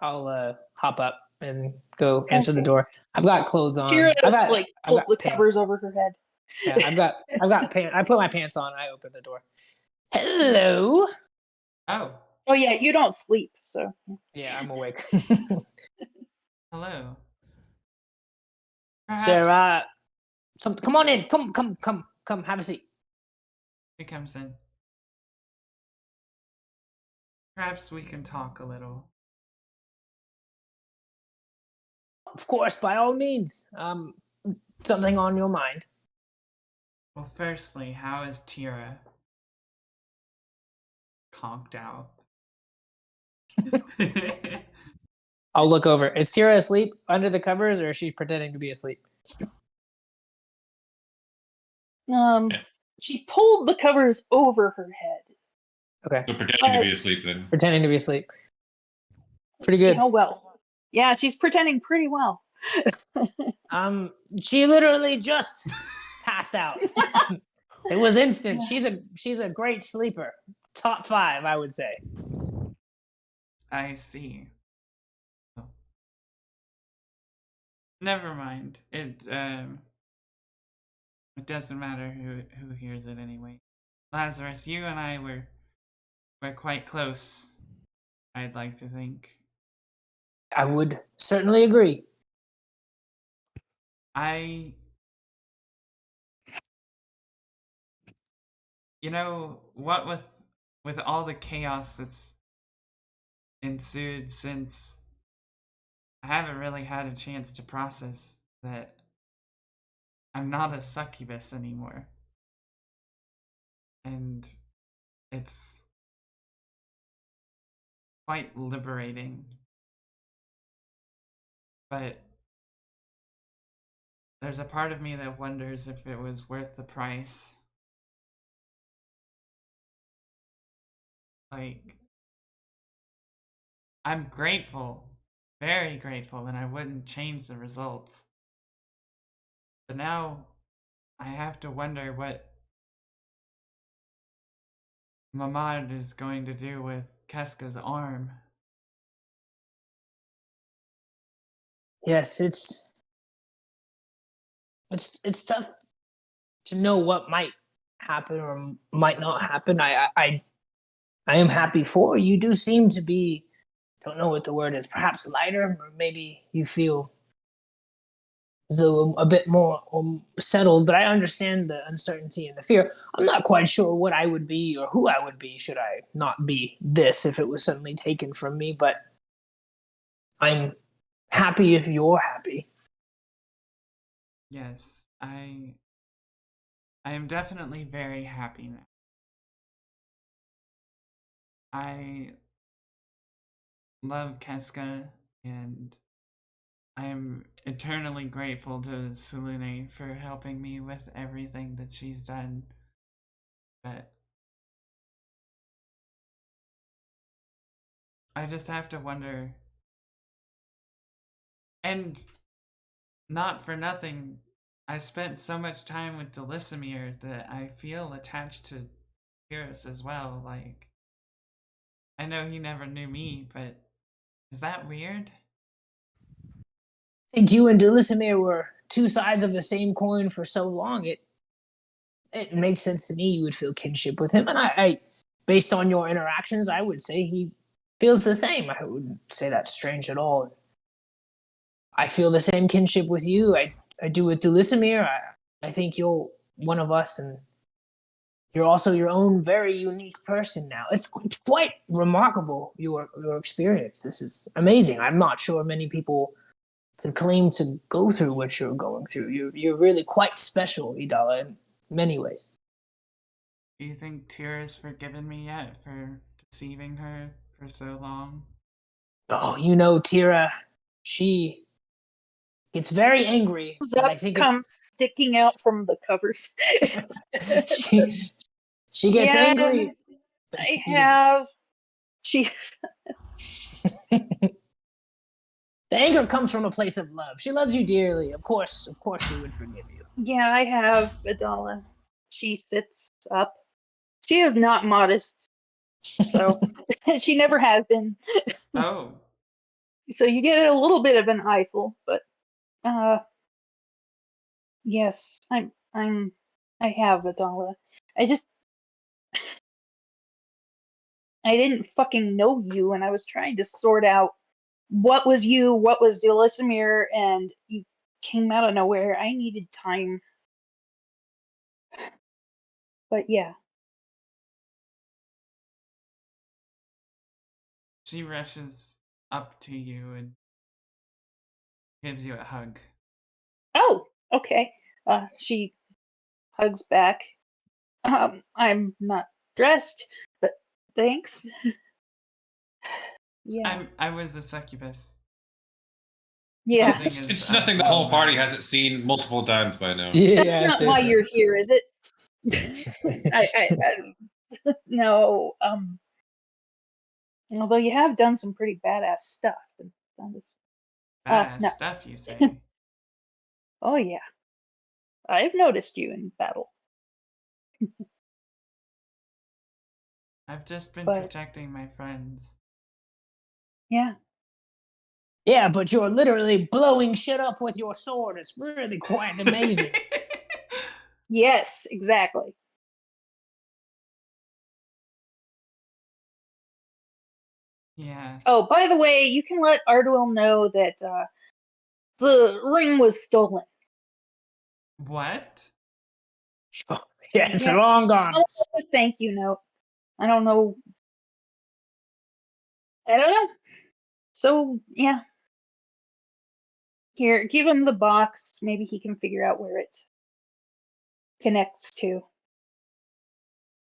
[SPEAKER 6] I'll hop up and go answer the door. I've got clothes on.
[SPEAKER 2] Tira
[SPEAKER 6] I've got
[SPEAKER 2] pulls the covers over her head.
[SPEAKER 6] Yeah, I've got pants. I put my pants on. I open the door. Hello.
[SPEAKER 1] Oh.
[SPEAKER 2] Oh yeah, you don't sleep, so.
[SPEAKER 6] Yeah, I'm awake.
[SPEAKER 1] Hello.
[SPEAKER 6] Sarah, come on in. Come. Have a seat.
[SPEAKER 1] She comes in. Perhaps we can talk a little.
[SPEAKER 6] Of course, by all means. Something on your mind?
[SPEAKER 1] Well, firstly, how is Tira? conked out.
[SPEAKER 6] I'll look over. Is Tira asleep under the covers, or is she pretending to be asleep?
[SPEAKER 2] She pulled the covers over her head.
[SPEAKER 6] Okay.
[SPEAKER 5] So pretending to be asleep then.
[SPEAKER 6] Pretending to be asleep. Pretty
[SPEAKER 2] See
[SPEAKER 6] good.
[SPEAKER 2] how well. Yeah, she's pretending pretty well.
[SPEAKER 6] She literally just passed out. It was instant. She's a great sleeper. Top 5, I would say.
[SPEAKER 1] I see. Oh. Never mind. It doesn't matter who hears it anyway. Lazarus, you and I were quite close, I'd like to think.
[SPEAKER 6] I would certainly agree.
[SPEAKER 1] You know, what with all the chaos that's ensued since, I haven't really had a chance to process that I'm not a succubus anymore. And it's quite liberating. But there's a part of me that wonders if it was worth the price. Like, I'm grateful, very grateful, and I wouldn't change the results. But now I have to wonder what Mamad is going to do with Keska's arm.
[SPEAKER 6] Yes, it's tough to know what might happen or might not happen. I am happy for you. Do seem to be, don't know what the word is, perhaps lighter, or maybe you feel as though a bit more settled. But I understand the uncertainty and the fear. I'm not quite sure what I would be or who I would be should I not be this if it was suddenly taken from me. But I'm happy if you're happy.
[SPEAKER 1] Yes, I am definitely very happy now. I love Keska, and I am eternally grateful to Selune for helping me with everything that she's done. But I just have to wonder, and not for nothing, I spent so much time with Delisimir that I feel attached to Pyrrhus as well. Like, I know he never knew me, but is that weird?
[SPEAKER 6] I think you and Delisimir were two sides of the same coin for so long. It makes sense to me you would feel kinship with him, and I based on your interactions, I would say he feels the same. I wouldn't say that's strange at all. I feel the same kinship with you. I do with Delisimir. I think you're one of us, and you're also your own very unique person now. It's quite remarkable, your experience. This is amazing. I'm not sure many people can claim to go through what you're going through. You're really quite special, Idala, in many ways.
[SPEAKER 1] Do you think Tira's forgiven me yet for deceiving her for so long?
[SPEAKER 6] Oh, you know, Tira, she gets very angry. But I think
[SPEAKER 2] comes sticking out from the covers.
[SPEAKER 6] she gets angry.
[SPEAKER 2] I have. She.
[SPEAKER 6] The anger comes from a place of love. She loves you dearly. Of course, she would forgive you.
[SPEAKER 2] Yeah, I have Adala. She sits up. She is not modest, so she never has been.
[SPEAKER 1] Oh.
[SPEAKER 2] So you get a little bit of an eyeful, but yes, I have Adala. I didn't fucking know you, and I was trying to sort out what was you, what was Delisimir, and you came out of nowhere. I needed time. But yeah.
[SPEAKER 1] She rushes up to you and gives you a hug.
[SPEAKER 2] Oh, okay. She hugs back. I'm not dressed, but Thanks. Yeah.
[SPEAKER 1] I was a succubus.
[SPEAKER 2] Yeah.
[SPEAKER 5] It's nothing the whole party hasn't seen multiple times by now.
[SPEAKER 2] That's not why you're here, is it? No. Although you have done some pretty badass stuff.
[SPEAKER 1] Badass
[SPEAKER 2] No.
[SPEAKER 1] stuff, you say?
[SPEAKER 2] Oh yeah. I've noticed you in battle.
[SPEAKER 1] I've just been
[SPEAKER 2] But-
[SPEAKER 1] protecting my friends.
[SPEAKER 2] Yeah.
[SPEAKER 6] Yeah, but you're literally blowing shit up with your sword. It's really quite amazing.
[SPEAKER 2] Yes, exactly.
[SPEAKER 1] Yeah.
[SPEAKER 2] Oh, by the way, you can let Arduel know that the ring was stolen.
[SPEAKER 1] What?
[SPEAKER 6] Yeah, it's
[SPEAKER 2] Yeah.
[SPEAKER 6] long gone.
[SPEAKER 2] I'll put a thank you note. I don't know. So, yeah. Here, give him the box. Maybe he can figure out where it connects to.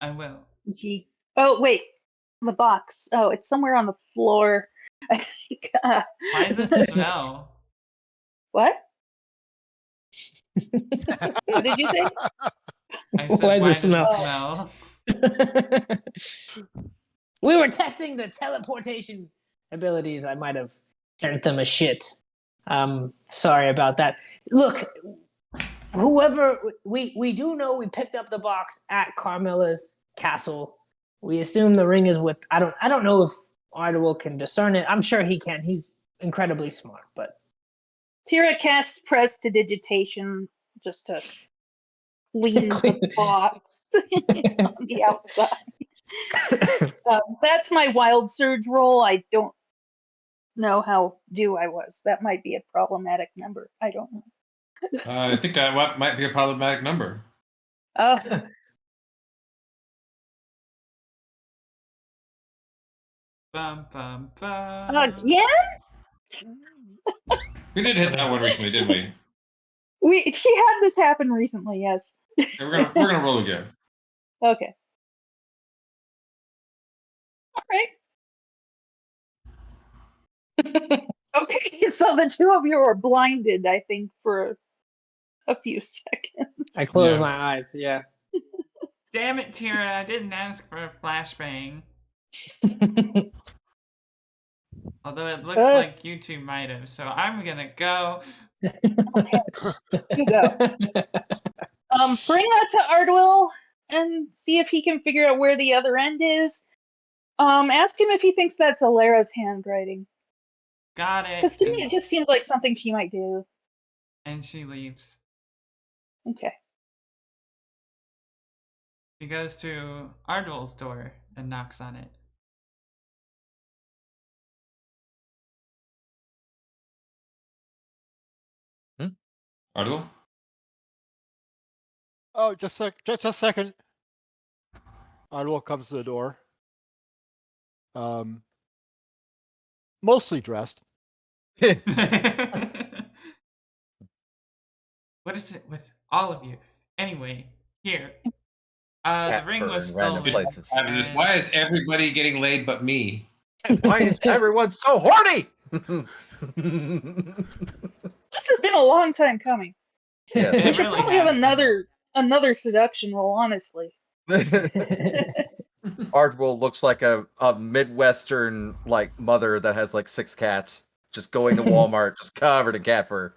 [SPEAKER 1] I will.
[SPEAKER 2] Oh, wait. The box. Oh, it's somewhere on the floor.
[SPEAKER 1] Why does it smell?
[SPEAKER 2] What? What did you say?
[SPEAKER 1] I said,
[SPEAKER 6] Why
[SPEAKER 1] why
[SPEAKER 6] does it
[SPEAKER 1] does
[SPEAKER 6] smell?
[SPEAKER 1] it smell?
[SPEAKER 6] We were testing the teleportation abilities. I might have sent them a shit. Sorry about that. Look, whoever we do know we picked up the box at Carmilla's castle. We assume the ring is with I don't know if Arduel can discern it. I'm sure he can. He's incredibly smart, but
[SPEAKER 2] Tira casts prestidigitation just to clean the box on the outside. That's my wild surge roll. I don't know how due I was. That might be a problematic number. I don't know.
[SPEAKER 5] I think that might be a problematic number.
[SPEAKER 2] Oh.
[SPEAKER 1] Bum, bum, bum.
[SPEAKER 2] Yeah?
[SPEAKER 5] We did hit that one recently, didn't we?
[SPEAKER 2] She had this happen recently, yes.
[SPEAKER 5] Okay, we're gonna roll again.
[SPEAKER 2] Okay. All right. Okay, so the two of you are blinded, I think, for a few seconds.
[SPEAKER 6] I closed my eyes. Yeah.
[SPEAKER 1] Damn it, Tira! I didn't ask for a flashbang. Although it looks like you two might have, so I'm gonna go.
[SPEAKER 2] Okay. You go. Bring that to Arduel and see if he can figure out where the other end is. Ask him if he thinks that's Alara's handwriting.
[SPEAKER 1] Got it.
[SPEAKER 2] Because to me, it just seems like something she might do.
[SPEAKER 1] And she leaves.
[SPEAKER 2] Okay.
[SPEAKER 1] She goes to Arduel's door and knocks on it.
[SPEAKER 5] Arduel?
[SPEAKER 3] Oh, just a second. Arduel comes to the door. Mostly dressed.
[SPEAKER 1] What is it with all of you? Anyway, here. The ring was stolen.
[SPEAKER 5] Why is everybody getting laid but me?
[SPEAKER 8] Why is everyone so horny?
[SPEAKER 2] This has been a long time coming.
[SPEAKER 8] Yes.
[SPEAKER 2] We should
[SPEAKER 1] really
[SPEAKER 2] probably have
[SPEAKER 1] has
[SPEAKER 2] another seduction roll, honestly.
[SPEAKER 8] Arduel looks like a Midwestern like mother that has like 6 cats, just going to Walmart, just covered in cat fur.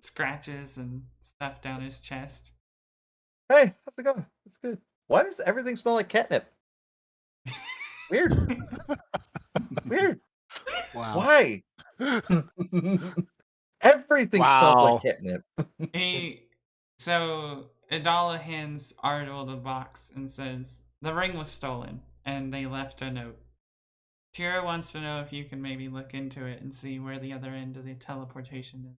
[SPEAKER 1] Scratches and stuff down his chest.
[SPEAKER 8] Hey, how's it going? It's good. Why does everything smell like catnip? Weird. Weird.
[SPEAKER 3] Wow.
[SPEAKER 8] Why? Everything smells like catnip.
[SPEAKER 1] So Adala hands Arduel the box and says, the ring was stolen, and they left a note. Tira wants to know if you can maybe look into it and see where the other end of the teleportation is.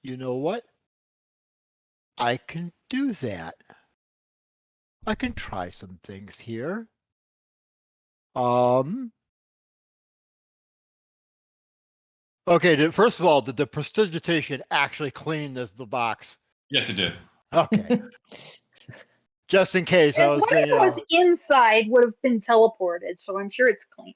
[SPEAKER 3] You know what? I can do that. I can try some things here. Okay, first of all, did the prestidigitation actually clean the box?
[SPEAKER 5] Yes, it did.
[SPEAKER 3] Okay. Just in case, I was going.
[SPEAKER 2] Whatever was inside would have been teleported, so I'm sure it's clean.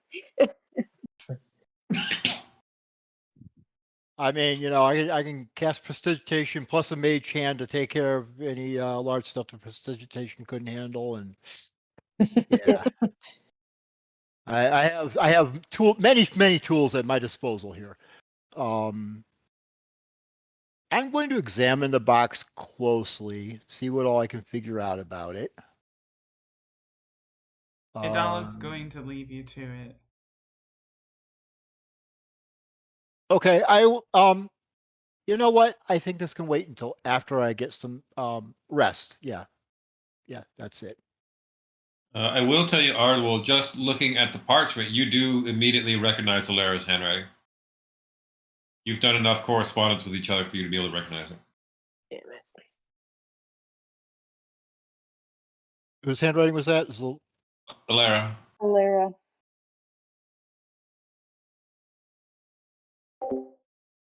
[SPEAKER 3] I mean, I can cast Prestidigitation plus a Mage Hand to take care of any large stuff that Prestidigitation couldn't handle, and yeah, I have many tools at my disposal here. I'm going to examine the box closely, see what all I can figure out about it.
[SPEAKER 1] Idala's going to leave you to it.
[SPEAKER 3] Okay, you know what? I think this can wait until after I get some rest. Yeah, that's it.
[SPEAKER 5] I will tell you, Ardwell, just looking at the parchment, you do immediately recognize Alara's handwriting. You've done enough correspondence with each other for you to be able to recognize it.
[SPEAKER 6] Damn it.
[SPEAKER 3] Whose handwriting was that?
[SPEAKER 5] Alara.
[SPEAKER 2] Alara.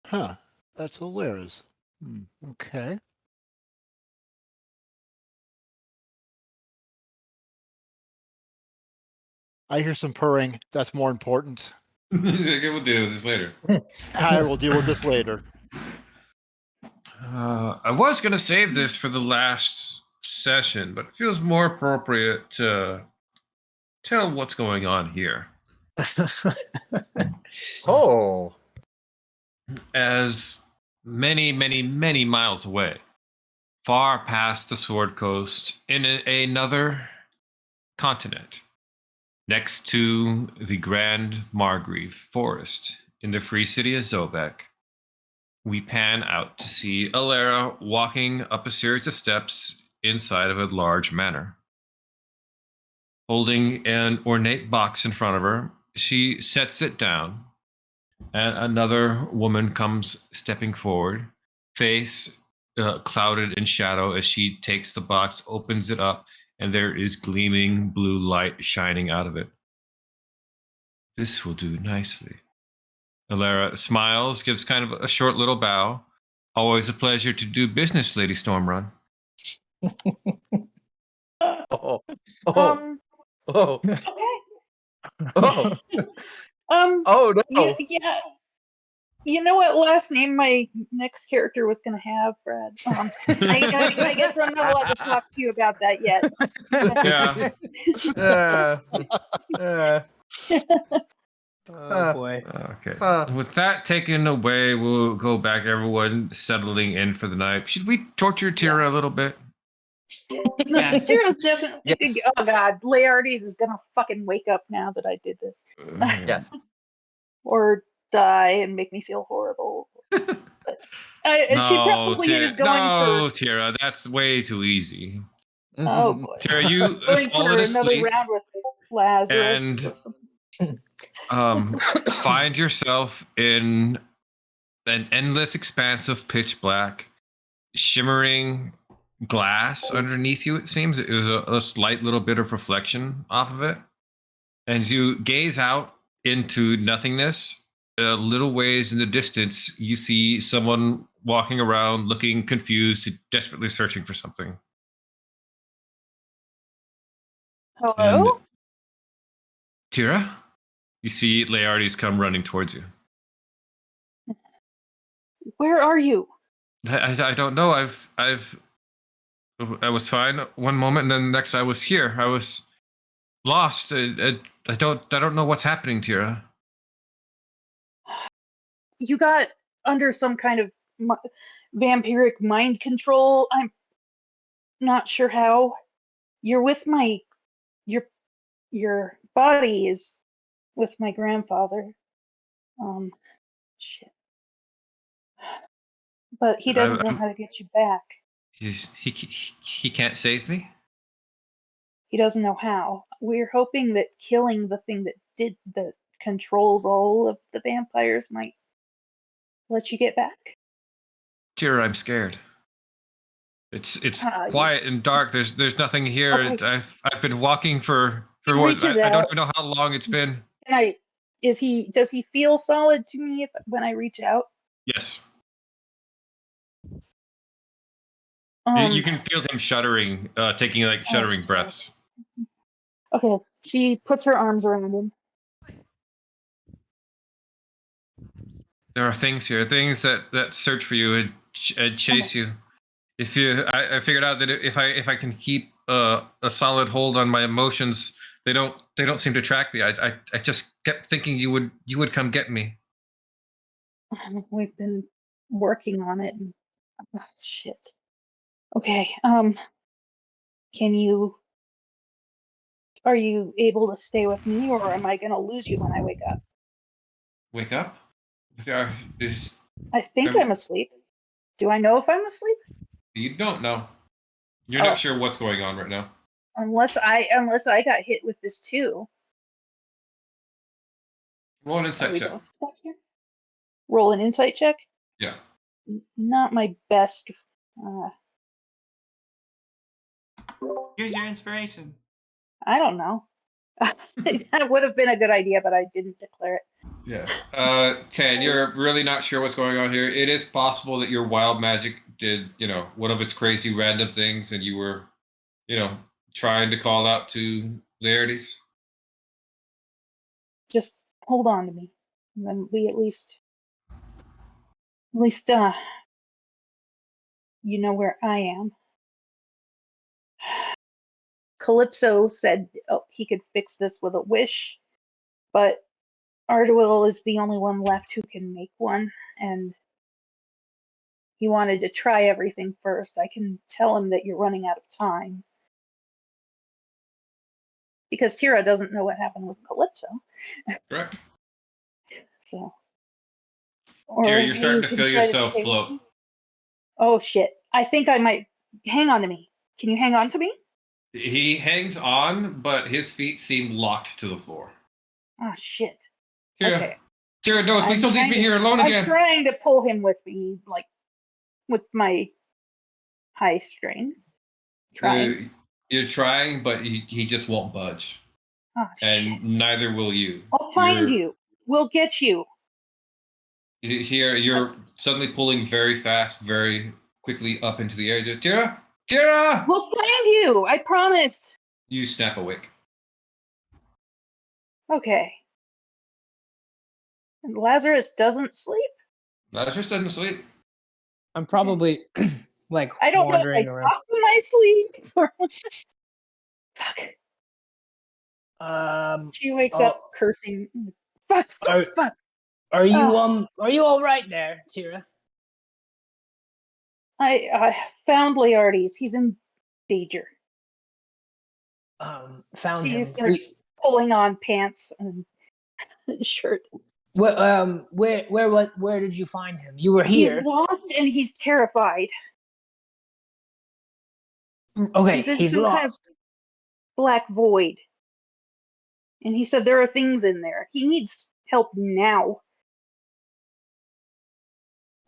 [SPEAKER 3] Huh. That's Alara's. Okay. I hear some purring. That's more important.
[SPEAKER 5] We'll deal with this later.
[SPEAKER 3] I will deal with this later.
[SPEAKER 5] I was going to save this for the last session, but it feels more appropriate to tell what's going on here.
[SPEAKER 8] Oh.
[SPEAKER 5] As many miles away, far past the Sword Coast, in another continent, next to the Grand Margrave Forest in the free city of Zobek, we pan out to see Alara walking up a series of steps inside of a large manor. Holding an ornate box in front of her, she sets it down, and another woman comes stepping forward, face clouded in shadow as she takes the box, opens it up, and there is gleaming blue light shining out of it. This will do nicely. Alara smiles, gives kind of a short little bow. Always a pleasure to do business, Lady Stormrun.
[SPEAKER 8] Oh.
[SPEAKER 2] Okay.
[SPEAKER 8] Oh.
[SPEAKER 2] Oh
[SPEAKER 8] no.
[SPEAKER 2] Yeah. You know what last name my next character was going to have, Brad? I guess I'm not allowed to talk to you about that yet.
[SPEAKER 6] Oh boy.
[SPEAKER 5] Okay. With that taken away, we'll go back, everyone settling in for the night. Should we torture Tira a little bit?
[SPEAKER 2] Yes. Tira's definitely. Yes. Oh God, Laertes is gonna fucking wake up now that I did this.
[SPEAKER 8] Yes.
[SPEAKER 2] Or die and make me feel horrible. But, she probably is going for.
[SPEAKER 5] Tira, that's way too easy.
[SPEAKER 2] Oh boy.
[SPEAKER 5] Tira, you
[SPEAKER 2] going for another round with Lazarus.
[SPEAKER 5] And find yourself in an endless expanse of pitch black, shimmering glass underneath you. It seems it was a slight little bit of reflection off of it, and you gaze out into nothingness. A little ways in the distance, you see someone walking around, looking confused, desperately searching for something.
[SPEAKER 2] Hello,
[SPEAKER 5] and Tira. You see Laertes come running towards you.
[SPEAKER 2] Where are you?
[SPEAKER 5] I don't know. I was fine one moment, and then the next I was here. I was lost. I don't know what's happening, Tira.
[SPEAKER 2] You got under some kind of vampiric mind control. I'm not sure how. You're with your body is with my grandfather. Shit. But he doesn't know how to get you back.
[SPEAKER 5] He can't save me?
[SPEAKER 2] He doesn't know how. We're hoping that killing the thing that controls all of the vampires might let you get back.
[SPEAKER 5] Tira, I'm scared. It's quiet and dark. There's nothing here. Okay. I've been walking for what I don't even know how long it's been.
[SPEAKER 2] Does he feel solid to me when I reach out?
[SPEAKER 5] Yes. You can feel him shuddering, taking like shuddering breaths.
[SPEAKER 2] Okay, she puts her arms around him.
[SPEAKER 5] There are things here, things that search for you and chase you. If I figured out that if I can keep a solid hold on my emotions, they don't seem to track me. I just kept thinking you would come get me.
[SPEAKER 2] We've been working on it. And, shit. Okay. Are you able to stay with me, or am I gonna lose you when I wake up?
[SPEAKER 5] Wake up?
[SPEAKER 2] I think I'm asleep. Do I know if I'm asleep?
[SPEAKER 5] You don't know. You're not sure what's going on right now.
[SPEAKER 2] Unless I got hit with this too.
[SPEAKER 5] Roll an insight check.
[SPEAKER 2] Roll an insight check?
[SPEAKER 5] Yeah.
[SPEAKER 2] Not my best.
[SPEAKER 1] Use your inspiration.
[SPEAKER 2] I don't know. That would have been a good idea, but I didn't declare it.
[SPEAKER 5] Yeah. 10, you're really not sure what's going on here. It is possible that your wild magic did, one of its crazy random things, and you were, trying to call out to Laertes.
[SPEAKER 2] Just hold on to me, and then we at least, you know where I am. Calypso said he could fix this with a wish, but Arduil is the only one left who can make one, and he wanted to try everything first. I can tell him that you're running out of time. Because Tira doesn't know what happened with Calypso.
[SPEAKER 5] Correct.
[SPEAKER 2] So.
[SPEAKER 5] Tira, you're starting to feel yourself float.
[SPEAKER 2] Oh shit. I think I might. Hang on to me. Can you hang on to me?
[SPEAKER 5] He hangs on, but his feet seem locked to the floor.
[SPEAKER 2] Oh shit.
[SPEAKER 5] Tira,
[SPEAKER 2] okay.
[SPEAKER 5] Tira, no, please don't leave me here alone again.
[SPEAKER 2] I'm trying to pull him with me, like, with my high strength.
[SPEAKER 5] You're trying, but he just won't budge.
[SPEAKER 2] Oh,
[SPEAKER 5] and neither will you.
[SPEAKER 2] I'll find you. We'll get you.
[SPEAKER 5] Here, you're suddenly pulling very fast, very quickly up into the air. Tira! Tira!
[SPEAKER 2] We'll find you, I promise.
[SPEAKER 5] You snap awake.
[SPEAKER 2] Okay. And Lazarus doesn't sleep?
[SPEAKER 5] Lazarus doesn't sleep.
[SPEAKER 6] I'm probably like
[SPEAKER 2] I don't know if I talk in my sleep. Fuck. She wakes up cursing. Fuck.
[SPEAKER 6] Are you all right there, Tira?
[SPEAKER 2] I found Laertes. He's in danger.
[SPEAKER 6] Found
[SPEAKER 2] he
[SPEAKER 6] him.
[SPEAKER 2] starts pulling on pants and shirt.
[SPEAKER 6] Where did you find him? You were here.
[SPEAKER 2] He's lost and he's terrified.
[SPEAKER 6] Okay, he's lost.
[SPEAKER 2] Kind of black void. And he said there are things in there. He needs help now.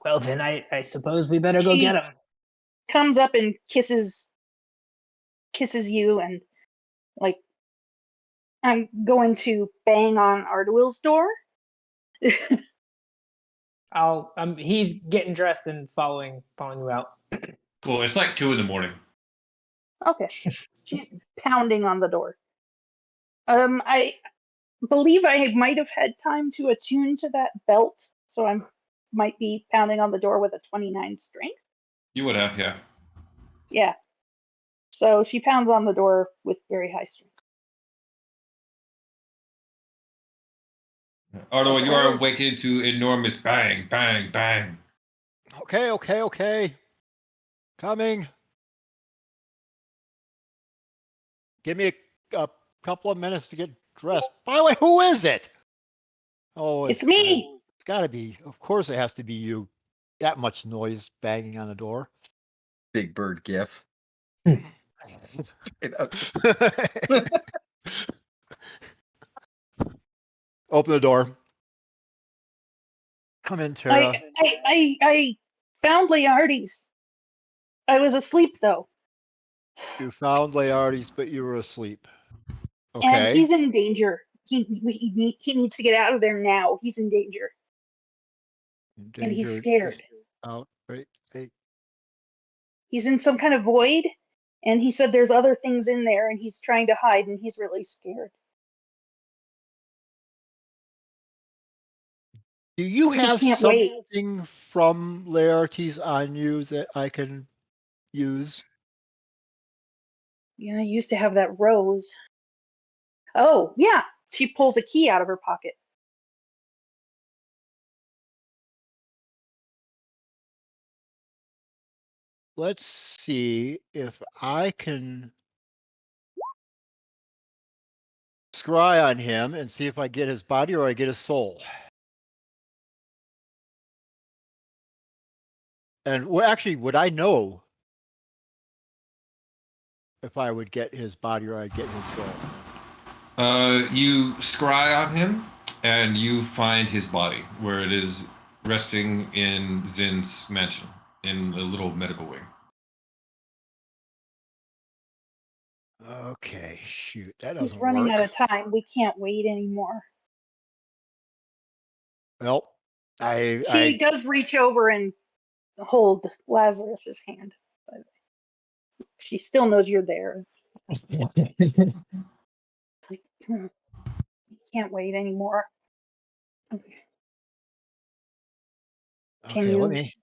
[SPEAKER 6] Well, then I suppose we better go get him.
[SPEAKER 2] Comes up and kisses you, and like, I'm going to bang on Arduil's door.
[SPEAKER 6] He's getting dressed and following you out.
[SPEAKER 5] Cool. It's like 2 a.m.
[SPEAKER 2] Okay. She's pounding on the door. I believe I might have had time to attune to that belt, so I might be pounding on the door with a 29 strength.
[SPEAKER 5] You would have, yeah.
[SPEAKER 2] Yeah. So she pounds on the door with very high strength.
[SPEAKER 5] Arduil, you are awakened to enormous bang, bang, bang.
[SPEAKER 3] Okay. Coming. Give me a couple of minutes to get dressed. By the way, who is it? Oh,
[SPEAKER 2] it's me.
[SPEAKER 3] It's got to be. Of course, it has to be you. That much noise banging on the door.
[SPEAKER 8] Big Bird gif.
[SPEAKER 3] Open the door. Come in, Tara.
[SPEAKER 2] I found Laertes. I was asleep though.
[SPEAKER 3] You found Laertes, but you were asleep. Okay.
[SPEAKER 2] And he's in danger. He needs to get out of there now. He's in danger. And he's scared.
[SPEAKER 3] Oh, wait.
[SPEAKER 2] He's in some kind of void, and he said there's other things in there, and he's trying to hide, and he's really scared.
[SPEAKER 3] Do you have
[SPEAKER 2] can't wait.
[SPEAKER 3] something from Laertes on you that I can use?
[SPEAKER 2] Yeah, I used to have that rose. Oh, yeah. She pulls a key out of her pocket.
[SPEAKER 3] Let's see if I can scry on him and see if I get his body or I get his soul. And well, actually, would I know if I would get his body or I'd get his soul?
[SPEAKER 5] You scry on him, and you find his body, where it is resting in Zin's mansion, in a little medical wing.
[SPEAKER 3] Okay, shoot, that doesn't
[SPEAKER 2] He's running
[SPEAKER 3] work.
[SPEAKER 2] out of time. We can't wait anymore.
[SPEAKER 3] Well,
[SPEAKER 2] She does reach over and hold Lazarus's hand, but she still knows you're there. Like, can't wait anymore. Okay.
[SPEAKER 3] Okay, let me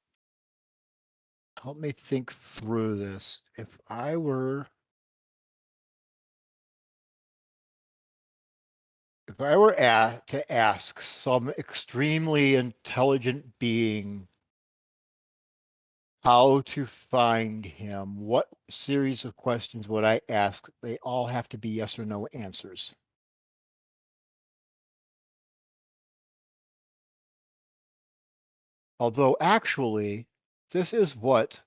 [SPEAKER 3] help me think through this. If I were to ask some extremely intelligent being how to find him, what series of questions would I ask? They all have to be yes or no answers. Although actually, this is what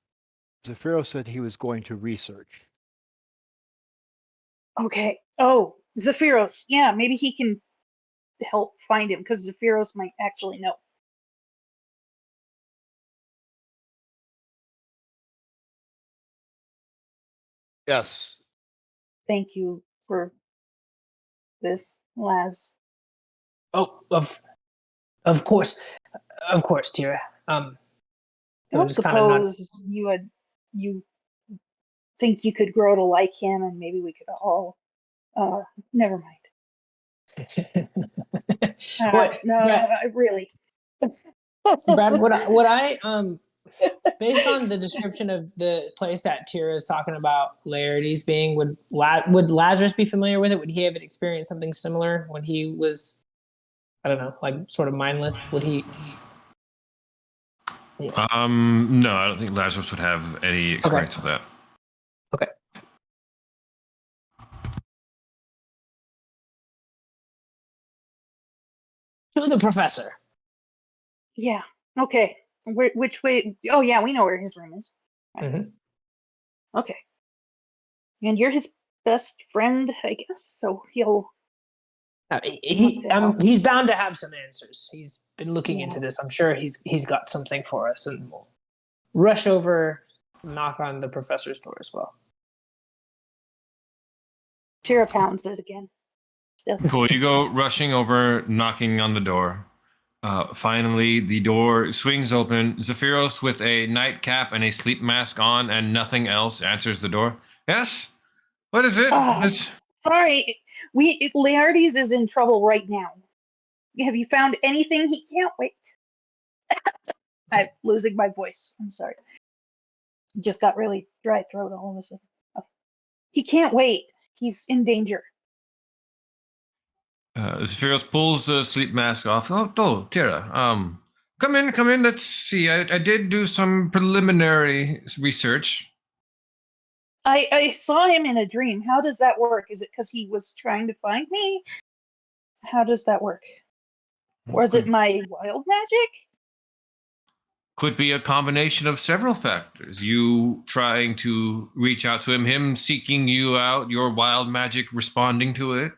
[SPEAKER 3] Zephyros said he was going to research.
[SPEAKER 2] Okay. Oh, Zephyros. Yeah, maybe he can help find him because Zephyros might actually know.
[SPEAKER 3] Yes.
[SPEAKER 2] Thank you for this, Laz.
[SPEAKER 6] Oh, of course, Tira.
[SPEAKER 2] I don't suppose you think you could grow to like him, and maybe we could all. Never mind. No, I really.
[SPEAKER 6] Brad, would I based on the description of the place that Tira is talking about Laertes being, would Lazarus be familiar with it? Would he have experienced something similar when he was, I don't know, like sort of mindless? Would he?
[SPEAKER 5] Yeah. No, I don't think Lazarus would have any experience of that.
[SPEAKER 6] Okay. To the professor.
[SPEAKER 2] Yeah. Okay. Which way? Oh, yeah, we know where his room is. Right.
[SPEAKER 6] Mm-hmm.
[SPEAKER 2] Okay. And you're his best friend, I guess. So he'll.
[SPEAKER 6] He's bound to have some answers. He's been looking into this. I'm sure he's got something for us, and we'll rush over, knock on the professor's door as well.
[SPEAKER 2] Tira pounds it again. Still.
[SPEAKER 5] Cool. You go rushing over, knocking on the door. Finally, the door swings open. Zephyros, with a nightcap and a sleep mask on and nothing else, answers the door. Yes? What is it?
[SPEAKER 2] Sorry. Laertes is in trouble right now. Have you found anything? He can't wait. I'm losing my voice. I'm sorry. Just got really dry throat all of a sudden. Oh. He can't wait. He's in danger.
[SPEAKER 5] Zephyros pulls the sleep mask off. Oh, Tira. Come in. Let's see. I did do some preliminary research.
[SPEAKER 2] I saw him in a dream. How does that work? Is it because he was trying to find me? How does that work? Or is it my wild magic?
[SPEAKER 5] Could be a combination of several factors. You trying to reach out to him seeking you out, your wild magic responding to it.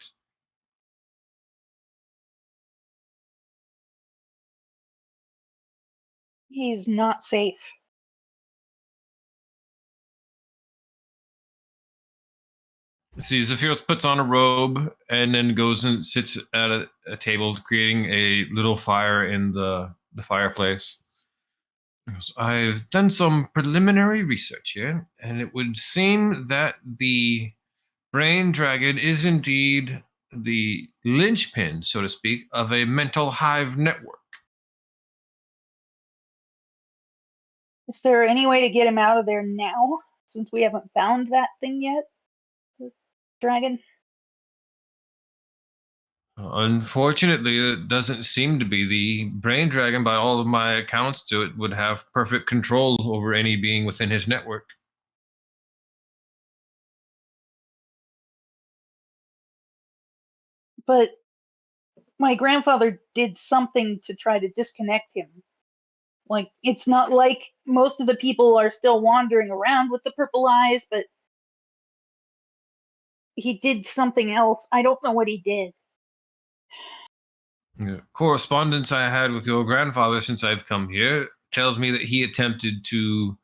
[SPEAKER 2] He's not safe.
[SPEAKER 5] See, Zephyros puts on a robe and then goes and sits at a table, creating a little fire in the fireplace. Yes, I've done some preliminary research here, and it would seem that the brain dragon is indeed the linchpin, so to speak, of a mental hive network.
[SPEAKER 2] Is there any way to get him out of there now, since we haven't found that thing yet? The dragon?
[SPEAKER 5] Unfortunately, it doesn't seem to be. The brain dragon, by all of my accounts to it, would have perfect control over any being within his network.
[SPEAKER 2] But my grandfather did something to try to disconnect him. Like, it's not like most of the people are still wandering around with the purple eyes, but he did something else. I don't know what he did.
[SPEAKER 5] Correspondence I had with your grandfather since I've come here tells me that he attempted to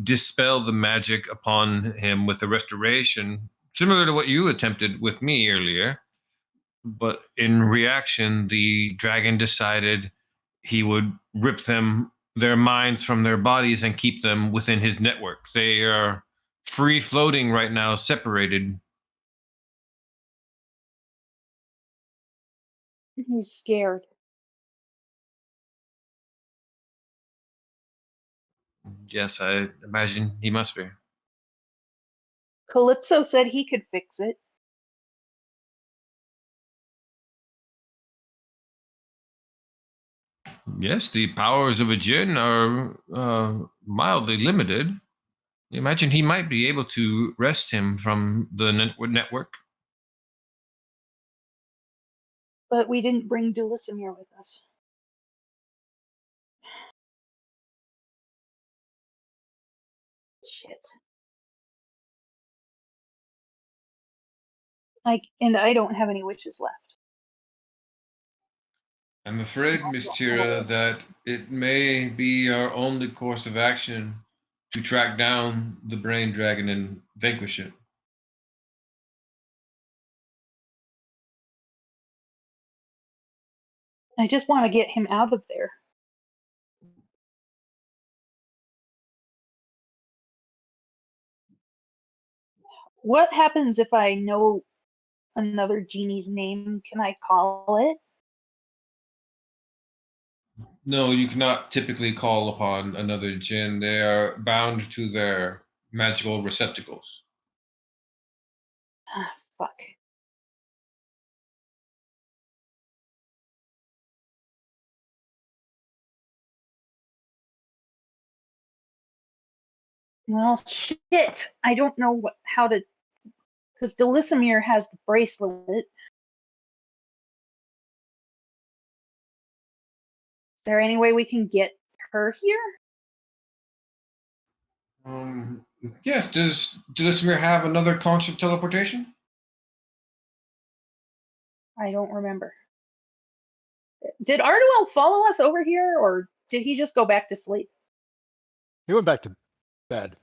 [SPEAKER 5] dispel the magic upon him with a restoration, similar to what you attempted with me earlier. But in reaction, the dragon decided he would rip their minds from their bodies and keep them within his network. They are free floating right now, separated.
[SPEAKER 2] He's scared.
[SPEAKER 5] Yes, I imagine he must be.
[SPEAKER 2] Calypso said he could fix it.
[SPEAKER 5] Yes, the powers of a djinn are mildly limited. Imagine he might be able to wrest him from the network.
[SPEAKER 2] But we didn't bring Dulisimir with us. Shit. And I don't have any wishes left.
[SPEAKER 5] I'm afraid, Miss Tira, that it may be our only course of action to track down the brain dragon and vanquish it.
[SPEAKER 2] I just want to get him out of there. What happens if I know another genie's name? Can I call it?
[SPEAKER 5] No, you cannot typically call upon another djinn. They are bound to their magical receptacles.
[SPEAKER 2] Ah, fuck. Well, shit. I don't know how to. Because Dulisimir has the bracelet. Is there any way we can get her here?
[SPEAKER 5] Yes, does Delismir have another conch of teleportation?
[SPEAKER 2] I don't remember. Did Arduel follow us over here, or did he just go back to sleep?
[SPEAKER 3] He went back to bed.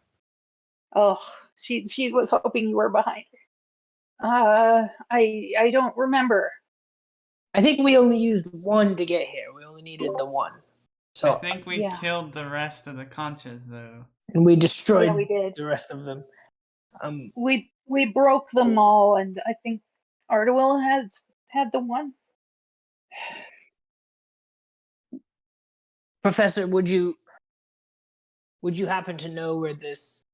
[SPEAKER 2] Oh, she was hoping you were behind her. I don't remember.
[SPEAKER 6] I think we only used one to get here. We only needed the one. So
[SPEAKER 1] I think we killed the rest of the conchas, though.
[SPEAKER 6] And we destroyed
[SPEAKER 2] we did.
[SPEAKER 6] the rest of them.
[SPEAKER 2] We broke them all, and I think Arduel had the one.
[SPEAKER 6] Professor, would you happen to know where this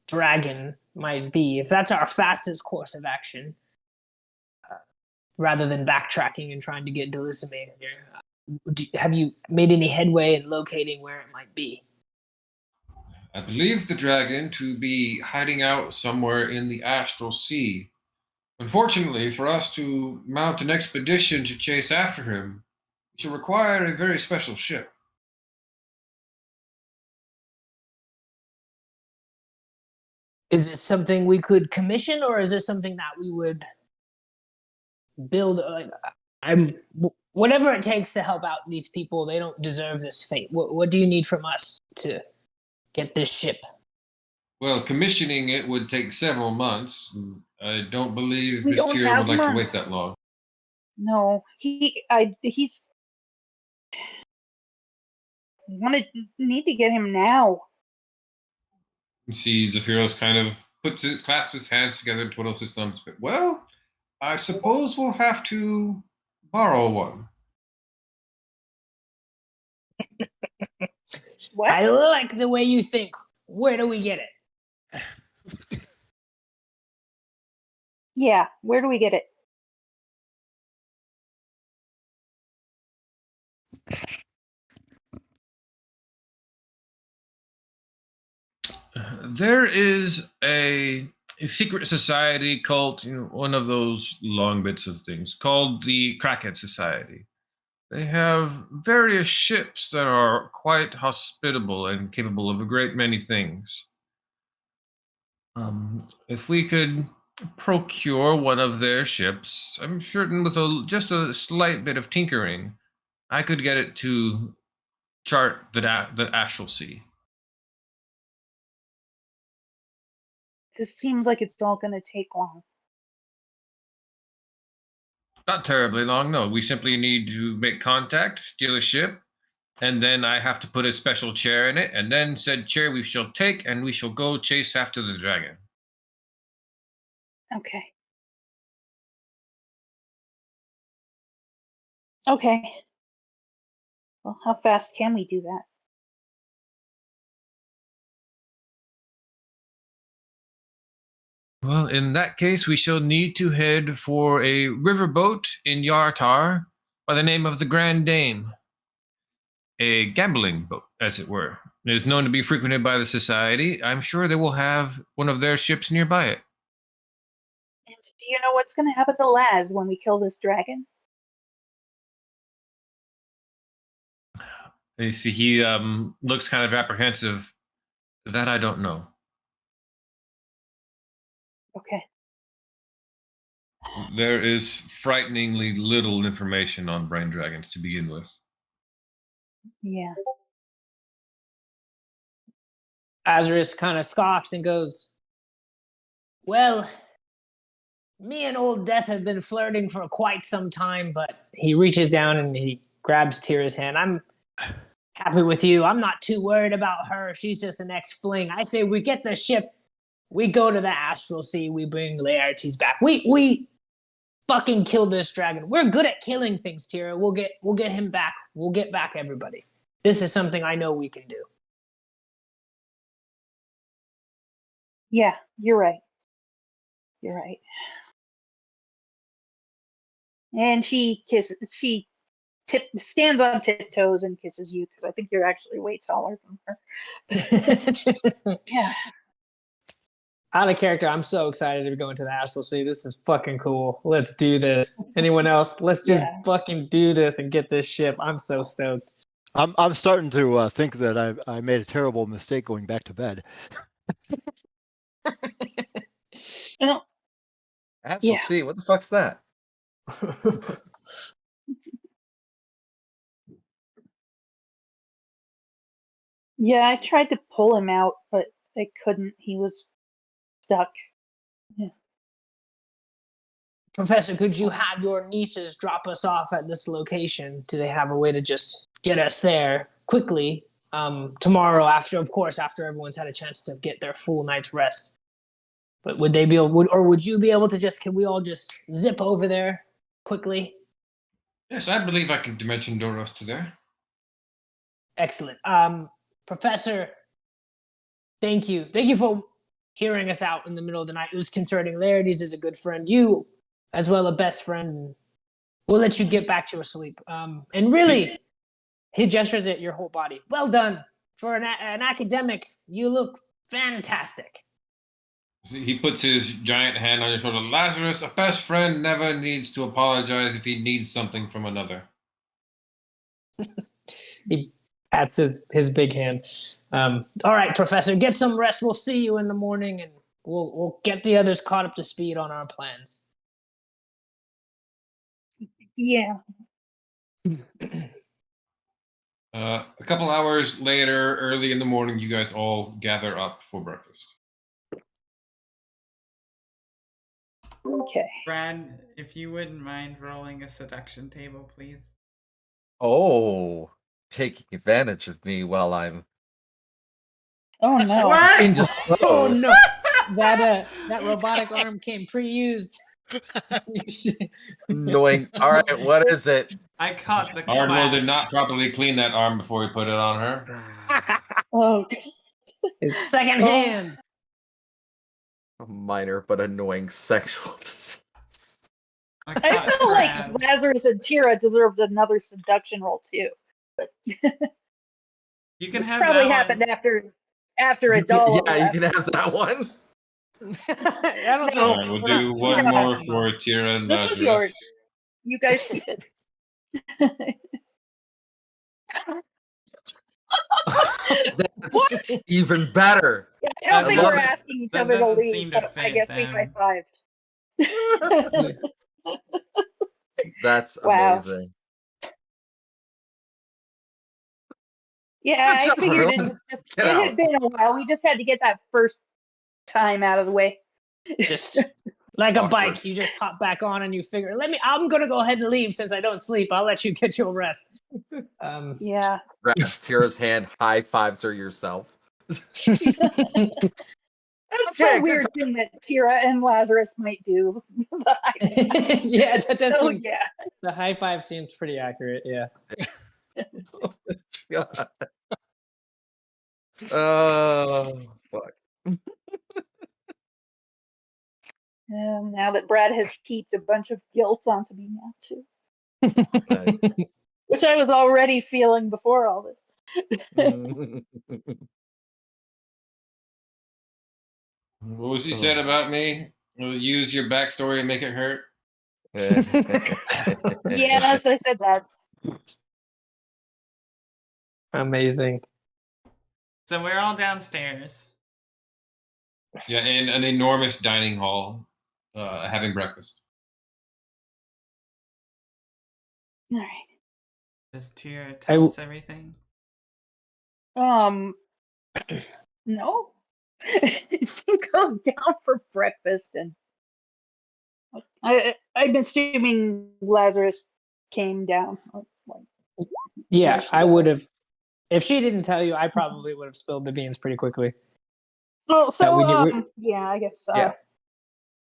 [SPEAKER 6] dragon might be? If that's our fastest course of action, rather than backtracking and trying to get Dulisimir here, have you made any headway in locating where it might be?
[SPEAKER 5] I believe the dragon to be hiding out somewhere in the astral sea. Unfortunately, for us to mount an expedition to chase after him, it should require a very special ship.
[SPEAKER 6] Is this something we could commission, or is this something that we would build? Whatever it takes to help out these people. They don't deserve this fate. What do you need from us to get this ship?
[SPEAKER 5] Well, commissioning it would take several months. I don't believe
[SPEAKER 2] We
[SPEAKER 5] Miss
[SPEAKER 2] don't
[SPEAKER 5] Tira
[SPEAKER 2] have
[SPEAKER 5] would like to wait
[SPEAKER 2] months.
[SPEAKER 5] that long.
[SPEAKER 2] No, he's. need to get him now.
[SPEAKER 5] You see Zephyros kind of clasps his hands together and twiddles his thumbs. Well, I suppose we'll have to borrow one.
[SPEAKER 2] What?
[SPEAKER 6] I like the way you think. Where do we get it?
[SPEAKER 2] Yeah, where do we get it?
[SPEAKER 5] There is a secret society cult, one of those long bits of things, called the Crackhead Society. They have various ships that are quite hospitable and capable of a great many things. If we could procure one of their ships, I'm certain with just a slight bit of tinkering, I could get it to chart the astral sea.
[SPEAKER 2] This seems like it's all going to take long.
[SPEAKER 5] Not terribly long, no. We simply need to make contact, steal a ship, and then I have to put a special chair in it, and then said chair we shall take, and we shall go chase after the dragon.
[SPEAKER 2] Okay. Okay. Well, how fast can we do that?
[SPEAKER 5] Well, in that case, we shall need to head for a riverboat in Yartar by the name of the Grand Dame. A gambling boat, as it were. It is known to be frequented by the Society. I'm sure they will have one of their ships nearby it.
[SPEAKER 2] And do you know what's going to happen to Laz when we kill this dragon?
[SPEAKER 5] You see, he looks kind of apprehensive. That I don't know.
[SPEAKER 2] Okay.
[SPEAKER 5] There is frighteningly little information on brain dragons to begin with.
[SPEAKER 2] Yeah.
[SPEAKER 6] Azarus kind of scoffs and goes, well, me and Old Death have been flirting for quite some time, but he reaches down and he grabs Tira's hand. I'm happy with you. I'm not too worried about her. She's just an ex-fling. I say we get the ship, we go to the Astral Sea, we bring Laertes back. We fucking kill this dragon. We're good at killing things, Tira. We'll get him back. We'll get back everybody. This is something I know we can do.
[SPEAKER 2] Yeah, you're right. You're right. And she stands on tiptoes and kisses you because I think you're actually way taller than her. Yeah.
[SPEAKER 6] Out of character, I'm so excited to go into the Astral Sea. This is fucking cool. Let's do this. Anyone else? Let's just fucking do this and get this ship. I'm so stoked.
[SPEAKER 3] I'm starting to think that I made a terrible mistake going back to bed.
[SPEAKER 8] Astral Sea, what the fuck's that?
[SPEAKER 2] Yeah, I tried to pull him out, but I couldn't. He was stuck. Yeah.
[SPEAKER 6] Professor, could you have your nieces drop us off at this location? Do they have a way to just get us there quickly tomorrow after everyone's had a chance to get their full night's rest? But would they be able, or would you be able to can we all just zip over there quickly?
[SPEAKER 5] Yes, I believe I can dimension door us to there.
[SPEAKER 6] Excellent. Professor, thank you. Thank you for hearing us out in the middle of the night. It was concerning. Laertes is a good friend. You, as well, a best friend. We'll let you get back to your sleep. And really, he gestures at your whole body. Well done. For an academic, you look fantastic.
[SPEAKER 5] He puts his giant hand on your shoulder. Lazarus, a best friend never needs to apologize if he needs something from another.
[SPEAKER 6] He pats his big hand. All right, Professor, get some rest. We'll see you in the morning, and we'll get the others caught up to speed on our plans.
[SPEAKER 2] Yeah.
[SPEAKER 5] A couple hours later, early in the morning, you guys all gather up for breakfast.
[SPEAKER 2] Okay.
[SPEAKER 1] Brad, if you wouldn't mind rolling a seduction table, please.
[SPEAKER 8] Oh. taking advantage of me while I'm
[SPEAKER 2] Oh no.
[SPEAKER 1] What?
[SPEAKER 8] indisposed.
[SPEAKER 6] Oh no, that robotic arm came pre-used. You should-
[SPEAKER 8] Annoying. All right, what is it?
[SPEAKER 1] I caught the
[SPEAKER 5] Hardwell
[SPEAKER 1] clap.
[SPEAKER 5] did not properly clean that arm before he put it on her.
[SPEAKER 2] Oh,
[SPEAKER 6] It's secondhand.
[SPEAKER 8] A minor but annoying sexual disease.
[SPEAKER 1] I
[SPEAKER 2] I
[SPEAKER 1] caught
[SPEAKER 2] feel like
[SPEAKER 1] crabs.
[SPEAKER 2] Lazarus and Tira deserved another seduction roll too.
[SPEAKER 1] You can
[SPEAKER 2] This
[SPEAKER 1] have
[SPEAKER 2] probably
[SPEAKER 1] that
[SPEAKER 2] happened
[SPEAKER 1] one.
[SPEAKER 2] after a
[SPEAKER 8] You can-
[SPEAKER 2] doll.
[SPEAKER 8] yeah, you can have that one.
[SPEAKER 6] I don't
[SPEAKER 2] No.
[SPEAKER 5] All right, we'll do
[SPEAKER 2] no,
[SPEAKER 5] one
[SPEAKER 2] no.
[SPEAKER 5] more for Tira and
[SPEAKER 2] This was
[SPEAKER 5] Lazarus.
[SPEAKER 2] yours. You guys keep it.
[SPEAKER 8] That's even better.
[SPEAKER 2] Yeah, I don't
[SPEAKER 1] That
[SPEAKER 2] think we're
[SPEAKER 8] doesn't-
[SPEAKER 2] asking each
[SPEAKER 1] that
[SPEAKER 2] other to
[SPEAKER 1] doesn't
[SPEAKER 2] leave,
[SPEAKER 1] seem to
[SPEAKER 2] but I
[SPEAKER 1] fit
[SPEAKER 2] guess we
[SPEAKER 1] them.
[SPEAKER 2] high-fived.
[SPEAKER 8] That's
[SPEAKER 2] Wow.
[SPEAKER 8] amazing.
[SPEAKER 2] Yeah,
[SPEAKER 8] Good
[SPEAKER 2] I
[SPEAKER 8] job,
[SPEAKER 2] figured
[SPEAKER 8] everyone.
[SPEAKER 2] it
[SPEAKER 8] Get
[SPEAKER 2] had
[SPEAKER 8] out.
[SPEAKER 2] been a while. We just had to get that first time out of the way.
[SPEAKER 6] Just like a
[SPEAKER 8] Awkward.
[SPEAKER 6] bike, you just hop back on and you figure, I'm gonna go ahead and leave since I don't sleep. I'll let you get your rest.
[SPEAKER 2] Yeah.
[SPEAKER 8] Grabs Tira's hand, high fives her yourself.
[SPEAKER 2] That's
[SPEAKER 8] Okay,
[SPEAKER 2] some
[SPEAKER 8] good
[SPEAKER 2] weird thing that Tira and Lazarus might do.
[SPEAKER 6] Yeah, that does
[SPEAKER 2] So
[SPEAKER 6] seem,
[SPEAKER 2] yeah.
[SPEAKER 6] the high five seems pretty accurate. Yeah.
[SPEAKER 8] God. Oh, fuck.
[SPEAKER 2] Now that Brad has heaped a bunch of guilt onto me now too,
[SPEAKER 8] Right.
[SPEAKER 2] which I was already feeling before all this.
[SPEAKER 5] What was he said about me? We'll use your backstory and make it hurt.
[SPEAKER 2] Yes, I said that.
[SPEAKER 6] Amazing.
[SPEAKER 1] So we're all downstairs.
[SPEAKER 5] Yeah, in an enormous dining hall, having breakfast.
[SPEAKER 2] All right.
[SPEAKER 1] Does Tira tell us everything?
[SPEAKER 2] No. She goes down for breakfast, and I'm assuming Lazarus came down.
[SPEAKER 6] Yeah, I would have. If she didn't tell you, I probably would have spilled the beans pretty quickly.
[SPEAKER 2] Oh, so
[SPEAKER 6] we-
[SPEAKER 2] yeah, I guess.
[SPEAKER 6] Yeah.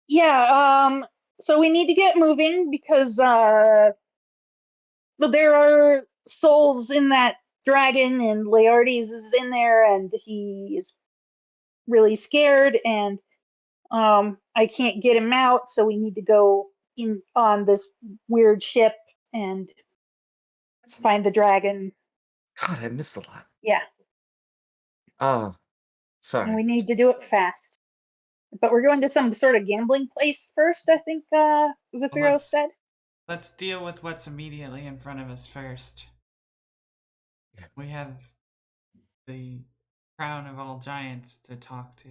[SPEAKER 2] Yeah. So we need to get moving because there are souls in that dragon, and Laertes is in there, and he is really scared, and I can't get him out, so we need to go in on this weird ship and find the dragon.
[SPEAKER 8] God, I missed a lot.
[SPEAKER 2] Yeah,
[SPEAKER 8] Oh,
[SPEAKER 2] and
[SPEAKER 8] sorry.
[SPEAKER 2] we need to do it fast. But we're going to some sort of gambling place first, I think Zephyros said.
[SPEAKER 1] Let's deal with what's immediately in front of us first.
[SPEAKER 8] Yeah.
[SPEAKER 1] We have the crown of all giants to talk to.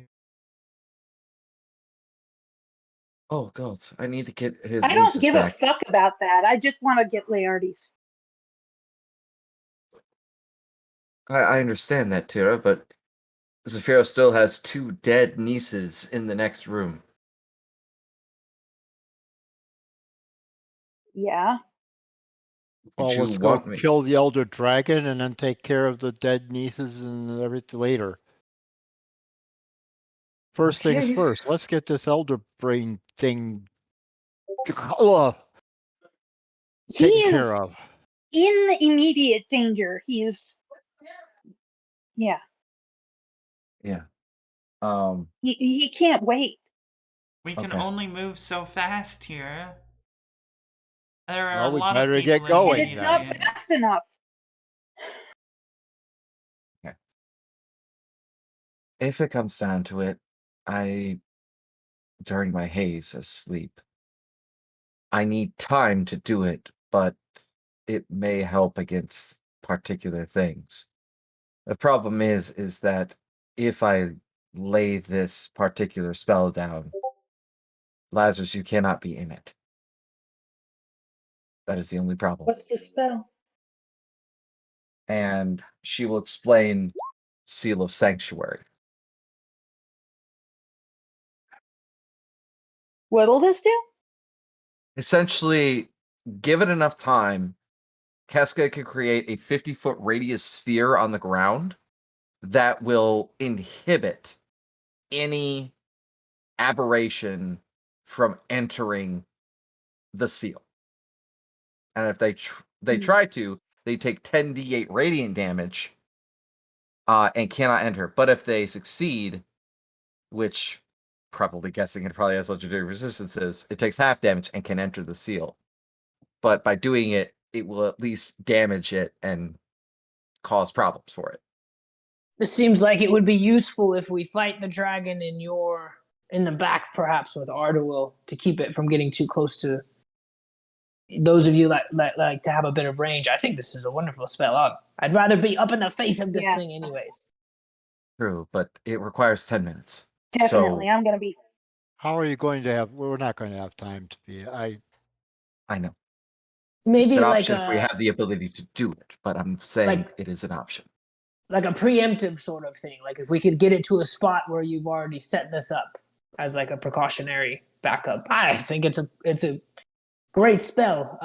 [SPEAKER 8] Oh God, I need to get his.
[SPEAKER 2] I don't
[SPEAKER 8] nieces
[SPEAKER 2] give
[SPEAKER 8] back.
[SPEAKER 2] a fuck about that. I just want to get Laertes.
[SPEAKER 8] I understand that, Tira, but Zephyros still has 2 dead nieces in the next room.
[SPEAKER 2] Yeah.
[SPEAKER 3] Well,
[SPEAKER 8] Would you
[SPEAKER 3] let's go
[SPEAKER 8] want me?
[SPEAKER 3] kill the elder dragon and then take care of the dead nieces and everything later. First things
[SPEAKER 8] Okay.
[SPEAKER 3] first, let's get this elder brain thing
[SPEAKER 2] He
[SPEAKER 3] taken
[SPEAKER 2] is
[SPEAKER 3] care of.
[SPEAKER 2] in immediate danger. He's yeah.
[SPEAKER 8] Yeah.
[SPEAKER 2] He can't wait.
[SPEAKER 1] We can
[SPEAKER 8] Okay.
[SPEAKER 1] only move so fast here. There are
[SPEAKER 3] Well,
[SPEAKER 1] a
[SPEAKER 3] we
[SPEAKER 1] lot
[SPEAKER 3] better
[SPEAKER 1] of
[SPEAKER 3] get
[SPEAKER 1] people
[SPEAKER 3] going
[SPEAKER 2] And
[SPEAKER 1] in
[SPEAKER 2] it's
[SPEAKER 3] then.
[SPEAKER 2] not
[SPEAKER 1] Median.
[SPEAKER 2] fast enough.
[SPEAKER 8] If it comes down to it, during my haze of sleep, I need time to do it, but it may help against particular things. The problem is that if I lay this particular spell down, Lazarus, you cannot be in it. That is the only problem.
[SPEAKER 2] What's the spell?
[SPEAKER 8] And she will explain Seal of Sanctuary.
[SPEAKER 2] What'll this do?
[SPEAKER 8] Essentially, give it enough time, Keska can create a 50-foot radius sphere on the ground that will inhibit any aberration from entering the seal. And if they try to, they take 10d8 radiant damage and cannot enter. But if they succeed, which probably guessing it probably has legendary resistances, it takes half damage and can enter the seal. But by doing it, it will at least damage it and cause problems for it.
[SPEAKER 6] This seems like it would be useful if we fight the dragon in the back, perhaps with Arduil, to keep it from getting too close to those of you that like to have a bit of range. I think this is a wonderful spell. I'd rather be up in the face of this thing anyways.
[SPEAKER 8] True, but it requires 10 minutes.
[SPEAKER 2] Definitely,
[SPEAKER 8] So,
[SPEAKER 2] I'm gonna be.
[SPEAKER 3] How are you going to have? We're not going to have time to be.
[SPEAKER 8] I know.
[SPEAKER 6] Maybe
[SPEAKER 8] It's an
[SPEAKER 6] like
[SPEAKER 8] option if we have the ability to do it, but I'm saying it is an option.
[SPEAKER 6] Like a preemptive sort of thing. Like if we could get it to a spot where you've already set this up as like a precautionary backup. I think it's a great spell.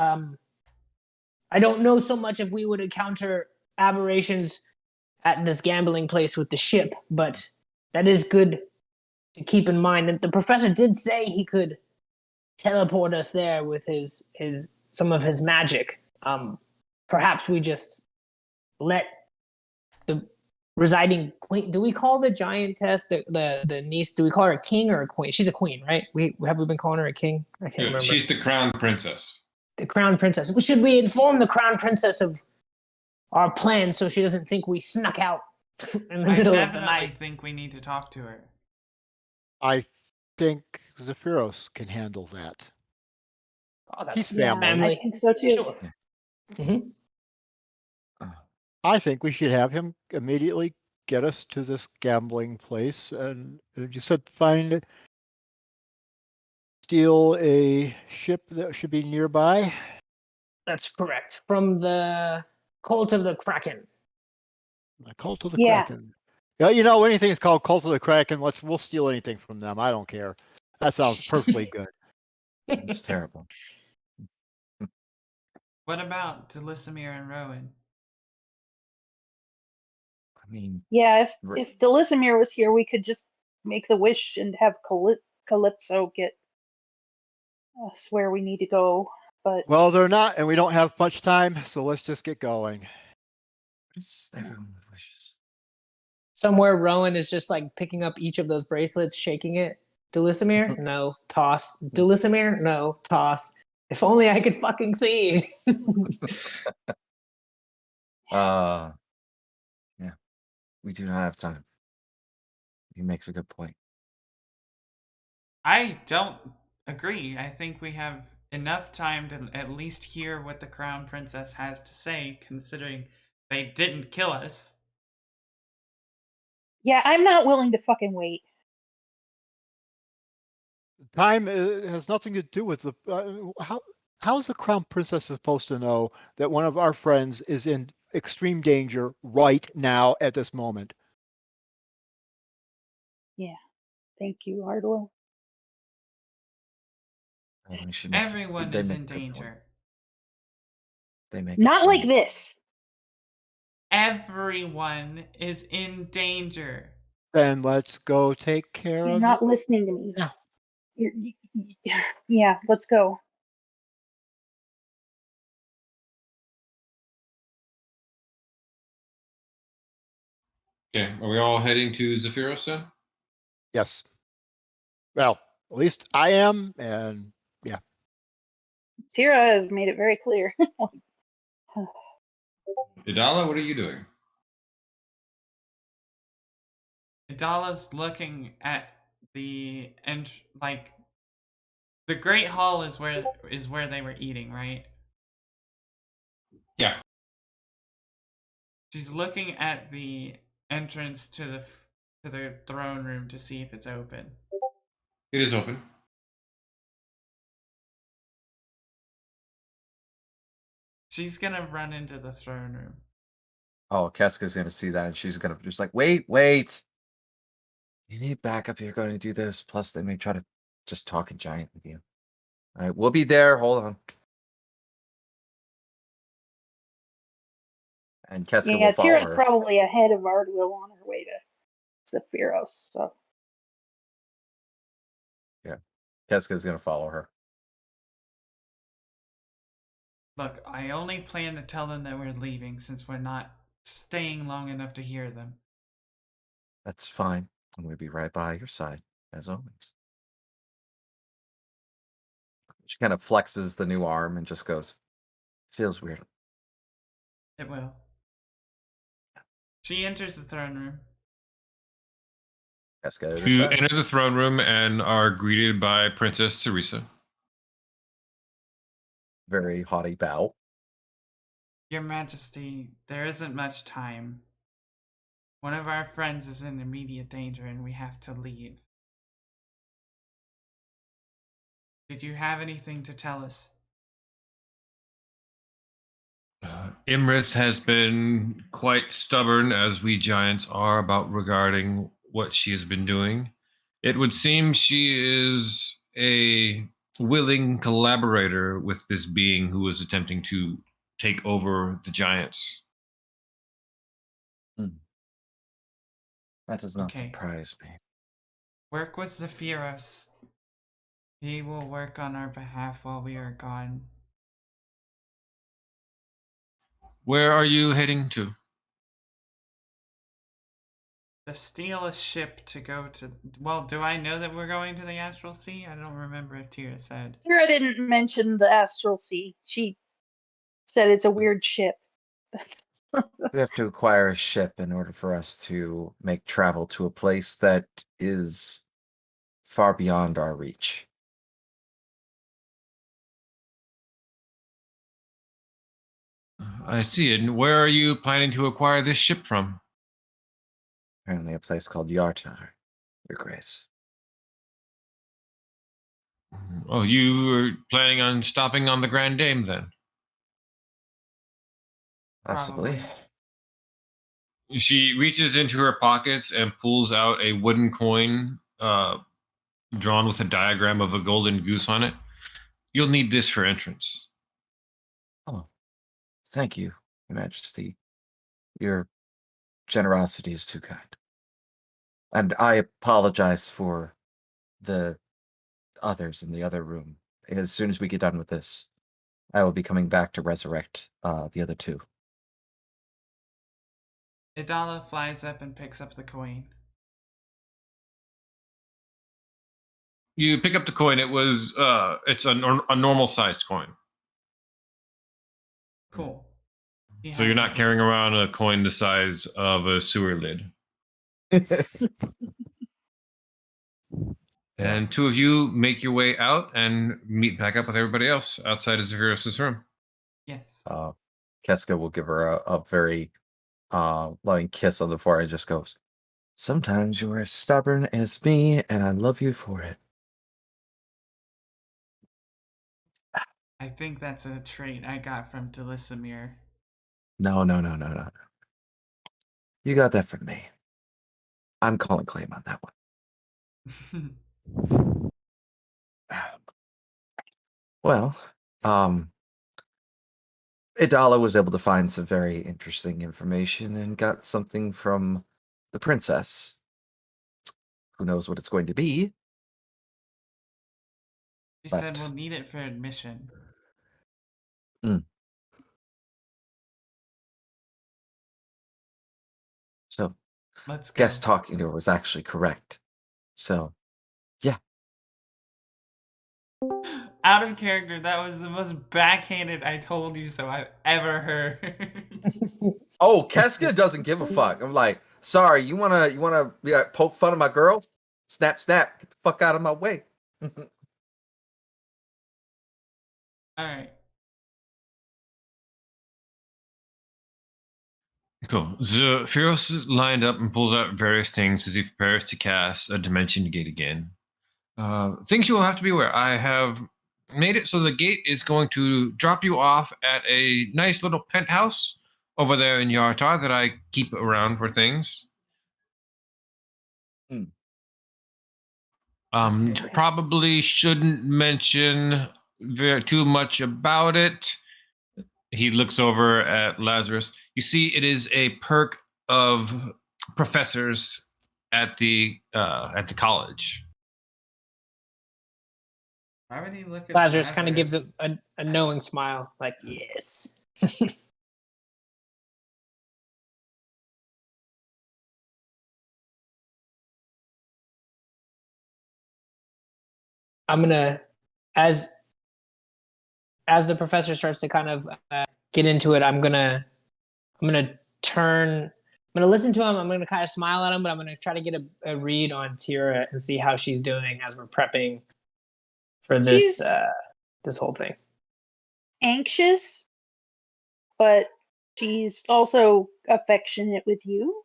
[SPEAKER 6] I don't know so much if we would encounter aberrations at this gambling place with the ship, but that is good to keep in mind. And the professor did say he could teleport us there with his some of his magic. Perhaps we just let the residing queen. Do we call the giantess the niece? Do we call her a king or a queen? She's a queen, right? We been calling her a king? I can't remember.
[SPEAKER 5] She's the crown princess.
[SPEAKER 6] The crown princess. Should we inform the crown princess of our plan so she doesn't think we snuck out in the middle of the night?
[SPEAKER 1] I think we need to talk to her.
[SPEAKER 3] I think Zephyros can handle that.
[SPEAKER 6] Oh, that's
[SPEAKER 3] He's family.
[SPEAKER 2] I think so too.
[SPEAKER 6] Sure. Mm-hmm.
[SPEAKER 3] I think we should have him immediately get us to this gambling place, and you said steal a ship that should be nearby.
[SPEAKER 6] That's correct. From the Cult of the Kraken.
[SPEAKER 3] The Cult of the Kraken. Yeah, you know, anything that's called Cult of the Kraken, we'll steal anything from them. I don't care. That sounds perfectly good.
[SPEAKER 8] It's terrible.
[SPEAKER 1] What about Delisimir and Rowan?
[SPEAKER 8] I mean,
[SPEAKER 2] yeah, if Delisimir was here, we could just make the wish and have Calypso get us where we need to go. But
[SPEAKER 3] well, they're not, and we don't have much time, so let's just get going.
[SPEAKER 8] It's everyone with wishes.
[SPEAKER 6] Somewhere Rowan is just like picking up each of those bracelets, shaking it. Delisimir? No. Toss. Delisimir? No. Toss. If only I could fucking see.
[SPEAKER 8] Yeah. We do not have time. He makes a good point.
[SPEAKER 1] I don't agree. I think we have enough time to at least hear what the Crown Princess has to say, considering they didn't kill us.
[SPEAKER 2] yeah, I'm not willing to fucking wait.
[SPEAKER 3] Time has nothing to do with the how is the Crown Princess supposed to know that one of our friends is in extreme danger right now at this moment?
[SPEAKER 2] Yeah, thank you, Arduil.
[SPEAKER 1] Everyone is in danger.
[SPEAKER 8] They make
[SPEAKER 2] not like this.
[SPEAKER 1] Everyone is in danger.
[SPEAKER 3] Then let's go take care of it.
[SPEAKER 2] You're not listening to me.
[SPEAKER 3] No.
[SPEAKER 2] Yeah, let's go.
[SPEAKER 5] Okay, are we all heading to Zephyros then?
[SPEAKER 3] Yes. Well, at least I am, and yeah.
[SPEAKER 2] Tira has made it very clear.
[SPEAKER 5] Idala, what are you doing?
[SPEAKER 1] Idala's looking at the the Great Hall is where they were eating, right?
[SPEAKER 5] Yeah.
[SPEAKER 1] She's looking at the entrance to the throne room to see if it's open.
[SPEAKER 5] It is open.
[SPEAKER 1] She's gonna run into the throne room.
[SPEAKER 8] Oh, Keska's gonna see that, and she's gonna just like, wait. You need backup. You're going to do this. Plus, they may try to just talk in giant with you. All right, we'll be there. Hold on. and Keska
[SPEAKER 2] Yeah,
[SPEAKER 8] will follow
[SPEAKER 2] Tira's
[SPEAKER 8] her.
[SPEAKER 2] probably ahead of Ardwil on her way to Sephiros. So
[SPEAKER 8] Yeah, Keska's gonna follow her.
[SPEAKER 1] Look, I only plan to tell them that we're leaving since we're not staying long enough to hear them.
[SPEAKER 8] That's fine. I'm gonna be right by your side, as always. She kind of flexes the new arm and just goes, feels weird.
[SPEAKER 1] It will. She enters the throne room.
[SPEAKER 8] Keska,
[SPEAKER 5] You enter the throne room and are greeted by Princess Cerisa.
[SPEAKER 8] Very haughty bow.
[SPEAKER 1] Your Majesty, there isn't much time. One of our friends is in immediate danger and we have to leave. Did you have anything to tell us?
[SPEAKER 5] Imrith has been quite stubborn, as we giants are, about regarding what she has been doing. It would seem she is a willing collaborator with this being who is attempting to take over the giants.
[SPEAKER 8] That does not surprise me.
[SPEAKER 1] Work with Zephyros. He will work on our behalf while we are gone.
[SPEAKER 5] Where are you heading to?
[SPEAKER 1] To steal a ship to go to... Well, do I know that we're going to the Astral Sea? I don't remember if Tira said.
[SPEAKER 2] Tira didn't mention the Astral Sea. She said it's a weird ship.
[SPEAKER 8] We have to acquire a ship in order for us to make travel to a place that is far beyond our reach.
[SPEAKER 5] I see. And where are you planning to acquire this ship from?
[SPEAKER 8] Apparently a place called Yartar, Your Grace.
[SPEAKER 5] Oh, you were planning on stopping on the Grand Dame then?
[SPEAKER 8] Possibly.
[SPEAKER 1] Probably.
[SPEAKER 5] She reaches into her pockets and pulls out a wooden coin drawn with a diagram of a golden goose on it. You'll need this for entrance.
[SPEAKER 8] Oh, thank you, Your Majesty. Your generosity is too kind. And I apologize for the others in the other room. As soon as we get done with this, I will be coming back to resurrect the other two.
[SPEAKER 1] Idala flies up and picks up the coin.
[SPEAKER 5] You pick up the coin. It was it's a normal sized coin.
[SPEAKER 1] Cool.
[SPEAKER 5] So you're not carrying around a coin the size of a sewer lid. And two of you make your way out and meet back up with everybody else outside of Zephyros' room.
[SPEAKER 1] Yes.
[SPEAKER 8] Keska will give her a very loving kiss on the forehead and just goes, sometimes you are as stubborn as me, and I love you for it.
[SPEAKER 1] I think that's a trait I got from Delisamir.
[SPEAKER 8] No. You got that from me. I'm calling claim on that one. Well, Idala was able to find some very interesting information and got something from the princess. Who knows what it's going to be?
[SPEAKER 1] She said we'll need it for admission.
[SPEAKER 8] So,
[SPEAKER 1] Let's go.
[SPEAKER 8] guess talking to her was actually correct. So, yeah.
[SPEAKER 1] Out of character, that was the most backhanded I told you so I've ever heard.
[SPEAKER 8] Oh, Keska doesn't give a fuck. I'm like, sorry, you wanna poke fun of my girl? Snap, snap, get the fuck out of my way.
[SPEAKER 1] Alright.
[SPEAKER 5] Cool. Zephyros is lined up and pulls out various things as he prepares to cast a dimension gate again. Things you will have to be aware. I have made it so the gate is going to drop you off at a nice little penthouse over there in Yartar that I keep around for things. Probably shouldn't mention too much about it. he looks over at Lazarus. You see, it is a perk of professors at the college.
[SPEAKER 1] Why would he look at
[SPEAKER 6] Lazarus kind of gives a knowing smile, like, yes. I'm gonna, as the professor starts to kind of get into it, I'm gonna listen to him. I'm gonna kind of smile at him, but I'm gonna try to get a read on Tira and see how she's doing as we're prepping for this this whole thing.
[SPEAKER 2] Anxious, but she's also affectionate with you.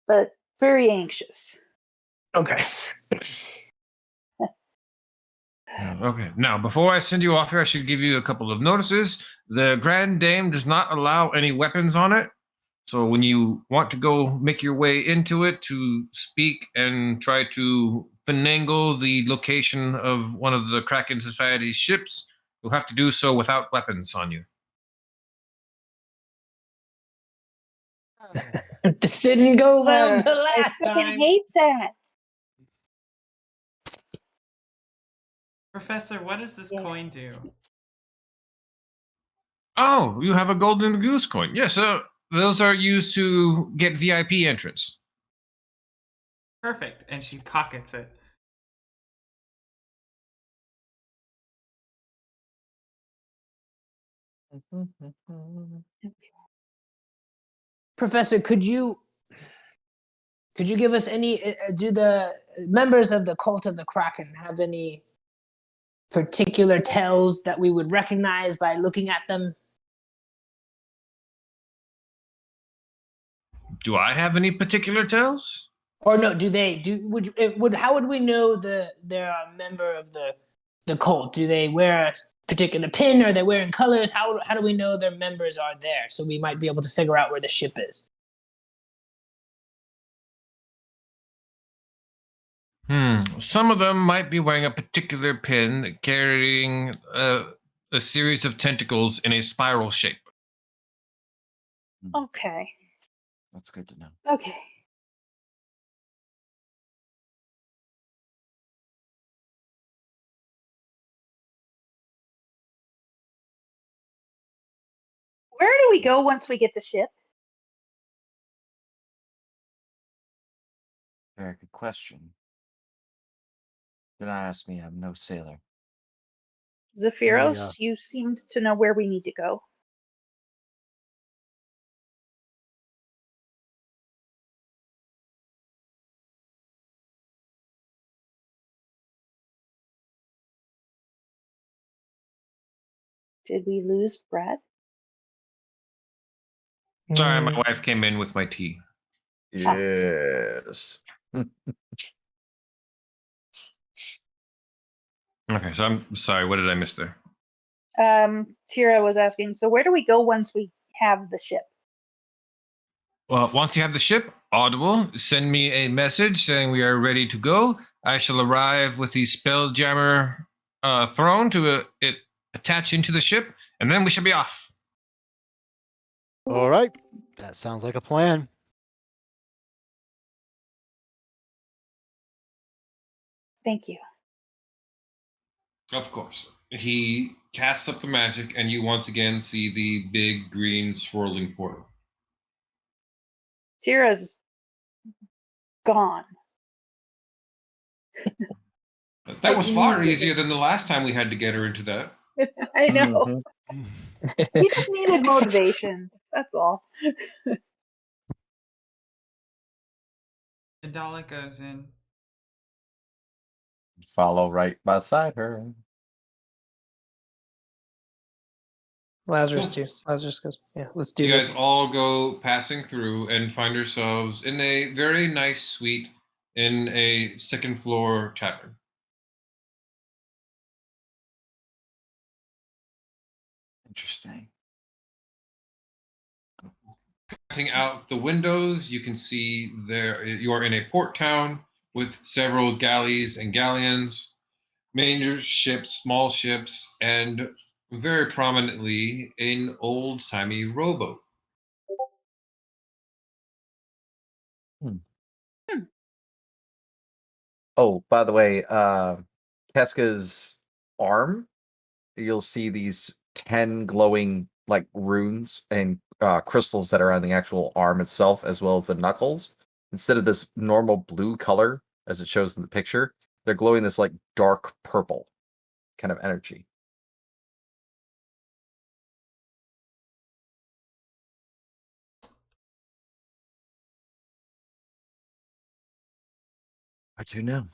[SPEAKER 2] But very anxious.
[SPEAKER 6] Okay.
[SPEAKER 5] Okay. Now, before I send you off here, I should give you a couple of notices. The Grand Dame does not allow any weapons on it. So when you want to go make your way into it to speak and try to finagle the location of one of the Kraken Society's ships, you'll have to do so without weapons on you.
[SPEAKER 6] This didn't go well the last
[SPEAKER 2] I
[SPEAKER 6] time.
[SPEAKER 2] hate that.
[SPEAKER 1] Professor, what does this coin do?
[SPEAKER 5] Oh, you have a golden goose coin. Yes, those are used to get VIP entrance.
[SPEAKER 1] Perfect. And she pockets it.
[SPEAKER 6] Professor, could you give us any? Do the members of the cult of the Kraken have any particular tells that we would recognize by looking at them?
[SPEAKER 5] Do I have any particular tells?
[SPEAKER 6] Or no? Do they? How would we know they're a member of the cult? Do they wear a particular pin? Are they wearing colors? How do we know their members are there? So we might be able to figure out where the ship is.
[SPEAKER 5] Some of them might be wearing a particular pin, carrying a series of tentacles in a spiral shape.
[SPEAKER 2] Okay.
[SPEAKER 8] That's good to know.
[SPEAKER 2] Okay. Where do we go once we get the ship?
[SPEAKER 8] Very good question. Do not ask me. I'm no sailor.
[SPEAKER 2] Zephyros, you seemed to know where we need to go. Did we lose Brad?
[SPEAKER 5] Sorry, my wife came in with my tea.
[SPEAKER 8] Yes.
[SPEAKER 5] Okay, so I'm sorry. What did I miss there?
[SPEAKER 2] Tira was asking, so where do we go once we have the ship?
[SPEAKER 5] Well, once you have the ship, Audible, send me a message saying we are ready to go. I shall arrive with the Spelljammer throne to attach into the ship, and then we shall be off.
[SPEAKER 3] All right. That sounds like a plan.
[SPEAKER 2] Thank you.
[SPEAKER 5] Of course. He casts up the magic, and you once again see the big green swirling portal.
[SPEAKER 2] Tira's gone.
[SPEAKER 5] That was far easier than the last time we had to get her into that.
[SPEAKER 2] I know. You just needed motivation. That's all.
[SPEAKER 1] Adala goes in.
[SPEAKER 8] Follow right beside her.
[SPEAKER 6] Lazarus too. Lazarus goes, yeah, let's do
[SPEAKER 5] You
[SPEAKER 6] this.
[SPEAKER 5] guys all go passing through and find yourselves in a very nice suite in a second floor tavern.
[SPEAKER 8] Interesting.
[SPEAKER 5] Passing out the windows, you can see there you are in a port town with several galleys and galleons. Manger ships, small ships, and very prominently an old-timey rowboat.
[SPEAKER 8] Oh, by the way, Keska's arm, you'll see these 10 glowing like runes and crystals that are on the actual arm itself, as well as the knuckles. Instead of this normal blue color, as it shows in the picture, they're glowing this like dark purple kind of energy. I do know.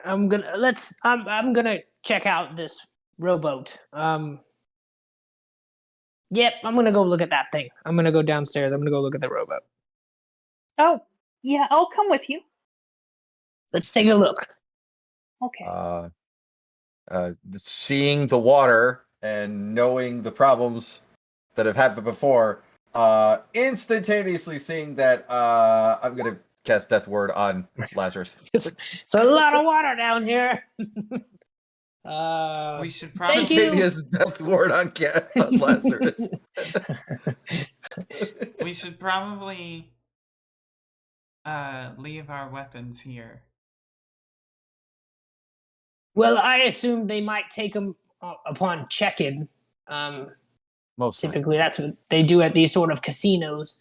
[SPEAKER 6] I'm gonna check out this rowboat. Yep, I'm gonna go look at that thing. I'm gonna go downstairs. I'm gonna go look at the rowboat.
[SPEAKER 2] Oh, yeah, I'll come with you.
[SPEAKER 6] Let's take a look.
[SPEAKER 2] Okay.
[SPEAKER 8] Seeing the water and knowing the problems that have happened before, instantaneously seeing that I'm gonna cast Death Word on Lazarus.
[SPEAKER 6] It's a lot of water down here.
[SPEAKER 1] We should
[SPEAKER 6] Thank
[SPEAKER 1] probably
[SPEAKER 6] you.
[SPEAKER 8] Instantaneous Death Word on Lazarus.
[SPEAKER 1] we should probably leave our weapons here.
[SPEAKER 6] Well, I assume they might take them upon check-in.
[SPEAKER 8] Most
[SPEAKER 6] Typically, that's what they do at these sort of casinos.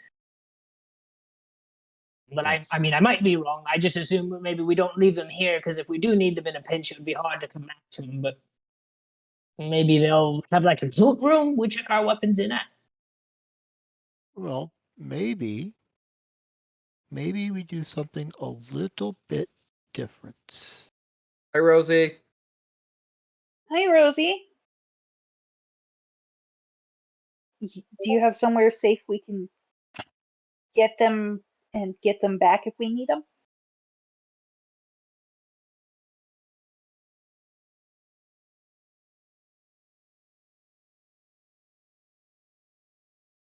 [SPEAKER 6] But
[SPEAKER 8] Yes.
[SPEAKER 6] I mean, I might be wrong. I just assume maybe we don't leave them here because if we do need them in a pinch, it would be hard to come back to them. But maybe they'll have like a tote room we check our weapons in at.
[SPEAKER 3] Well, maybe we do something a little bit different.
[SPEAKER 8] Hi, Rosie.
[SPEAKER 2] Hi, Rosie. Do you have somewhere safe we can get them and get them back if we need them?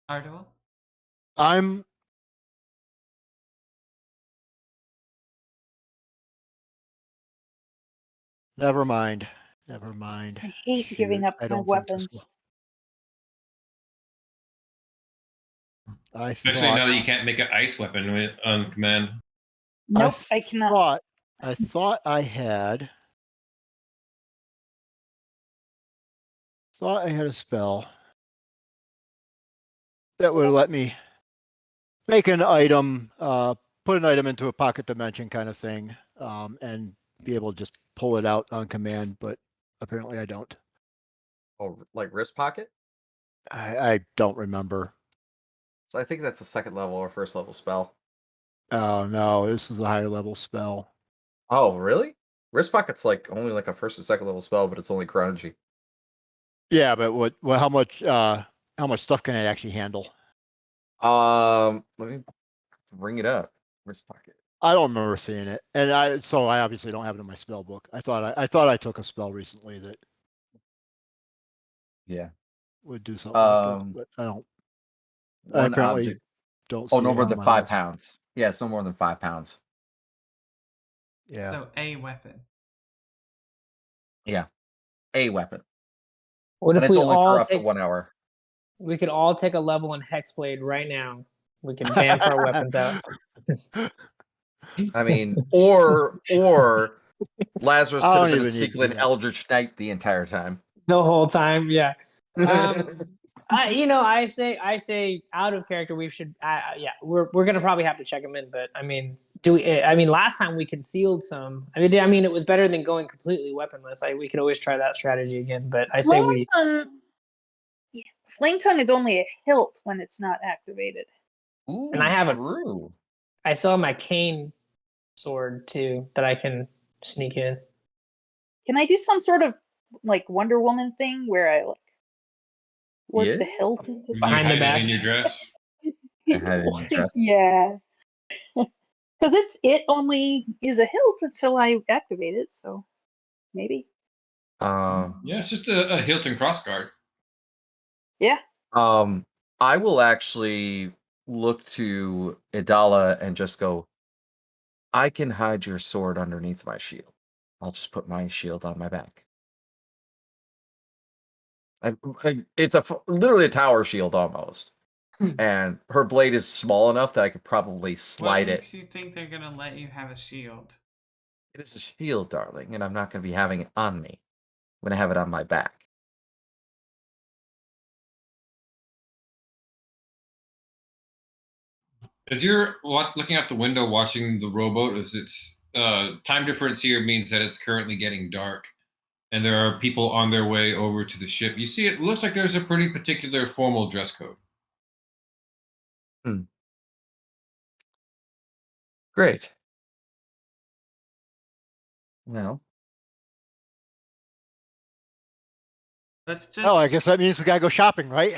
[SPEAKER 1] Ardwell?
[SPEAKER 3] I'm Never mind.
[SPEAKER 2] I hate giving
[SPEAKER 3] Shoot,
[SPEAKER 2] up
[SPEAKER 3] I
[SPEAKER 2] my
[SPEAKER 3] don't think
[SPEAKER 2] weapons.
[SPEAKER 3] this will.
[SPEAKER 5] Especially now that you can't make an ice weapon on command.
[SPEAKER 2] Nope, I cannot.
[SPEAKER 3] I thought I had a spell that would let me make an item, put an item into a pocket dimension kind of thing, and be able to just pull it out on command, but apparently I don't.
[SPEAKER 8] Oh, like wrist pocket?
[SPEAKER 3] I don't remember.
[SPEAKER 8] So I think that's a second level or first level spell.
[SPEAKER 3] Oh no, this is a higher level spell.
[SPEAKER 8] Oh, really? Wrist pocket's like only like a first or second level spell, but it's only grungy.
[SPEAKER 3] Yeah, but how much stuff can it actually handle?
[SPEAKER 8] Let me bring it up. Wrist pocket.
[SPEAKER 3] I don't remember seeing it, and I obviously don't have it in my spell book. I thought I took a spell recently that would do something like that, but I don't. I apparently
[SPEAKER 8] object.
[SPEAKER 3] don't.
[SPEAKER 8] Oh,
[SPEAKER 3] see
[SPEAKER 8] no
[SPEAKER 3] it
[SPEAKER 8] more
[SPEAKER 3] on
[SPEAKER 8] than
[SPEAKER 3] my
[SPEAKER 8] 5
[SPEAKER 3] list.
[SPEAKER 8] pounds. Yeah, it's no more than 5 pounds.
[SPEAKER 3] Yeah.
[SPEAKER 1] So a weapon.
[SPEAKER 8] Yeah, a weapon.
[SPEAKER 6] What
[SPEAKER 8] But
[SPEAKER 6] if
[SPEAKER 8] it's
[SPEAKER 6] we
[SPEAKER 8] only for
[SPEAKER 6] all
[SPEAKER 8] up to
[SPEAKER 6] take?
[SPEAKER 8] 1 hour.
[SPEAKER 6] We could all take a level in Hexblade right now. We can bamf our weapons out.
[SPEAKER 8] I mean, or Lazarus could have been
[SPEAKER 3] even need to
[SPEAKER 8] seeking
[SPEAKER 3] do
[SPEAKER 8] an
[SPEAKER 3] that.
[SPEAKER 8] Eldritch Knight the entire time.
[SPEAKER 6] The whole time, yeah. I say out of character. We should, we're gonna probably have to check them in. But I mean, last time we concealed some. I mean, it was better than going completely weaponless. We could always try that strategy again. But I say we.
[SPEAKER 2] Flame tongue is only a hilt when it's not activated.
[SPEAKER 8] Ooh,
[SPEAKER 6] And I have
[SPEAKER 8] true.
[SPEAKER 6] I still have my cane sword too that I can sneak in.
[SPEAKER 2] Can I do some sort of like Wonder Woman thing where I like work the hilt into
[SPEAKER 6] Behind the back
[SPEAKER 5] in your dress.
[SPEAKER 2] Yeah. Because it only is a hilt until I activate it, so maybe.
[SPEAKER 5] Yeah, it's just a Hilton crossguard.
[SPEAKER 2] Yeah.
[SPEAKER 8] I will actually look to Idala and just go, I can hide your sword underneath my shield. I'll just put my shield on my back. It's literally a tower shield almost. And her blade is small enough that I could probably slide
[SPEAKER 1] What
[SPEAKER 8] it.
[SPEAKER 1] makes you think they're gonna let you have a shield?
[SPEAKER 8] It is a shield, darling, and I'm not going to be having it on me when I have it on my back.
[SPEAKER 5] As you're looking out the window watching the rowboat, as its time difference here means that it's currently getting dark, and there are people on their way over to the ship. You see, it looks like there's a pretty particular formal dress code.
[SPEAKER 8] Great. Well,
[SPEAKER 1] Let's just.
[SPEAKER 3] Oh, I guess that means we gotta go shopping, right?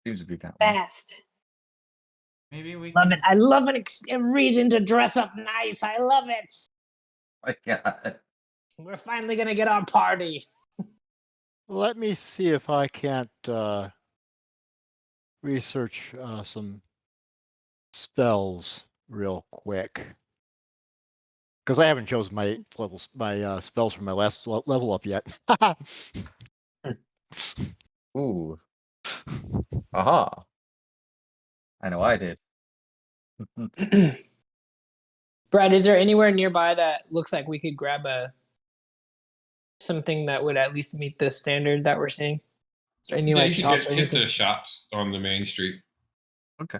[SPEAKER 8] seems to be that way.
[SPEAKER 2] Fast.
[SPEAKER 1] Maybe we
[SPEAKER 6] Love
[SPEAKER 1] can.
[SPEAKER 6] it. I love a reason to dress up nice. I love it.
[SPEAKER 8] My God.
[SPEAKER 6] We're finally gonna get our party.
[SPEAKER 3] Let me see if I can't research some spells real quick. Because I haven't chosen my levels, my spells from my last level up yet.
[SPEAKER 8] Ooh. Aha. I know I did.
[SPEAKER 6] Brad, is there anywhere nearby that looks like we could grab something that would at least meet the standard that we're seeing? Is there any
[SPEAKER 5] Yeah,
[SPEAKER 6] like
[SPEAKER 5] you
[SPEAKER 6] shops
[SPEAKER 5] can
[SPEAKER 6] or
[SPEAKER 5] hit
[SPEAKER 6] anything?
[SPEAKER 5] the shops on the main street.
[SPEAKER 8] Okay.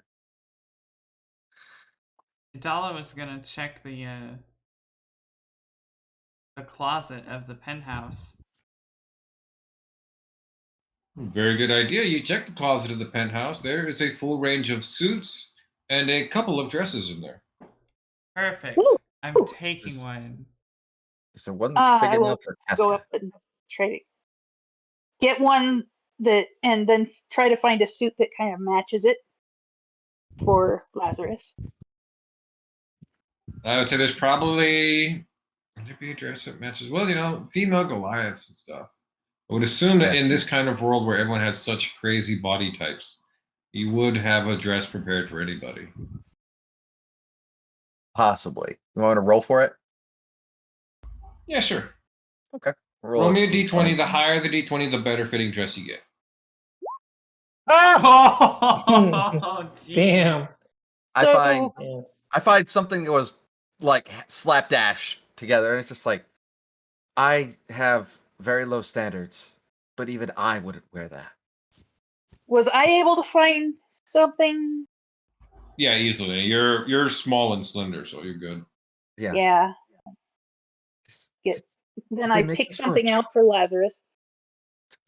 [SPEAKER 1] Idala was gonna check the closet of the penthouse.
[SPEAKER 5] Very good idea. You check the closet of the penthouse. There is a full range of suits and a couple of dresses in there.
[SPEAKER 1] Perfect.
[SPEAKER 2] Woo!
[SPEAKER 1] I'm taking
[SPEAKER 8] Just-
[SPEAKER 1] one.
[SPEAKER 8] Is there one that's big
[SPEAKER 2] I will
[SPEAKER 8] enough for
[SPEAKER 2] go
[SPEAKER 8] Casca?
[SPEAKER 2] up and try to get one and then try to find a suit that kind of matches it for Lazarus.
[SPEAKER 5] I would say there's probably would there be a dress that matches? Well, female Goliaths and stuff. I would assume that in this kind of world where everyone has such crazy body types, you would have a dress prepared for anybody.
[SPEAKER 8] Possibly. You want to roll for it?
[SPEAKER 5] Yeah, sure.
[SPEAKER 8] Okay.
[SPEAKER 5] Roll me a d20. The higher the d20, the better fitting dress you get.
[SPEAKER 1] Oh, geez.
[SPEAKER 6] Damn.
[SPEAKER 8] I
[SPEAKER 6] Yeah.
[SPEAKER 8] find something that was like slapdash together, and it's just like, I have very low standards, but even I wouldn't wear that.
[SPEAKER 2] Was I able to find something?
[SPEAKER 5] Yeah, easily. You're small and slender, so you're good.
[SPEAKER 8] Yeah.
[SPEAKER 2] Yeah.
[SPEAKER 8] Did
[SPEAKER 2] Then
[SPEAKER 8] they
[SPEAKER 2] I
[SPEAKER 8] make
[SPEAKER 2] picked
[SPEAKER 8] this for
[SPEAKER 2] something
[SPEAKER 8] a
[SPEAKER 2] out for Lazarus.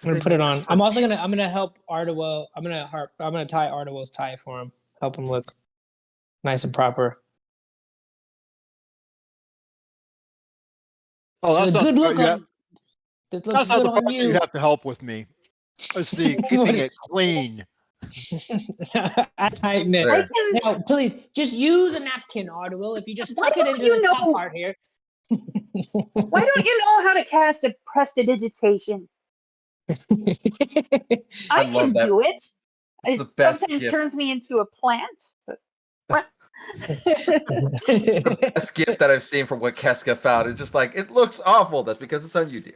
[SPEAKER 6] I'm gonna put it on. I'm also gonna help Artewell. I'm gonna tie Artewell's tie for him. Help him look nice and proper.
[SPEAKER 3] Oh,
[SPEAKER 6] So
[SPEAKER 3] that's
[SPEAKER 6] good
[SPEAKER 3] not,
[SPEAKER 6] look
[SPEAKER 3] you
[SPEAKER 6] on.
[SPEAKER 3] have,
[SPEAKER 6] This looks
[SPEAKER 3] that's not
[SPEAKER 6] good
[SPEAKER 3] the
[SPEAKER 6] on
[SPEAKER 3] part
[SPEAKER 6] you.
[SPEAKER 3] you have to help with me. It's the keeping it clean.
[SPEAKER 6] I tighten it.
[SPEAKER 8] There.
[SPEAKER 6] Now, please just use a napkin, Artewell. If you just
[SPEAKER 2] Why
[SPEAKER 6] tuck it
[SPEAKER 2] don't
[SPEAKER 6] into
[SPEAKER 2] you
[SPEAKER 6] this top
[SPEAKER 2] know-
[SPEAKER 6] part here.
[SPEAKER 2] Why don't you know how to cast a prestidigitation? I
[SPEAKER 8] love
[SPEAKER 2] can
[SPEAKER 8] that.
[SPEAKER 2] do it.
[SPEAKER 8] It's
[SPEAKER 2] It
[SPEAKER 8] the best
[SPEAKER 2] sometimes
[SPEAKER 8] gift.
[SPEAKER 2] turns me into a plant.
[SPEAKER 8] It's the best gift that I've seen from what Casca found. It's just like, it looks awful. That's because it's on YouTube.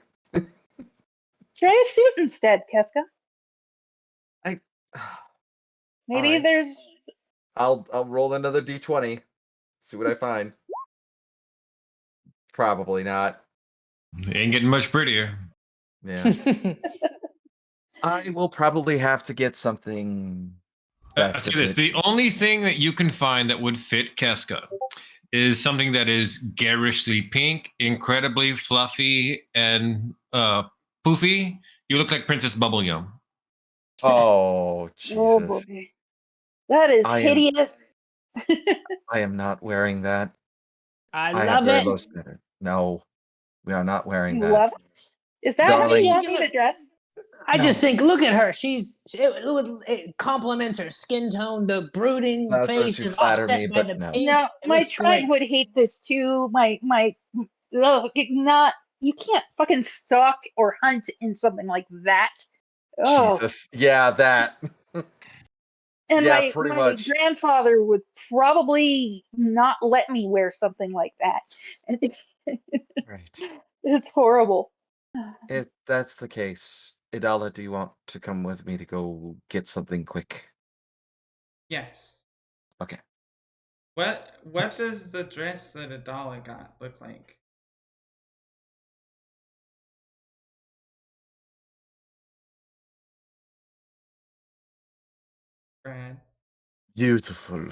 [SPEAKER 2] Try a suit instead, Keska. Maybe
[SPEAKER 8] Alright.
[SPEAKER 2] there's.
[SPEAKER 8] I'll roll another d20. See what I find. Probably not.
[SPEAKER 5] Ain't getting much prettier.
[SPEAKER 8] Yeah. I will probably have to get something.
[SPEAKER 5] I say this: the only thing that you can find that would fit Casca is something that is garishly pink, incredibly fluffy, and poofy. You look like Princess Bubblegum.
[SPEAKER 8] Oh, Jesus.
[SPEAKER 2] Oh boy. That is
[SPEAKER 8] I am-
[SPEAKER 2] hideous.
[SPEAKER 8] I am not wearing that.
[SPEAKER 6] I
[SPEAKER 8] I have
[SPEAKER 6] love
[SPEAKER 8] very
[SPEAKER 6] it.
[SPEAKER 8] low standard. No, we are not wearing
[SPEAKER 2] You
[SPEAKER 8] that.
[SPEAKER 2] love it? Is that how
[SPEAKER 8] Darling.
[SPEAKER 2] you want me to dress?
[SPEAKER 6] I
[SPEAKER 8] No.
[SPEAKER 6] just think, look at her. It complements her skin tone. The brooding
[SPEAKER 8] That's what
[SPEAKER 6] face
[SPEAKER 8] you
[SPEAKER 6] is
[SPEAKER 8] flatter
[SPEAKER 6] offset
[SPEAKER 8] me,
[SPEAKER 6] by
[SPEAKER 8] but
[SPEAKER 6] the
[SPEAKER 8] no.
[SPEAKER 6] pink.
[SPEAKER 2] No,
[SPEAKER 6] It
[SPEAKER 2] my
[SPEAKER 6] looks
[SPEAKER 2] tribe
[SPEAKER 6] great.
[SPEAKER 2] would hate this too. Not you can't fucking stalk or hunt in something like that. Oh,
[SPEAKER 8] Jesus. Yeah, that.
[SPEAKER 2] and
[SPEAKER 8] yeah,
[SPEAKER 2] my
[SPEAKER 8] pretty much.
[SPEAKER 2] grandfather would probably not let me wear something like that. And
[SPEAKER 8] Right.
[SPEAKER 2] It's horrible.
[SPEAKER 8] If that's the case, Idala, do you want to come with me to go get something quick?
[SPEAKER 1] Yes.
[SPEAKER 8] Okay.
[SPEAKER 1] What does the dress that Adala got look like? Brad.
[SPEAKER 8] Beautiful.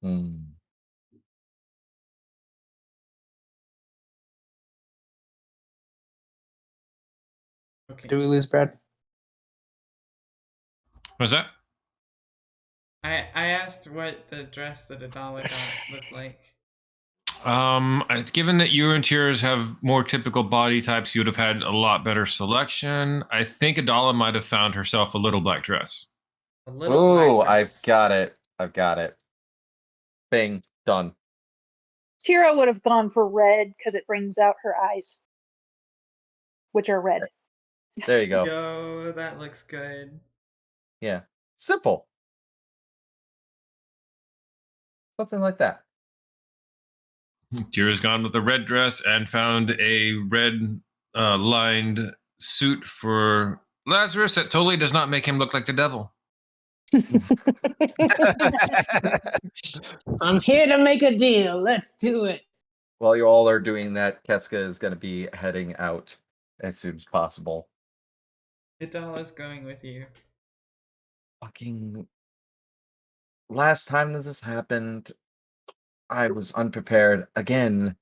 [SPEAKER 8] Hmm.
[SPEAKER 1] Okay.
[SPEAKER 6] Do we lose Brad?
[SPEAKER 5] What's that?
[SPEAKER 1] I asked what the dress that Adala got looked like.
[SPEAKER 5] Given that you and Tears have more typical body types, you would have had a lot better selection. I think Adala might have found herself a little black dress.
[SPEAKER 1] A little
[SPEAKER 8] Oh,
[SPEAKER 1] black
[SPEAKER 8] I've
[SPEAKER 1] dress.
[SPEAKER 8] got it. I've got it. Bing. Done.
[SPEAKER 2] Tira would have gone for red because it brings out her eyes, which are red.
[SPEAKER 8] There you go.
[SPEAKER 1] Yo, that looks good.
[SPEAKER 8] Yeah. Simple. Something like that.
[SPEAKER 5] Tira's gone with a red dress and found a red lined suit for Lazarus that totally does not make him look like the devil.
[SPEAKER 6] I'm here to make a deal. Let's do it.
[SPEAKER 8] While you all are doing that, Keska is going to be heading out as soon as possible.
[SPEAKER 1] Idala's going with you.
[SPEAKER 8] Fucking. Last time this happened, I was unprepared again,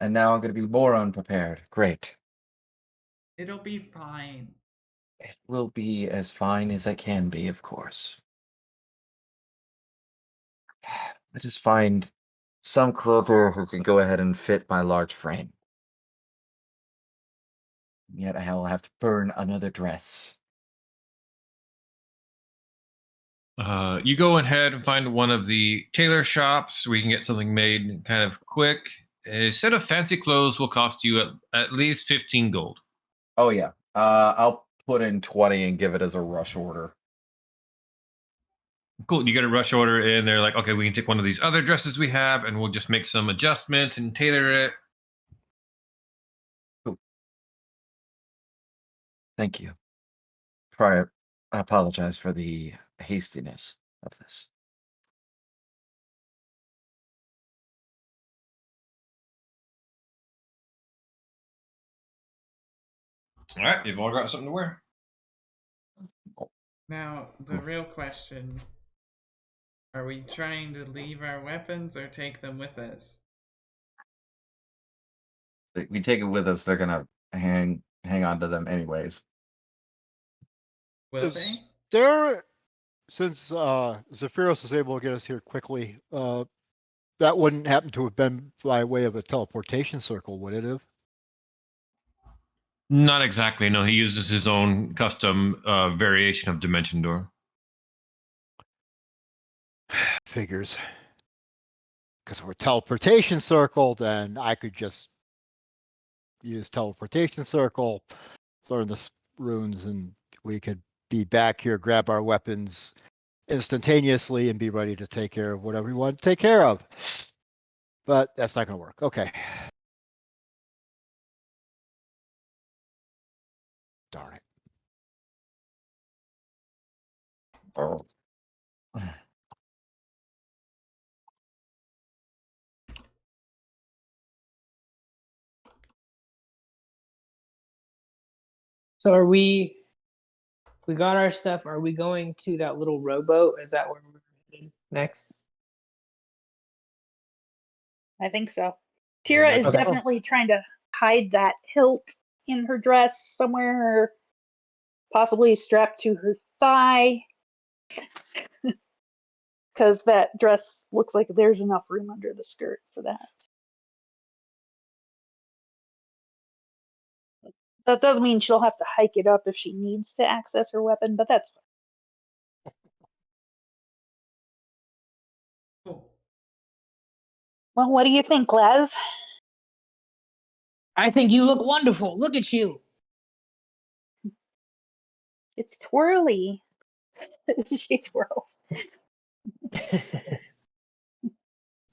[SPEAKER 8] and now I'm going to be more unprepared. Great.
[SPEAKER 1] It'll be fine.
[SPEAKER 8] It will be as fine as I can be, of course. I just find some clothier who can go ahead and fit my large frame. Yet I will have to burn another dress.
[SPEAKER 5] You go ahead and find one of the tailor shops where you can get something made kind of quick. A set of fancy clothes will cost you at least 15 gold.
[SPEAKER 8] Oh, yeah. I'll put in 20 and give it as a rush order.
[SPEAKER 5] Cool. You get a rush order in. They're like, okay, we can take one of these other dresses we have and we'll just make some adjustments and tailor it.
[SPEAKER 8] Cool. Thank you. I apologize for the hastiness of this.
[SPEAKER 5] All right, you've all got something to wear.
[SPEAKER 1] Now, the real question, are we trying to leave our weapons or take them with us?
[SPEAKER 8] If we take it with us, they're gonna hang on to them anyways.
[SPEAKER 1] Will
[SPEAKER 3] Is
[SPEAKER 1] they?
[SPEAKER 3] there, since Zephyros is able to get us here quickly, that wouldn't happen to have been by way of a teleportation circle, would it have?
[SPEAKER 5] Not exactly. No, he uses his own custom variation of Dimension Door.
[SPEAKER 3] Figures. Because we're teleportation circle, then I could just use teleportation circle, learn the runes, and we could be back here, grab our weapons instantaneously, and be ready to take care of whatever we want to take care of. But that's not going to work. Okay. Darn it.
[SPEAKER 8] Oh.
[SPEAKER 6] So are we got our stuff. Are we going to that little rowboat? Is that where we're headed next?
[SPEAKER 2] I think so. Tira is
[SPEAKER 6] Okay.
[SPEAKER 2] definitely trying to hide that hilt in her dress somewhere, or possibly strapped to her thigh. Because that dress looks like there's enough room under the skirt for that. That does mean she'll have to hike it up if she needs to access her weapon, but that's fine.
[SPEAKER 1] Cool.
[SPEAKER 2] Well, what do you think, Laz?
[SPEAKER 6] I think you look wonderful. Look at you.
[SPEAKER 2] It's twirly. She twirls.
[SPEAKER 6] I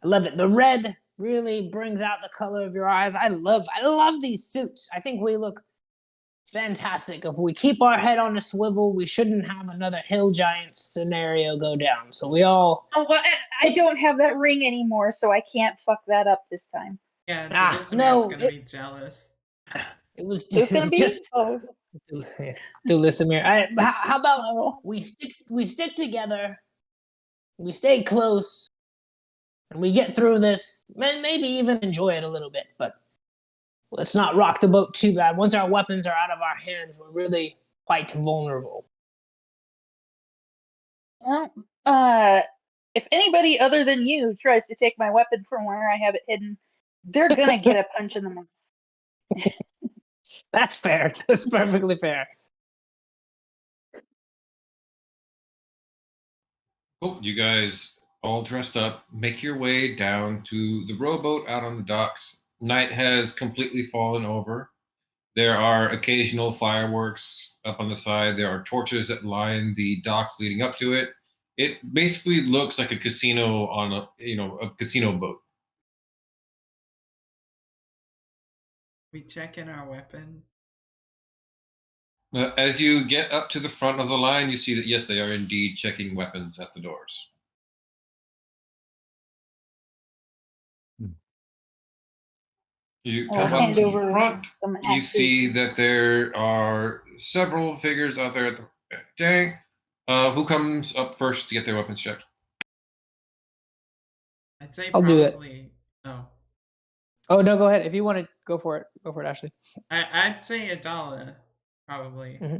[SPEAKER 6] love it. The red really brings out the color of your eyes. I love these suits. I think we look fantastic. If we keep our head on a swivel, we shouldn't have another Hill Giant scenario go down. So we all.
[SPEAKER 2] Oh, well, I don't have that ring anymore, so I can't fuck that up this time.
[SPEAKER 1] Yeah,
[SPEAKER 6] no,
[SPEAKER 1] gonna be jealous.
[SPEAKER 6] It was
[SPEAKER 2] Who's
[SPEAKER 6] just.
[SPEAKER 2] Oh.
[SPEAKER 6] Dulisimir. How about we stick together, we stay close, and we get through this, and maybe even enjoy it a little bit, but let's not rock the boat too bad. Once our weapons are out of our hands, we're really quite vulnerable.
[SPEAKER 2] Well, if anybody other than you tries to take my weapon from where I have it hidden, they're gonna get a punch in the mouth.
[SPEAKER 6] That's fair. That's perfectly fair.
[SPEAKER 5] Cool. You guys all dressed up, make your way down to the rowboat out on the docks. Night has completely fallen over. There are occasional fireworks up on the side. There are torches that line the docks leading up to it. It basically looks like a casino on a casino boat.
[SPEAKER 1] We check in our weapons.
[SPEAKER 5] As you get up to the front of the line, you see that, yes, they are indeed checking weapons at the doors. You come up to the front, you see that there are several figures out there at the day. Who comes up first to get their weapons checked?
[SPEAKER 1] I'd say
[SPEAKER 6] I'll
[SPEAKER 1] probably...
[SPEAKER 6] do it.
[SPEAKER 1] Oh.
[SPEAKER 6] Oh, no, go ahead. If you want to go for it, Ashley.
[SPEAKER 1] I'd say Adala, probably.
[SPEAKER 6] Mm-hmm.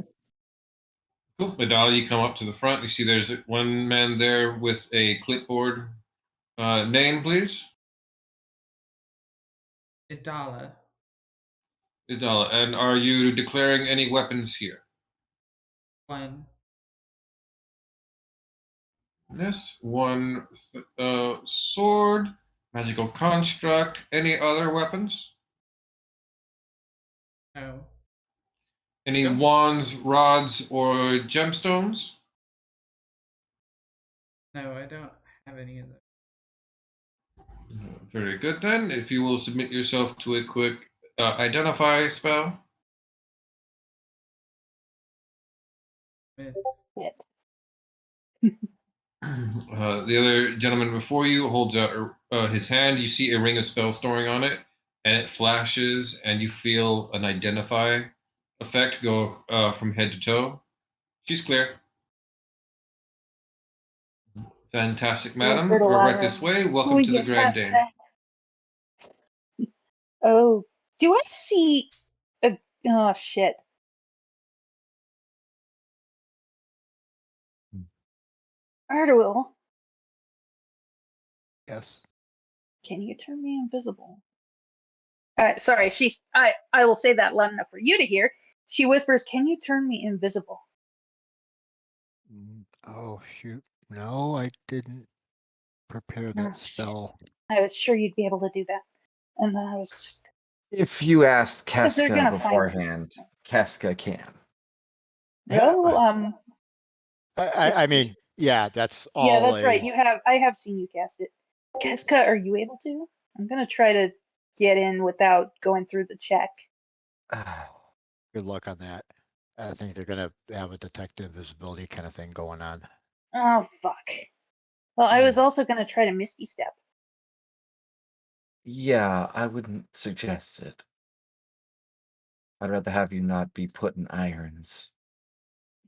[SPEAKER 5] Cool. Adala, you come up to the front. You see there's one man there with a clipboard. Name, please?
[SPEAKER 1] Adala.
[SPEAKER 5] Adala. And are you declaring any weapons here?
[SPEAKER 1] One.
[SPEAKER 5] Yes, one sword, magical construct. Any other weapons?
[SPEAKER 1] No.
[SPEAKER 5] Any wands, rods, or gemstones?
[SPEAKER 1] No, I don't have any of those.
[SPEAKER 5] Very good then. If you will submit yourself to a quick identify spell.
[SPEAKER 2] It.
[SPEAKER 5] The other gentleman before you holds out his hand. You see a ring of spell storing on it, and it flashes, and you feel an identify effect go from head to toe. She's clear. Fantastic, madam. We're right this way. Welcome to the Grand Dane.
[SPEAKER 2] Oh, do I see a... Oh, shit. Arduil.
[SPEAKER 3] Yes.
[SPEAKER 2] Can you turn me invisible? Sorry, I will say that loud enough for you to hear. She whispers, "Can you turn me invisible?"
[SPEAKER 3] Oh, shoot. No, I didn't prepare that spell.
[SPEAKER 2] I was sure you'd be able to do that. And then I was just...
[SPEAKER 8] If you asked Casca beforehand, Casca can.
[SPEAKER 2] No,
[SPEAKER 3] I mean, yeah, that's all.
[SPEAKER 2] Yeah, that's right. I have seen you cast it. Casca, are you able to? I'm gonna try to get in without going through the check.
[SPEAKER 3] Good luck on that. I think they're gonna have a detective visibility kind of thing going on.
[SPEAKER 2] Oh, fuck. Well, I was also gonna try to Misty Step.
[SPEAKER 8] Yeah, I wouldn't suggest it. I'd rather have you not be put in irons.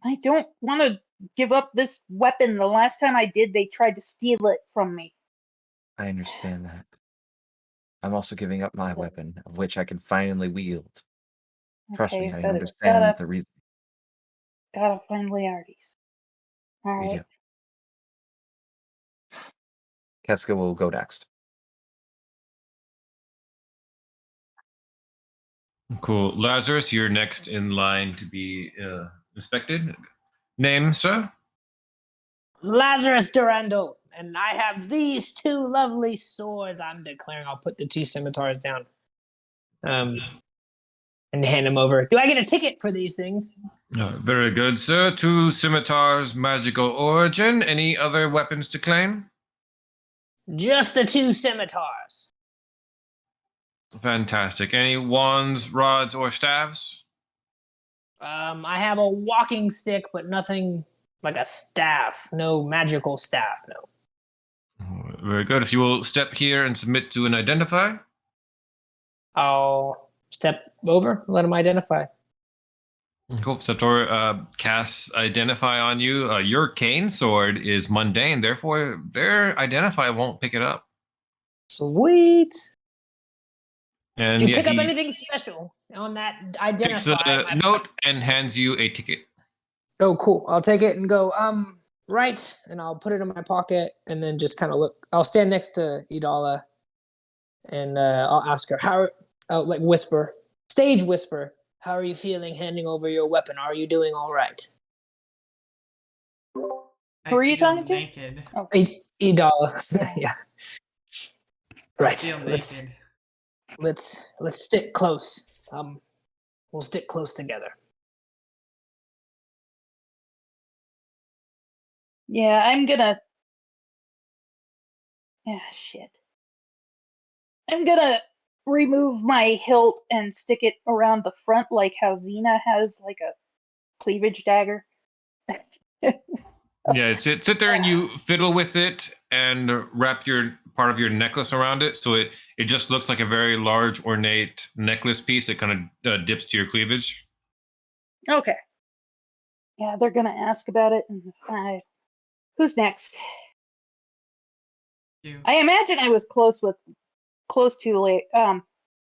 [SPEAKER 2] I don't want to give up this weapon. The last time I did, they tried to steal it from me.
[SPEAKER 8] I understand that. I'm also giving up my weapon, of which I can finally wield. Trust me, I understand the reason.
[SPEAKER 2] Gotta find Leardes. All right.
[SPEAKER 8] Casca will go next.
[SPEAKER 5] Cool. Lazarus, you're next in line to be inspected. Name, sir?
[SPEAKER 6] Lazarus Durandal, and I have these two lovely swords. I'm declaring. I'll put the two scimitars down. And hand them over. Do I get a ticket for these things?
[SPEAKER 5] Very good, sir. 2 scimitars, magical origin. Any other weapons to claim?
[SPEAKER 6] Just the 2 scimitars.
[SPEAKER 5] Fantastic. Any wands, rods, or staves?
[SPEAKER 6] I have a walking stick, but nothing like a staff. No magical staff. No.
[SPEAKER 5] Very good. If you will step here and submit to an identify.
[SPEAKER 6] I'll step over, let him identify.
[SPEAKER 5] Cool. Septor casts identify on you. Your cane sword is mundane, therefore their identify won't pick it up.
[SPEAKER 6] Sweet.
[SPEAKER 5] And
[SPEAKER 6] Did you pick up anything special on that
[SPEAKER 5] takes
[SPEAKER 6] identify?
[SPEAKER 5] a note and hands you a ticket.
[SPEAKER 6] Oh, cool. I'll take it and go, right. And I'll put it in my pocket and then just kind of look. I'll stand next to Idala and I'll ask her, like whisper, stage whisper, how are you feeling handing over your weapon? Are you doing all right?
[SPEAKER 2] Who are you talking to?
[SPEAKER 1] Naked.
[SPEAKER 2] Oh.
[SPEAKER 6] Idala. Yeah. Right.
[SPEAKER 1] I feel naked.
[SPEAKER 6] Let's stick close. We'll stick close together.
[SPEAKER 2] Yeah, I'm gonna. Ah, shit. I'm gonna remove my hilt and stick it around the front, like how Xena has, like a cleavage dagger.
[SPEAKER 5] Yeah, sit there and you fiddle with it and wrap your part of your necklace around it, so it just looks like a very large, ornate necklace piece that kind of dips to your cleavage.
[SPEAKER 2] Okay. Yeah, they're gonna ask about it. And who's next?
[SPEAKER 1] You.
[SPEAKER 2] I imagine I was close to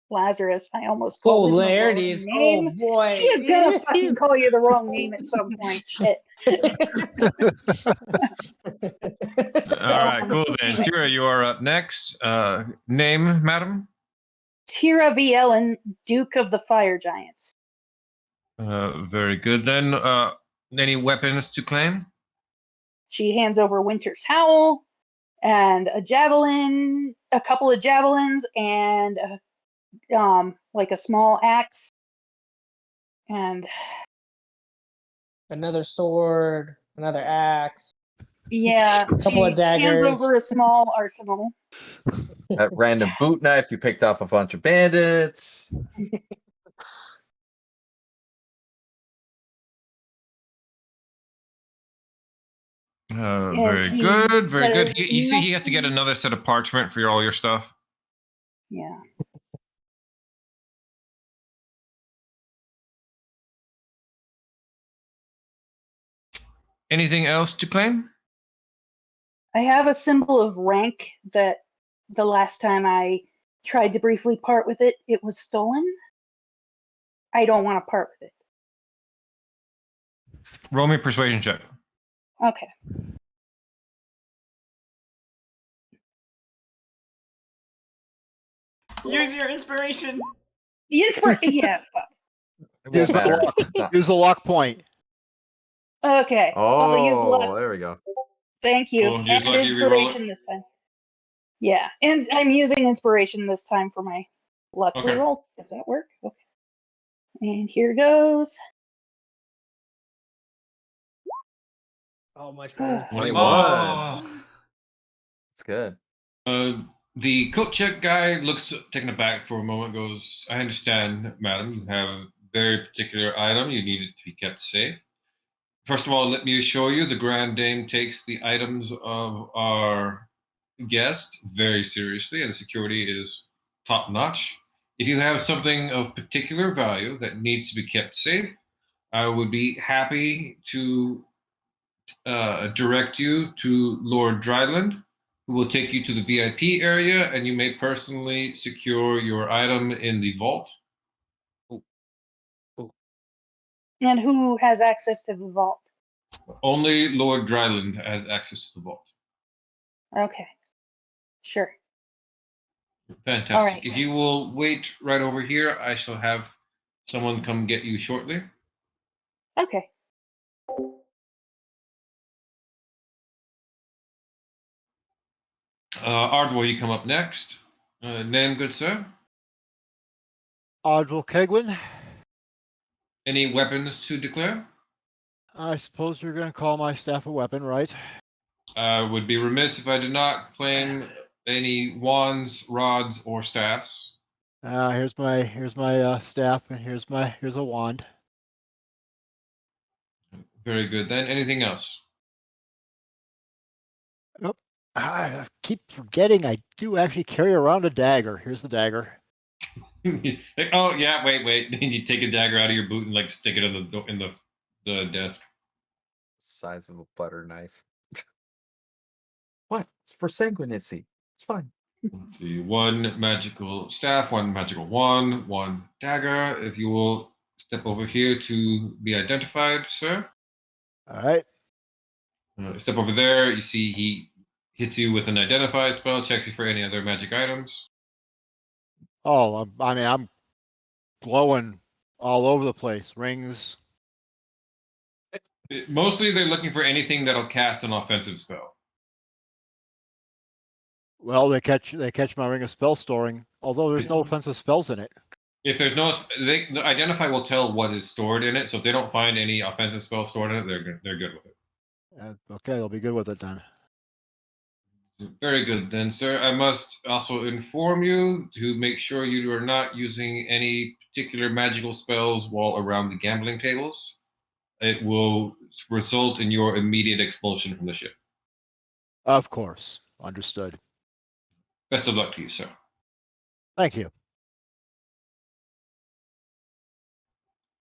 [SPEAKER 2] Lazarus. I almost
[SPEAKER 6] Oh,
[SPEAKER 2] called him the wrong
[SPEAKER 6] Laertes.
[SPEAKER 2] name.
[SPEAKER 6] Oh, boy.
[SPEAKER 2] She is gonna fucking call you the wrong name at some point. Shit.
[SPEAKER 5] All right, cool then. Tira, you are up next. Name, madam?
[SPEAKER 2] Tira Vielen, Duke of the Fire Giants.
[SPEAKER 5] Very good then. Any weapons to claim?
[SPEAKER 2] She hands over Winter's Howl and a javelin, a couple of javelins, and like a small axe, and
[SPEAKER 6] Another sword, another axe.
[SPEAKER 2] Yeah,
[SPEAKER 6] a couple of daggers.
[SPEAKER 2] Hands over a small arsenal.
[SPEAKER 8] That random boot knife you picked off a bunch of bandits.
[SPEAKER 5] Very good, very good. You see, he has to get another set of parchment for all your stuff.
[SPEAKER 2] Yeah.
[SPEAKER 5] Anything else to claim?
[SPEAKER 2] I have a symbol of rank that the last time I tried to briefly part with it, it was stolen. I don't want to part with it.
[SPEAKER 5] Roll me a persuasion check.
[SPEAKER 2] Okay.
[SPEAKER 1] Use your inspiration.
[SPEAKER 2] The inspiration, yeah.
[SPEAKER 3] Use the luck point.
[SPEAKER 2] Okay. I'll use luck.
[SPEAKER 8] There we go.
[SPEAKER 2] Thank you.
[SPEAKER 5] Cool.
[SPEAKER 2] And
[SPEAKER 5] Use luck, you reroll
[SPEAKER 2] inspiration this time. Yeah, and I'm using inspiration this time for my luck reroll. Does that work? Okay. And here goes.
[SPEAKER 6] Oh, much better.
[SPEAKER 8] 21.
[SPEAKER 1] Oh.
[SPEAKER 8] That's good.
[SPEAKER 5] The coat check guy looks taken aback for a moment, goes, I understand, madam. You have a very particular item. You need it to be kept safe. First of all, let me assure you the Grand Dame takes the items of our guests very seriously, and the security is top notch. If you have something of particular value that needs to be kept safe, I would be happy to direct you to Lord Dryland, who will take you to the VIP area, and you may personally secure your item in the vault.
[SPEAKER 2] And who has access to the vault?
[SPEAKER 5] Only Lord Dryland has access to the vault.
[SPEAKER 2] Okay. Sure.
[SPEAKER 5] Fantastic.
[SPEAKER 2] All right.
[SPEAKER 5] If you will wait right over here, I shall have someone come get you shortly.
[SPEAKER 2] Okay.
[SPEAKER 5] Ardwell, you come up next. Name, good sir?
[SPEAKER 3] Ardwell Kegwin.
[SPEAKER 5] Any weapons to declare?
[SPEAKER 3] I suppose you're going to call my staff a weapon, right?
[SPEAKER 5] I would be remiss if I did not claim any wands, rods, or staffs.
[SPEAKER 3] Here's my staff, and here's a wand.
[SPEAKER 5] Very good. Then anything else?
[SPEAKER 3] Nope. I keep forgetting I do actually carry around a dagger. Here's the dagger.
[SPEAKER 5] Like, oh yeah, wait. You take a dagger out of your boot and like stick it in the desk.
[SPEAKER 8] Size of a butter knife. What? It's for sanguinacy. It's fine.
[SPEAKER 5] Let's see. One magical staff, one magical wand, one dagger. If you will step over here to be identified, sir.
[SPEAKER 3] All right.
[SPEAKER 5] Step over there. You see he hits you with an identify spell, checks you for any other magic items.
[SPEAKER 3] Oh, I'm glowing all over the place. Rings.
[SPEAKER 5] Mostly they're looking for anything that'll cast an offensive spell.
[SPEAKER 3] Well, they catch my ring of spell storing, although there's no offensive spells in it.
[SPEAKER 5] If there's no, the identify will tell what is stored in it. So if they don't find any offensive spell stored in it, they're good with it.
[SPEAKER 3] Okay, they'll be good with it then.
[SPEAKER 5] Very good then, sir. I must also inform you to make sure you are not using any particular magical spells while around the gambling tables. It will result in your immediate expulsion from the ship.
[SPEAKER 3] Of course. Understood.
[SPEAKER 5] Best of luck to you, sir.
[SPEAKER 3] Thank you.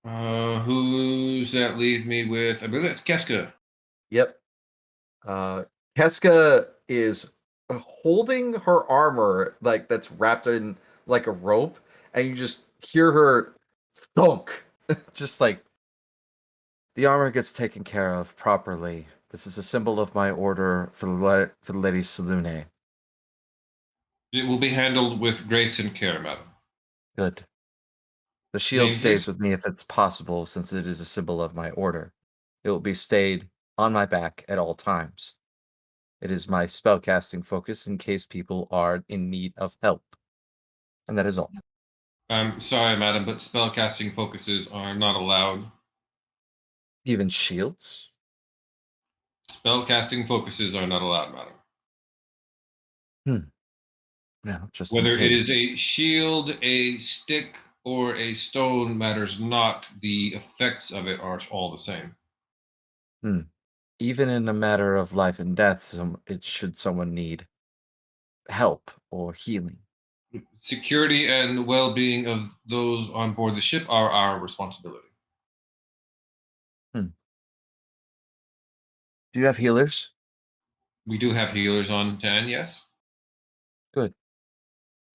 [SPEAKER 5] Who's that leave me with? I believe that's Keska.
[SPEAKER 8] Yep. Keska is holding her armor like that's wrapped in like a rope, and you just hear her thunk. Just like the armor gets taken care of properly. This is a symbol of my order for the Lady Selune.
[SPEAKER 5] It will be handled with grace and care, madam.
[SPEAKER 8] Good. The shield
[SPEAKER 5] Name,
[SPEAKER 8] stays
[SPEAKER 5] please?
[SPEAKER 8] with me if it's possible, since it is a symbol of my order. It will be stayed on my back at all times. It is my spellcasting focus in case people are in need of help. And that is all.
[SPEAKER 5] I'm sorry, madam, but spellcasting focuses are not allowed.
[SPEAKER 8] Even shields?
[SPEAKER 5] Spellcasting focuses are not allowed, madam.
[SPEAKER 8] No, just
[SPEAKER 5] Whether
[SPEAKER 8] in
[SPEAKER 5] it
[SPEAKER 8] case.
[SPEAKER 5] is a shield, a stick, or a stone matters not. The effects of it are all the same.
[SPEAKER 8] Even in a matter of life and death, should someone need help or healing.
[SPEAKER 5] Security and well-being of those on board the ship are our responsibility.
[SPEAKER 8] Do you have healers?
[SPEAKER 5] We do have healers on 10, yes.
[SPEAKER 8] Good.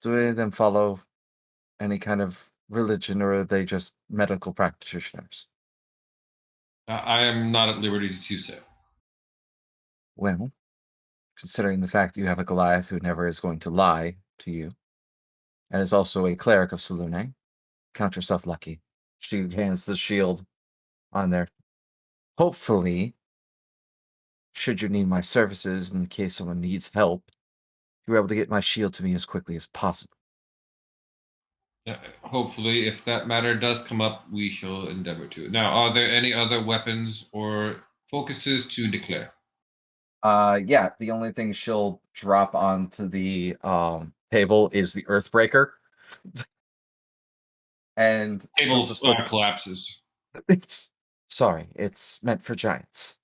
[SPEAKER 8] Do any of them follow any kind of religion, or are they just medical practitioners?
[SPEAKER 5] I am not at liberty to say.
[SPEAKER 8] Well, considering the fact that you have a Goliath who never is going to lie to you, and is also a cleric of Selune, count yourself lucky. She hands the shield on there. Hopefully, should you need my services in case someone needs help, you're able to get my shield to me as quickly as possible.
[SPEAKER 5] Hopefully, if that matter does come up, we shall endeavor to. Now, are there any other weapons or focuses to declare?
[SPEAKER 8] Yeah, the only thing she'll drop onto the table is the Earthbreaker. And
[SPEAKER 5] Table
[SPEAKER 8] just look,
[SPEAKER 5] collapses.
[SPEAKER 8] It's meant for giants.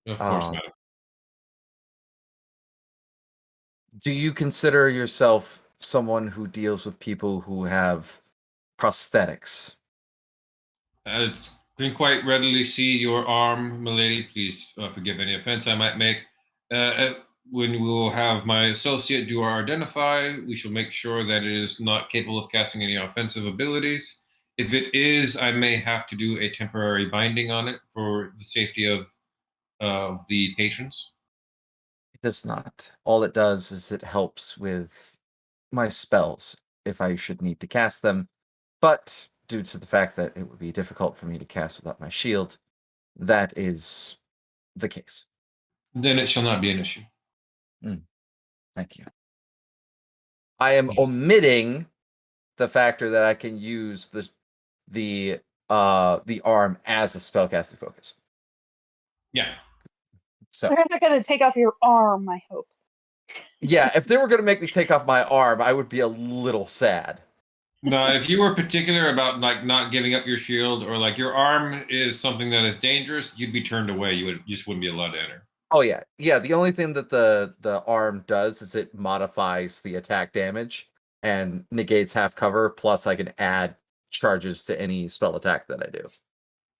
[SPEAKER 5] Of course, madam.
[SPEAKER 8] Do you consider yourself someone who deals with people who have prosthetics?
[SPEAKER 5] I can quite readily see your arm, milady. Please forgive any offense I might make. When we will have my associate do our identify, we shall make sure that it is not capable of casting any offensive abilities. If it is, I may have to do a temporary binding on it for the safety of the patrons.
[SPEAKER 8] It does not. All it does is it helps with my spells if I should need to cast them. But due to the fact that it would be difficult for me to cast without my shield, that is the case.
[SPEAKER 5] Then it shall not be an issue.
[SPEAKER 8] Thank you. I am omitting the factor that I can use the arm as a spellcasting focus.
[SPEAKER 5] Yeah.
[SPEAKER 8] So
[SPEAKER 2] They're not going to take off your arm, I hope.
[SPEAKER 8] Yeah, if they were going to make me take off my arm, I would be a little sad.
[SPEAKER 5] No, if you were particular about like not giving up your shield, or like your arm is something that is dangerous, you'd be turned away. You just wouldn't be allowed to enter.
[SPEAKER 8] Oh yeah, yeah. The only thing that the arm does is it modifies the attack damage and negates half cover. Plus, I can add charges to any spell attack that I do.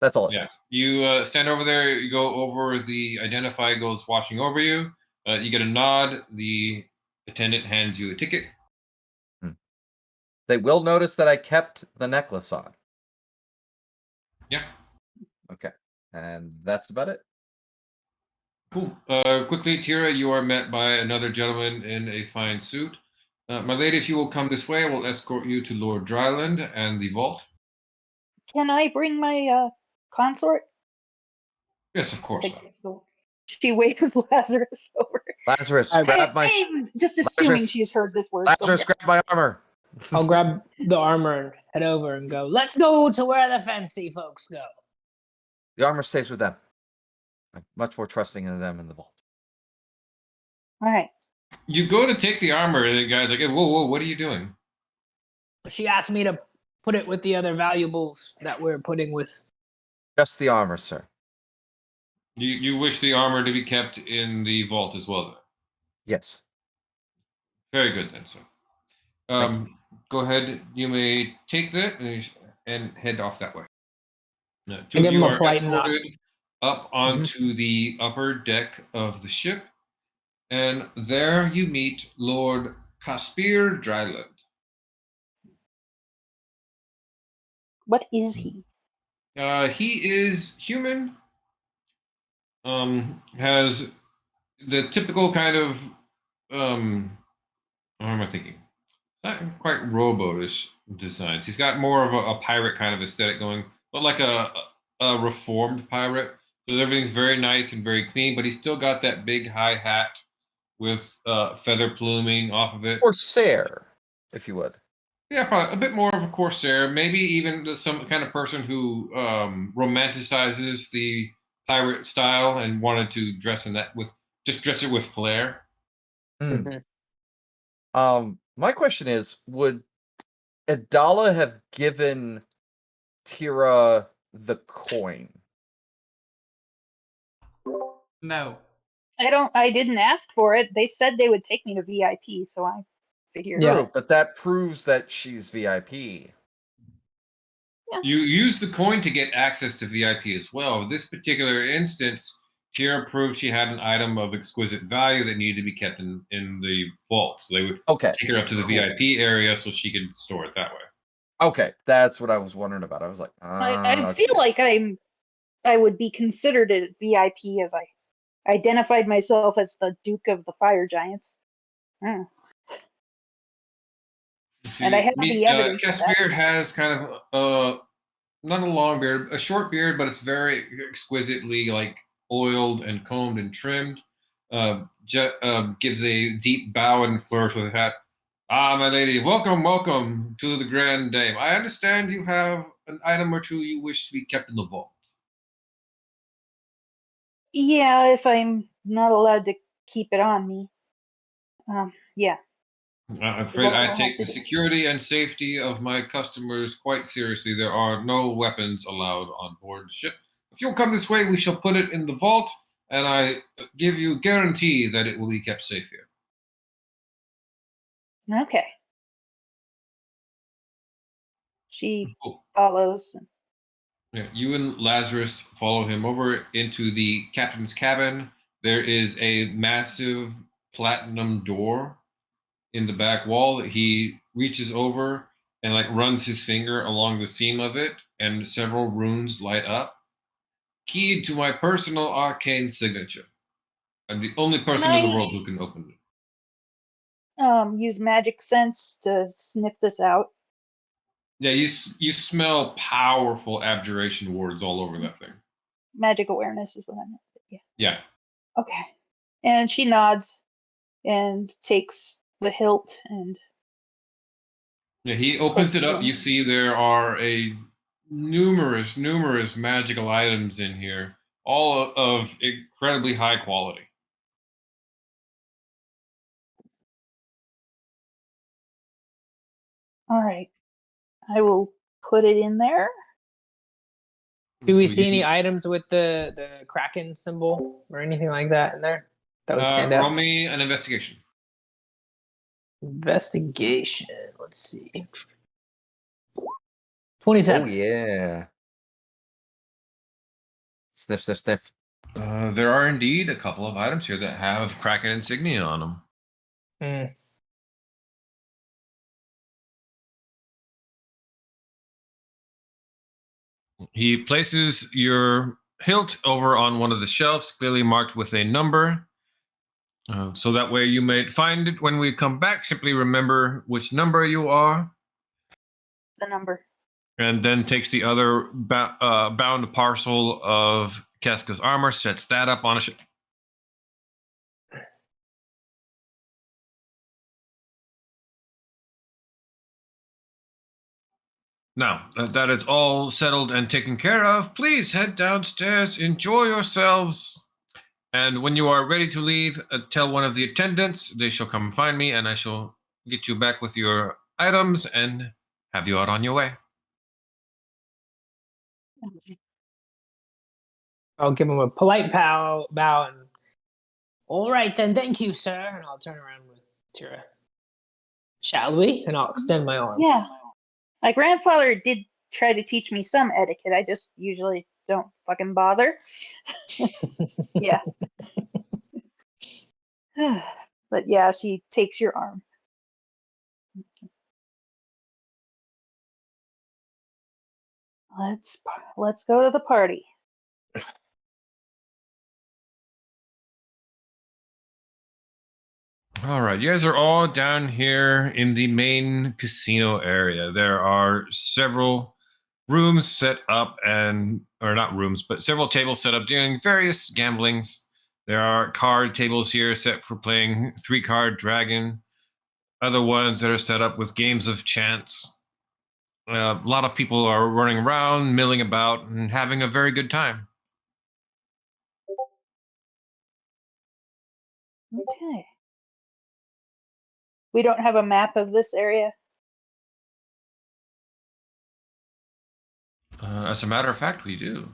[SPEAKER 8] That's all it does.
[SPEAKER 5] You stand over there. You go over. The identify goes washing over you. You get a nod. The attendant hands you a ticket.
[SPEAKER 8] They will notice that I kept the necklace on.
[SPEAKER 5] Yeah.
[SPEAKER 8] Okay, and that's about it.
[SPEAKER 5] Cool. Quickly, Tira, you are met by another gentleman in a fine suit. My lady, if you will come this way, I will escort you to Lord Dryland and the vault.
[SPEAKER 2] Can I bring my consort?
[SPEAKER 5] Yes, of course.
[SPEAKER 2] She waves Lazarus over.
[SPEAKER 8] Lazarus, grab my.
[SPEAKER 2] I'm just assuming
[SPEAKER 8] Lazarus,
[SPEAKER 2] she's heard this word.
[SPEAKER 8] Lazarus, grab my armor.
[SPEAKER 6] I'll grab the armor and head over and go, let's go to where the fancy folks go.
[SPEAKER 8] The armor stays with them. I'm much more trusting in them in the vault.
[SPEAKER 2] All right.
[SPEAKER 5] You go to take the armor, and the guy's like, whoa, what are you doing?
[SPEAKER 6] She asked me to put it with the other valuables that we're putting with.
[SPEAKER 8] Just the armor, sir.
[SPEAKER 5] You wish the armor to be kept in the vault as well, then?
[SPEAKER 8] Yes.
[SPEAKER 5] Very good, then, sir. Go ahead. You may take that and head off that way. Now, two of you are escorted up onto the upper deck of the ship, and there you meet Lord Caspir Dryland.
[SPEAKER 2] What is he?
[SPEAKER 5] He is human. Has the typical kind of what am I thinking? Not quite rowboatish designs. He's got more of a pirate kind of aesthetic going, but like a reformed pirate. So everything's very nice and very clean, but he's still got that big high hat with feather pluming off of it.
[SPEAKER 8] Corsair, if you would.
[SPEAKER 5] Yeah, probably a bit more of a corsair. Maybe even some kind of person who romanticizes the pirate style and wanted to dress in that dress it with flair.
[SPEAKER 8] My question is, would Adala have given Tira the coin?
[SPEAKER 1] No.
[SPEAKER 2] I didn't ask for it. They said they would take me to VIP, so I figured.
[SPEAKER 8] True, but that proves that she's VIP.
[SPEAKER 2] Yeah.
[SPEAKER 5] You use the coin to get access to VIP as well. In this particular instance, Tira proved she had an item of exquisite value that needed to be kept in the vault. So they would take her up to the VIP area so she could store it that way.
[SPEAKER 8] Okay, that's what I was wondering about. I was like,
[SPEAKER 2] I feel like I would be considered a VIP as I identified myself as the Duke of the Fire Giants. And I have the evidence.
[SPEAKER 5] Caspir has kind of not a long beard, a short beard, but it's very exquisitely like oiled and combed and trimmed. Gives a deep bow and flourish with a hat. Ah, my lady, welcome to the Grand Dame. I understand you have an item or two you wish to be kept in the vault.
[SPEAKER 2] Yeah, if I'm not allowed to keep it on me. Yeah.
[SPEAKER 5] I'm afraid I take the security and safety of my customers quite seriously. There are no weapons allowed on board the ship. If you'll come this way, we shall put it in the vault, and I give you guarantee that it will be kept safe here.
[SPEAKER 2] Okay. She follows.
[SPEAKER 5] Yeah, you and Lazarus follow him over into the captain's cabin. There is a massive platinum door in the back wall that he reaches over and like runs his finger along the seam of it, and several runes light up. Keyed to my personal arcane signature. I'm the only person in the world who can open it.
[SPEAKER 2] Use magic sense to sniff this out.
[SPEAKER 5] Yeah, you smell powerful abjuration wards all over that thing.
[SPEAKER 2] Magic awareness is what I meant. Yeah.
[SPEAKER 5] Yeah.
[SPEAKER 2] Okay. And she nods and takes the hilt and.
[SPEAKER 5] Yeah, he opens it up. You see there are numerous magical items in here, all of incredibly high quality.
[SPEAKER 2] All right. I will put it in there.
[SPEAKER 6] Do we see any items with the Kraken symbol or anything like that in there that would stand
[SPEAKER 5] Roll
[SPEAKER 6] out?
[SPEAKER 5] me an investigation.
[SPEAKER 6] Investigation. Let's see.
[SPEAKER 8] Oh
[SPEAKER 6] 27.
[SPEAKER 8] yeah. Sniff, sniff, sniff.
[SPEAKER 5] There are indeed a couple of items here that have Kraken insignia on them.
[SPEAKER 6] Mm.
[SPEAKER 5] He places your hilt over on one of the shelves, clearly marked with a number. So that way you may find it when we come back. Simply remember which number you are.
[SPEAKER 2] The number.
[SPEAKER 5] And then takes the other bound parcel of Keska's armor, sets that up on a shelf. Now that it's all settled and taken care of, please head downstairs, enjoy yourselves. And when you are ready to leave, tell one of the attendants. They shall come find me, and I shall get you back with your items and have you out on your way.
[SPEAKER 6] I'll give him a polite bow, and all right then, thank you, sir. And I'll turn around with Tira. Shall we? And I'll extend my arm.
[SPEAKER 2] Yeah. My grandfather did try to teach me some etiquette. I just usually don't fucking bother. Yeah. But yeah, she takes your arm. Let's go to the party.
[SPEAKER 5] All right, you guys are all down here in the main casino area. There are several rooms set up or not rooms, but several tables set up doing various gamblings. There are card tables here set for playing 3-card dragon. Other ones that are set up with games of chance. A lot of people are running around, milling about, and having a very good time.
[SPEAKER 2] Okay. We don't have a map of this area.
[SPEAKER 5] As a matter of fact, we do.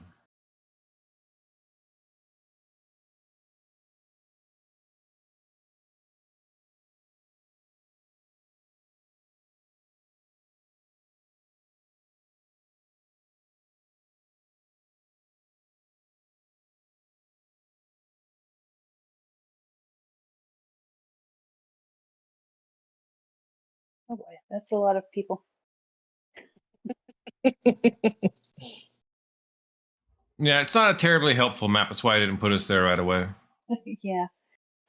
[SPEAKER 2] Oh boy, that's a lot of people.
[SPEAKER 5] Yeah, it's not a terribly helpful map. That's why I didn't put us there right away.
[SPEAKER 2] Yeah.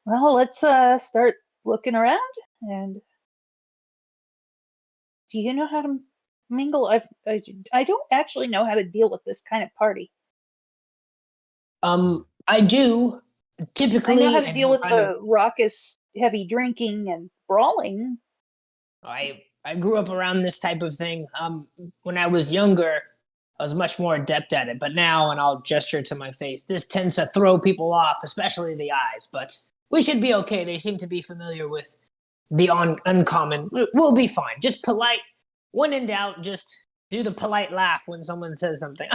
[SPEAKER 2] Well, let's start looking around. And do you know how to mingle? I don't actually know how to deal with this kind of party.
[SPEAKER 6] I do typically.
[SPEAKER 2] I know how to deal with the raucous, heavy drinking and brawling.
[SPEAKER 6] I grew up around this type of thing. When I was younger, I was much more adept at it. But now, and I'll gesture to my face, this tends to throw people off, especially the eyes. But we should be okay. They seem to be familiar with the uncommon. We'll be fine. Just polite. When in doubt, just do the polite laugh when someone says something.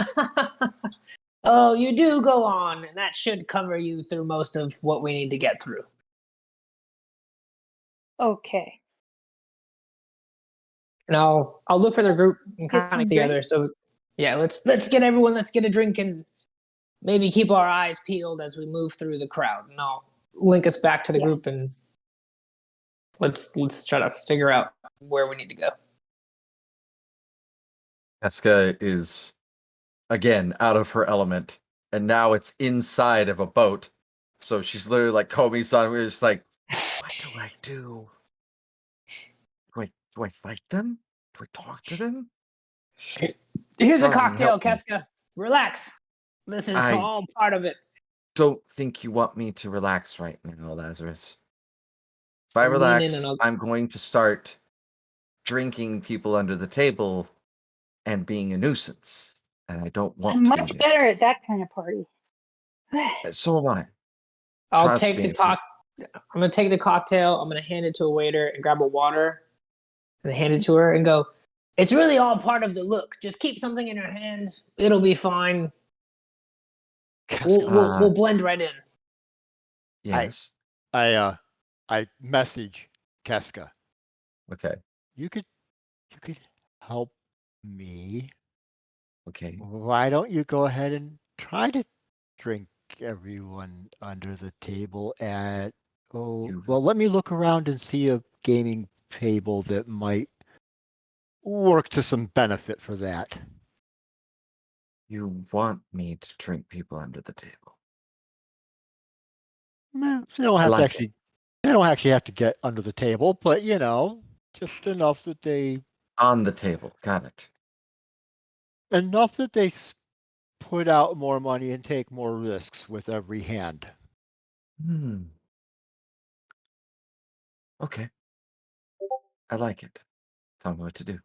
[SPEAKER 6] Oh, you do go on, and that should cover you through most of what we need to get through.
[SPEAKER 2] Okay.
[SPEAKER 6] And I'll look for the group and kind of together. So yeah, let's get everyone. Let's get a drink and maybe keep our eyes peeled as we move through the crowd. And I'll link us back to the group and let's try to figure out where we need to go.
[SPEAKER 8] Keska is again out of her element, and now it's inside of a boat. So she's literally like Komi-san. We're just like, what do I do? Do I fight them? Do I talk to them?
[SPEAKER 6] Here's a cocktail, Keska. Relax. This is all part of it.
[SPEAKER 8] Don't think you want me to relax right now, Lazarus. If I relax, I'm going to start drinking people under the table and being a nuisance. And I don't want
[SPEAKER 2] I'm
[SPEAKER 8] to
[SPEAKER 2] much better at that kind of party.
[SPEAKER 8] So am I.
[SPEAKER 6] I'll take the I'm going to take the cocktail. I'm going to hand it to a waiter and grab a water. and hand it to her and go, "It's really all part of the look. Just keep something in your hand. It'll be fine. We'll blend right in."
[SPEAKER 8] Yes.
[SPEAKER 3] I message Keska.
[SPEAKER 8] Okay.
[SPEAKER 3] You could help me.
[SPEAKER 8] Okay.
[SPEAKER 3] Why don't you go ahead and try to drink everyone under the table at well, let me look around and see a gaming table that might work to some benefit for that.
[SPEAKER 8] You want me to drink people under the table?
[SPEAKER 3] They don't have to actually. They don't actually have to get under the table, but just enough that they
[SPEAKER 8] on the table. Got it.
[SPEAKER 3] Enough that they put out more money and take more risks with every hand.
[SPEAKER 8] Okay. I like it. Tell me what to do.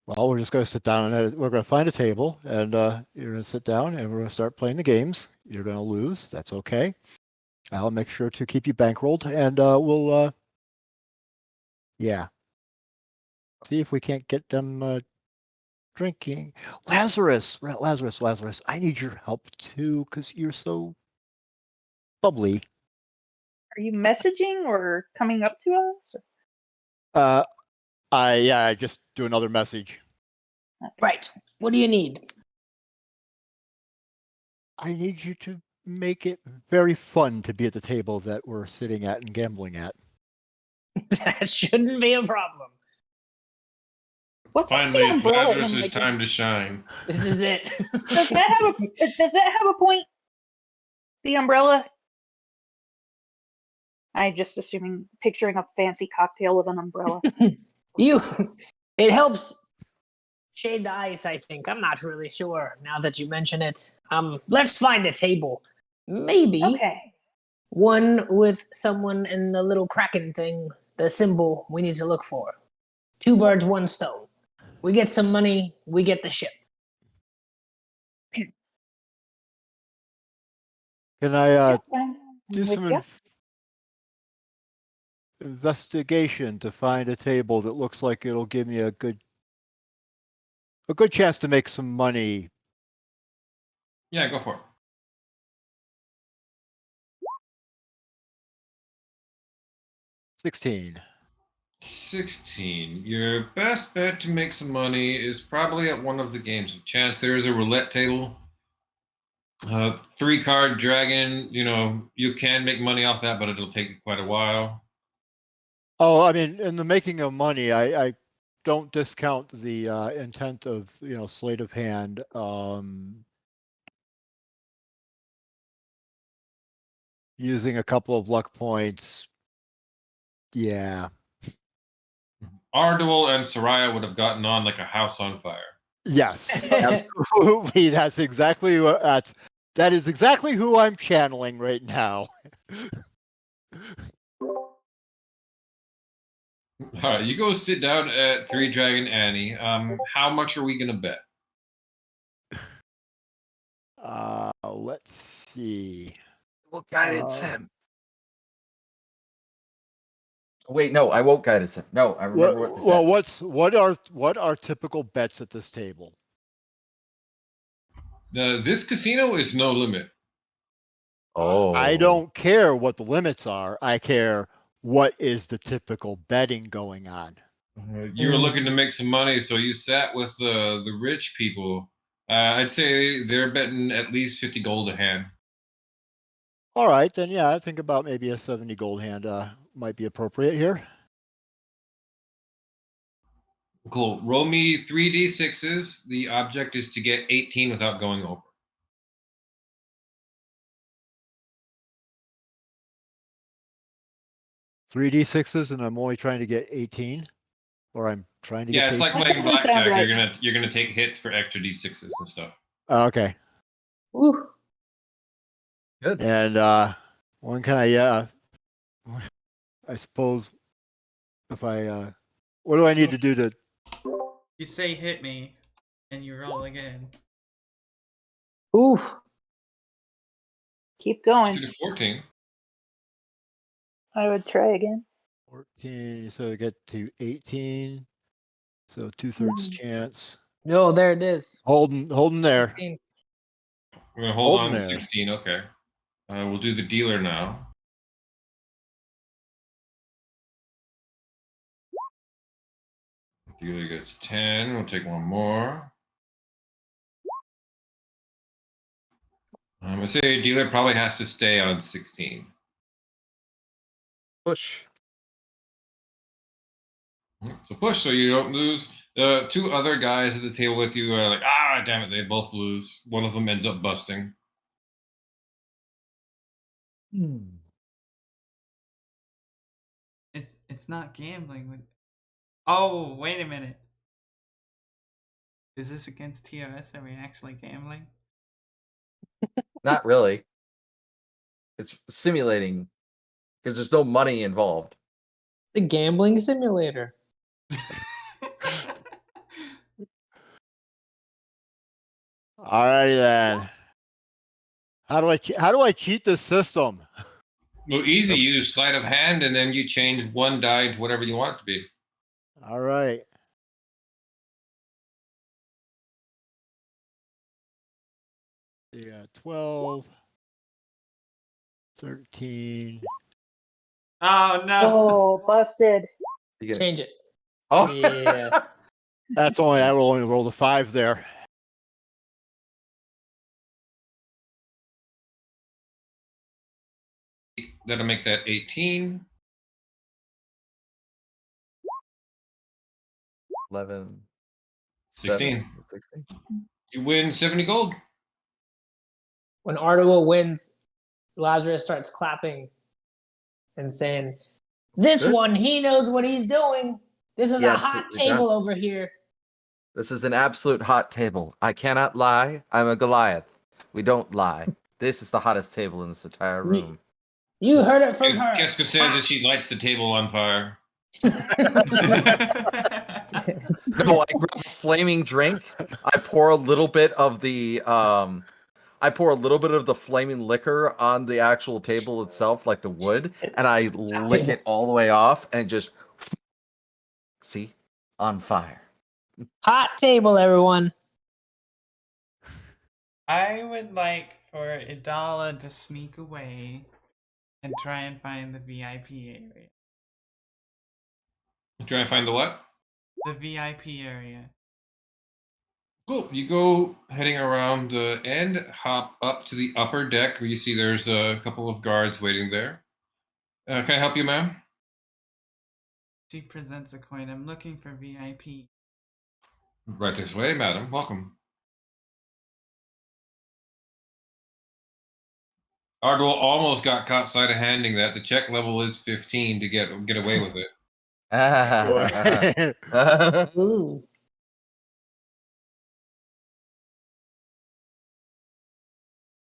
[SPEAKER 3] Well, we're just going to sit down and we're going to find a table, and you're going to sit down and we're going to start playing the games. You're going to lose. That's okay. I'll make sure to keep you bankrolled, and we'll, see if we can't get them drinking. Lazarus, I need your help too, because you're so bubbly.
[SPEAKER 2] Are you messaging or coming up to us?
[SPEAKER 3] I just do another message.
[SPEAKER 6] Right. What do you need?
[SPEAKER 3] I need you to make it very fun to be at the table that we're sitting at and gambling at.
[SPEAKER 6] That shouldn't be a problem.
[SPEAKER 2] What's
[SPEAKER 5] Finally,
[SPEAKER 2] the umbrella
[SPEAKER 5] Lazarus
[SPEAKER 2] in
[SPEAKER 5] is
[SPEAKER 2] the
[SPEAKER 5] time to shine.
[SPEAKER 6] This is it.
[SPEAKER 2] Does that have a point? The umbrella? I'm just picturing a fancy cocktail with an umbrella.
[SPEAKER 6] It helps shade the ice, I think. I'm not really sure now that you mention it. Let's find a table. Maybe
[SPEAKER 2] Okay.
[SPEAKER 6] one with someone in the little kraken thing, the symbol we need to look for. 2 birds, 1 stone. We get some money, we get the ship.
[SPEAKER 3] Can I do
[SPEAKER 2] With
[SPEAKER 3] some
[SPEAKER 2] ya.
[SPEAKER 3] investigation to find a table that looks like it'll give me a good chance to make some money?
[SPEAKER 5] Yeah, go for it.
[SPEAKER 3] 16.
[SPEAKER 5] 16. Your best bet to make some money is probably at one of the games of chance. There is a roulette table. 3-card dragon, you can make money off that, but it'll take quite a while.
[SPEAKER 3] Oh, I mean, in the making of money, I don't discount the intent of, sleight of hand. Using a couple of luck points. Yeah.
[SPEAKER 5] Ardwell and Soraya would have gotten on like a house on fire.
[SPEAKER 3] Yes, absolutely. That is exactly who I'm channeling right now.
[SPEAKER 5] All right, you go sit down at 3 Dragon Annie. How much are we gonna bet?
[SPEAKER 3] Let's see.
[SPEAKER 8] What guidance him? Wait, no, I won't guidance him. No, I remember what this is.
[SPEAKER 3] Well, what are typical bets at this table?
[SPEAKER 5] This casino is no limit.
[SPEAKER 8] Oh.
[SPEAKER 3] I don't care what the limits are. I care what is the typical betting going on.
[SPEAKER 5] You were looking to make some money, so you sat with the rich people. I'd say they're betting at least 50 gold a hand.
[SPEAKER 3] All right, then yeah, I think about maybe a 70 gold hand might be appropriate here.
[SPEAKER 5] Cool. Roll me 3d6s. The object is to get 18 without going over.
[SPEAKER 3] Three D6s, and I'm only trying to get 18, or I'm trying to get.
[SPEAKER 5] Yeah, it's like playing
[SPEAKER 2] doesn't sound
[SPEAKER 5] blackjack.
[SPEAKER 2] right.
[SPEAKER 5] You're gonna take hits for extra d6s and stuff.
[SPEAKER 3] Okay.
[SPEAKER 6] Ooh.
[SPEAKER 8] Good.
[SPEAKER 3] And when can I suppose if I what do I need to do to?
[SPEAKER 1] You say hit me, and you roll again.
[SPEAKER 6] Oof.
[SPEAKER 2] Keep going.
[SPEAKER 5] To 14.
[SPEAKER 2] I would try again.
[SPEAKER 3] 14, so get to 18. So 2/3 chance.
[SPEAKER 6] No, there it is.
[SPEAKER 3] Holding there.
[SPEAKER 6] 16.
[SPEAKER 5] We're gonna hold
[SPEAKER 3] Holding
[SPEAKER 5] on to
[SPEAKER 3] there.
[SPEAKER 5] 16. Okay. We'll do the dealer now. Dealer gets 10. We'll take one more. I'm gonna say dealer probably has to stay on 16.
[SPEAKER 8] Push.
[SPEAKER 5] So push so you don't lose. The two other guys at the table with you are like, ah, damn it, they both lose. One of them ends up busting.
[SPEAKER 1] It's not gambling. Oh, wait a minute. Is this against TOS? Are we actually gambling?
[SPEAKER 8] Not really. It's simulating because there's no money involved.
[SPEAKER 6] The gambling simulator.
[SPEAKER 3] Alrighty then. How do I cheat this system?
[SPEAKER 5] Well, easy. You use sleight of hand, and then you change one die to whatever you want it to be.
[SPEAKER 3] All right. Yeah, 12, 13.
[SPEAKER 1] Oh no!
[SPEAKER 2] Oh, busted.
[SPEAKER 6] Change it.
[SPEAKER 8] Oh,
[SPEAKER 6] Yeah.
[SPEAKER 3] That's only I will only roll the 5 there.
[SPEAKER 5] That'll make that 18.
[SPEAKER 8] 11.
[SPEAKER 5] 16.
[SPEAKER 8] 16.
[SPEAKER 5] You win 70 gold.
[SPEAKER 6] When Arduo wins, Lazarus starts clapping and saying, "This
[SPEAKER 8] Good.
[SPEAKER 6] one, he knows what he's doing. This is
[SPEAKER 8] Yeah,
[SPEAKER 6] a hot
[SPEAKER 8] absolutely
[SPEAKER 6] table
[SPEAKER 8] does.
[SPEAKER 6] over here."
[SPEAKER 8] This is an absolute hot table. I cannot lie. I'm a Goliath. We don't lie. This is the hottest table in this entire room.
[SPEAKER 6] You heard it from her.
[SPEAKER 5] Jessica says that she lights the table on fire.
[SPEAKER 8] No, I grab a flaming drink. I pour a little bit of the flaming liquor on the actual table itself, like the wood, and I lick it all the way off and just see on fire.
[SPEAKER 6] Hot table, everyone.
[SPEAKER 1] I would like for Idala to sneak away and try and find the VIP area.
[SPEAKER 5] You try and find the what?
[SPEAKER 1] The VIP area.
[SPEAKER 5] Cool. You go heading around the end, hop up to the upper deck where you see there's a couple of guards waiting there. Can I help you, ma'am?
[SPEAKER 1] She presents a coin. I'm looking for VIP.
[SPEAKER 5] Right this way, madam. Welcome. Arduo almost got caught sleight of handing that. The check level is 15 to get away with it.
[SPEAKER 6] Ooh.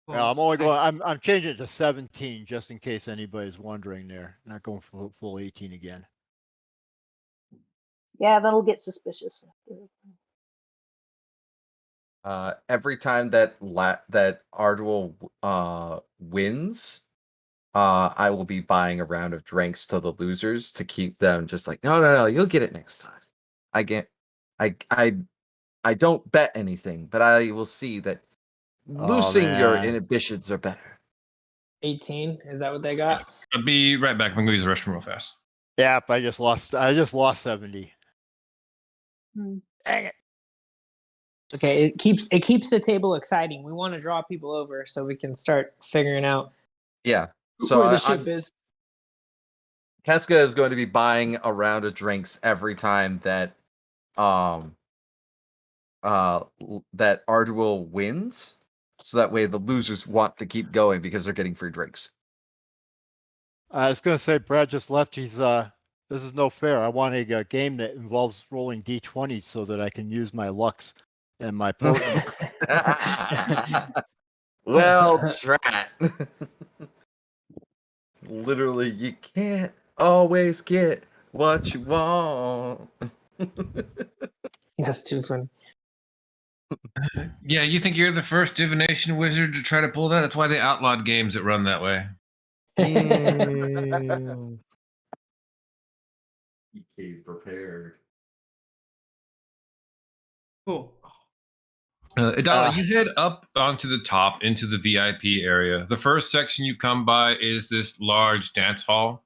[SPEAKER 3] Yeah, I'm only going. I'm changing it to 17 just in case anybody's wondering. There, not going for full 18 again.
[SPEAKER 2] Yeah, that'll get suspicious.
[SPEAKER 8] Every time that Arduo wins, I will be buying a round of drinks to the losers to keep them just like, no, you'll get it next time. I don't bet anything, but I will see that losing your inhibitions are better.
[SPEAKER 6] 18. Is that what they got?
[SPEAKER 5] I'll be right back. I'm going to use the restroom real fast.
[SPEAKER 3] Yep, I just lost 70. Dang it.
[SPEAKER 6] Okay, it keeps the table exciting. We want to draw people over so we can start figuring out
[SPEAKER 8] Yeah. So
[SPEAKER 6] where the ship is.
[SPEAKER 8] Keska is going to be buying a round of drinks every time that that Arduo wins, so that way the losers want to keep going because they're getting free drinks.
[SPEAKER 3] I was gonna say Brad just left. He's this is no fair. I want a game that involves rolling d20s so that I can use my Lux and my potent.
[SPEAKER 8] Well, Strat. Literally, you can't always get what you want.
[SPEAKER 6] That's too funny.
[SPEAKER 5] Yeah, you think you're the first divination wizard to try to pull that? That's why they outlawed games that run that way.
[SPEAKER 4] He came prepared.
[SPEAKER 1] Cool.
[SPEAKER 5] Idala, you head up onto the top into the VIP area. The first section you come by is this large dance hall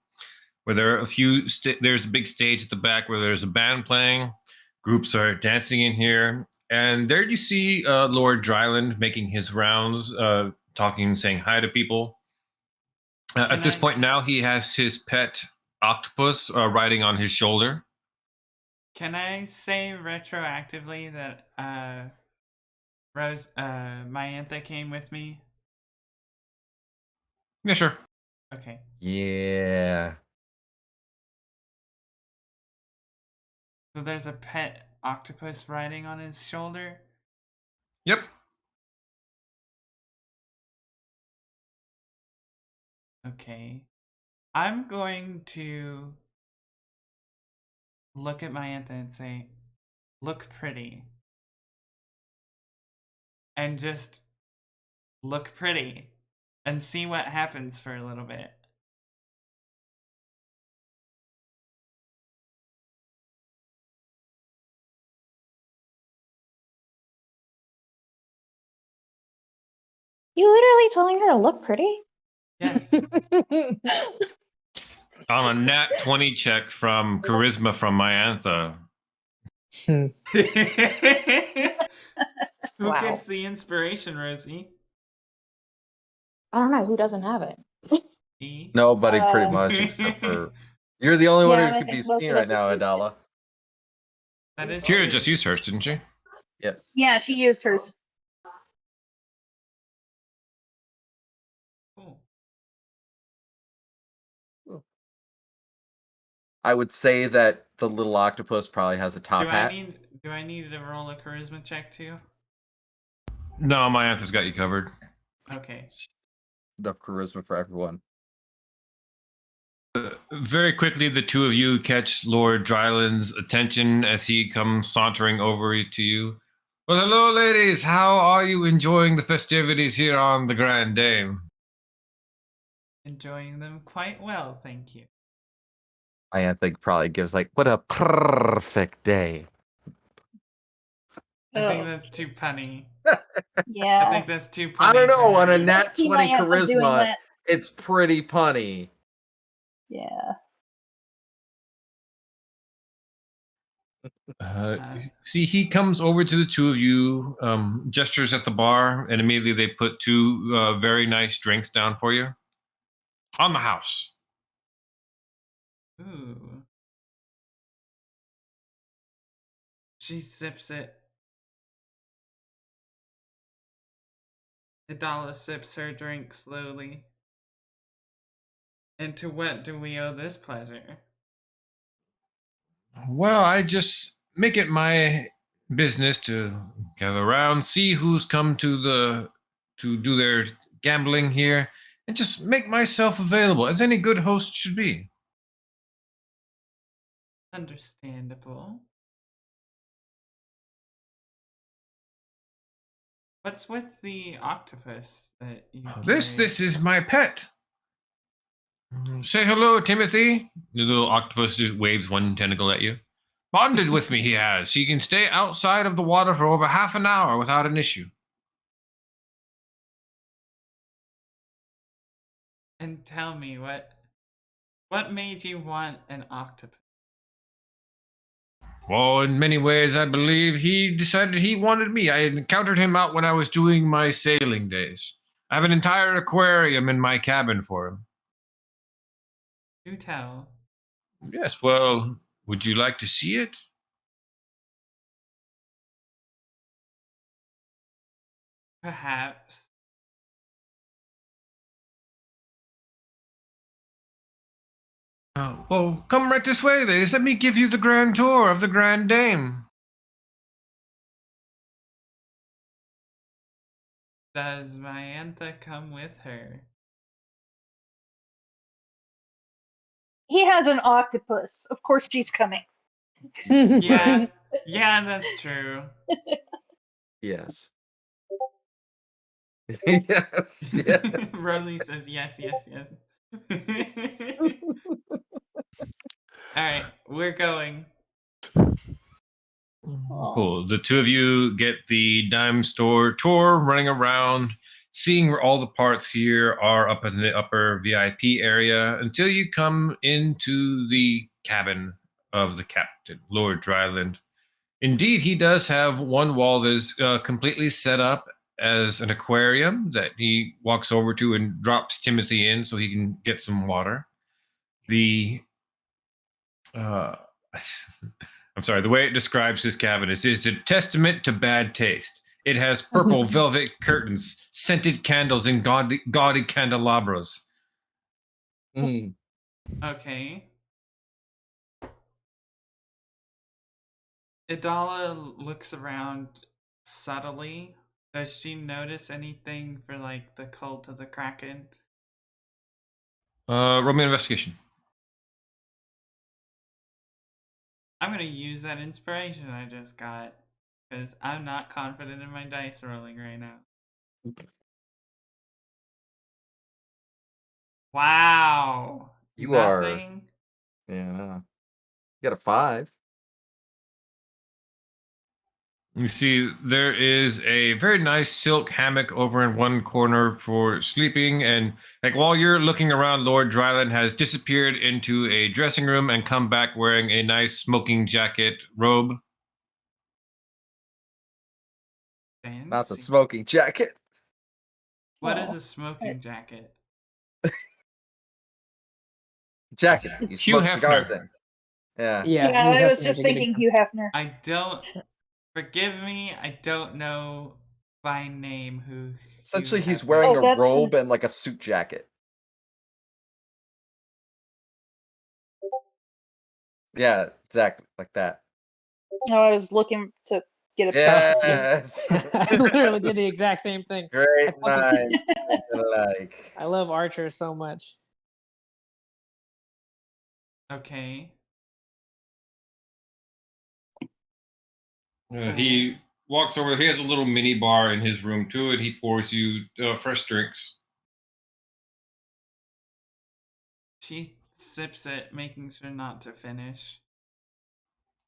[SPEAKER 5] where there are a few, there's a big stage at the back where there's a band playing. Groups are dancing in here. And there you see Lord Dryland making his rounds, talking, saying hi to people. At this point now, he has his pet octopus riding on his shoulder.
[SPEAKER 1] Can I say retroactively that Myantha came with me?
[SPEAKER 5] Yeah, sure.
[SPEAKER 1] Okay.
[SPEAKER 8] Yeah.
[SPEAKER 1] So there's a pet octopus riding on his shoulder?
[SPEAKER 5] Yep.
[SPEAKER 1] Okay. I'm going to look at Myantha and say, look pretty. And just look pretty. And see what happens for a little bit.
[SPEAKER 2] You literally telling her to look pretty?
[SPEAKER 1] Yes.
[SPEAKER 5] On a nat 20 check from charisma from Myantha.
[SPEAKER 1] Who
[SPEAKER 2] Wow.
[SPEAKER 1] gets the inspiration, Rosie?
[SPEAKER 9] I don't know who doesn't have it.
[SPEAKER 1] E?
[SPEAKER 8] Nobody, pretty much, except for you're the only one
[SPEAKER 2] Yeah,
[SPEAKER 8] who
[SPEAKER 2] I
[SPEAKER 8] can
[SPEAKER 2] think
[SPEAKER 8] be
[SPEAKER 2] most
[SPEAKER 8] seen
[SPEAKER 2] of
[SPEAKER 8] right
[SPEAKER 2] us
[SPEAKER 8] now,
[SPEAKER 2] would use it.
[SPEAKER 8] Adala.
[SPEAKER 1] That is
[SPEAKER 5] Kira
[SPEAKER 1] true.
[SPEAKER 5] just used hers, didn't she?
[SPEAKER 2] Yeah, she used hers.
[SPEAKER 1] Cool.
[SPEAKER 8] I would say that the little octopus probably has a top hat.
[SPEAKER 1] Do I need to roll a charisma check too?
[SPEAKER 5] No, Myantha's got you covered.
[SPEAKER 1] Okay.
[SPEAKER 8] Enough charisma for everyone.
[SPEAKER 5] Very quickly, the two of you catch Lord Dryland's attention as he comes sauntering over to you. Well, hello, ladies. How are you enjoying the festivities here on the Grand Dame?
[SPEAKER 1] Enjoying them quite well, thank you.
[SPEAKER 8] I think probably gives like, what a perfect day.
[SPEAKER 1] I think that's too punny.
[SPEAKER 2] Yeah.
[SPEAKER 1] I think that's too punny.
[SPEAKER 8] I don't know. On a
[SPEAKER 2] I
[SPEAKER 8] nat
[SPEAKER 2] see
[SPEAKER 8] 20
[SPEAKER 2] my Anthem doing
[SPEAKER 8] charisma,
[SPEAKER 2] that.
[SPEAKER 8] it's pretty punny.
[SPEAKER 2] Yeah.
[SPEAKER 5] See, he comes over to the two of you, gestures at the bar, and immediately they put two very nice drinks down for you. On the house.
[SPEAKER 1] Ooh. She sips it. Idala sips her drink slowly. And to what do we owe this pleasure?
[SPEAKER 5] Well, I just make it my business to gather around, see who's come to do their gambling here, and just make myself available, as any good host should be.
[SPEAKER 1] Understandable. What's with the octopus that you
[SPEAKER 5] This is my pet. Say hello, Timothy. The little octopus just waves one tentacle at you. Bonded with me, he has. He can stay outside of the water for over half an hour without an issue.
[SPEAKER 1] And tell me, what made you want an octopus?
[SPEAKER 5] Well, in many ways, I believe he decided he wanted me. I encountered him out when I was doing my sailing days. I have an entire aquarium in my cabin for him.
[SPEAKER 1] Do tell.
[SPEAKER 5] Yes, well, would you like to see it?
[SPEAKER 1] Perhaps.
[SPEAKER 5] Well, come right this way, ladies. Let me give you the grand tour of the Grand Dame.
[SPEAKER 1] Does Myantha come with her?
[SPEAKER 2] He has an octopus. Of course she's coming.
[SPEAKER 1] Yeah, that's true.
[SPEAKER 8] Yes. Yes.
[SPEAKER 1] Rosie says yes. Alright, we're going.
[SPEAKER 5] Cool. The two of you get the dime store tour, running around, seeing where all the parts here are up in the upper VIP area until you come into the cabin of the captain, Lord Dryland. Indeed, he does have one wall that is completely set up as an aquarium that he walks over to and drops Timothy in so he can get some water. The I'm sorry, the way it describes his cabin is it's a testament to bad taste. It has purple velvet curtains, scented candles, and gaudy candelabras.
[SPEAKER 8] Mm.
[SPEAKER 1] Okay. Idala looks around subtly. Does she notice anything for like the cult of the Kraken?
[SPEAKER 5] Roll me an investigation.
[SPEAKER 1] I'm gonna use that inspiration I just got because I'm not confident in my dice rolling right now. Wow.
[SPEAKER 8] You are.
[SPEAKER 1] Nothing?
[SPEAKER 8] Yeah. You got a 5.
[SPEAKER 5] You see, there is a very nice silk hammock over in one corner for sleeping, and like while you're looking around, Lord Dryland has disappeared into a dressing room and come back wearing a nice smoking jacket robe.
[SPEAKER 8] Not the
[SPEAKER 1] Fancy.
[SPEAKER 8] smoking jacket.
[SPEAKER 1] What is a smoking jacket?
[SPEAKER 8] Jacket that you
[SPEAKER 5] Hugh
[SPEAKER 8] smoke cigars
[SPEAKER 5] Hefner.
[SPEAKER 8] in. Yeah.
[SPEAKER 2] Yeah, I was just thinking Hugh Hefner.
[SPEAKER 1] I don't. Forgive me, I don't know by name who.
[SPEAKER 8] Essentially,
[SPEAKER 1] Hugh
[SPEAKER 8] he's
[SPEAKER 1] Hefner
[SPEAKER 8] wearing
[SPEAKER 1] is.
[SPEAKER 8] a robe and like a suit jacket. Yeah, exactly like that.
[SPEAKER 2] No, I was looking to get a
[SPEAKER 8] Yes.
[SPEAKER 6] I literally did the exact same thing.
[SPEAKER 8] Great minds think alike.
[SPEAKER 6] I love Archer so much.
[SPEAKER 1] Okay.
[SPEAKER 5] He walks over. He has a little mini bar in his room too, and he pours you fresh drinks.
[SPEAKER 1] She sips it, making sure not to finish.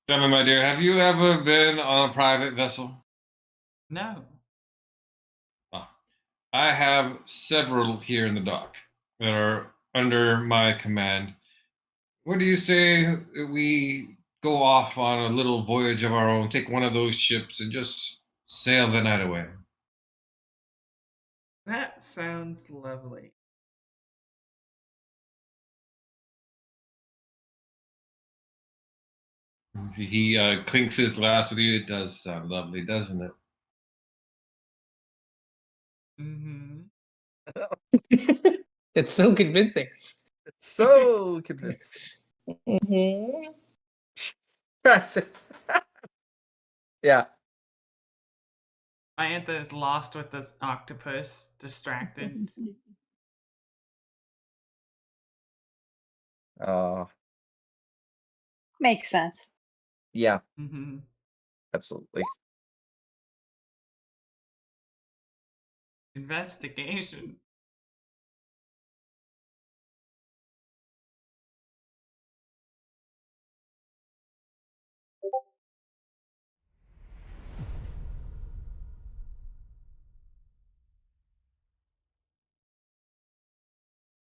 [SPEAKER 5] Tell me, my dear, have you ever been on a private vessel?
[SPEAKER 1] No.
[SPEAKER 5] Oh. I have several here in the dock that are under my command. What do you say we go off on a little voyage of our own, take one of those ships, and just sail the night away?
[SPEAKER 1] That sounds lovely.
[SPEAKER 5] He clinks his glass with you. It does sound lovely, doesn't it?
[SPEAKER 1] Mm-hmm.
[SPEAKER 6] It's so convincing.
[SPEAKER 8] It's so convincing.
[SPEAKER 6] Mm-hmm.
[SPEAKER 8] Yeah.
[SPEAKER 1] My Antha is lost with the octopus, distracted.
[SPEAKER 2] Makes sense.
[SPEAKER 8] Yeah.
[SPEAKER 1] Mm-hmm.
[SPEAKER 8] Absolutely.
[SPEAKER 1] Investigation.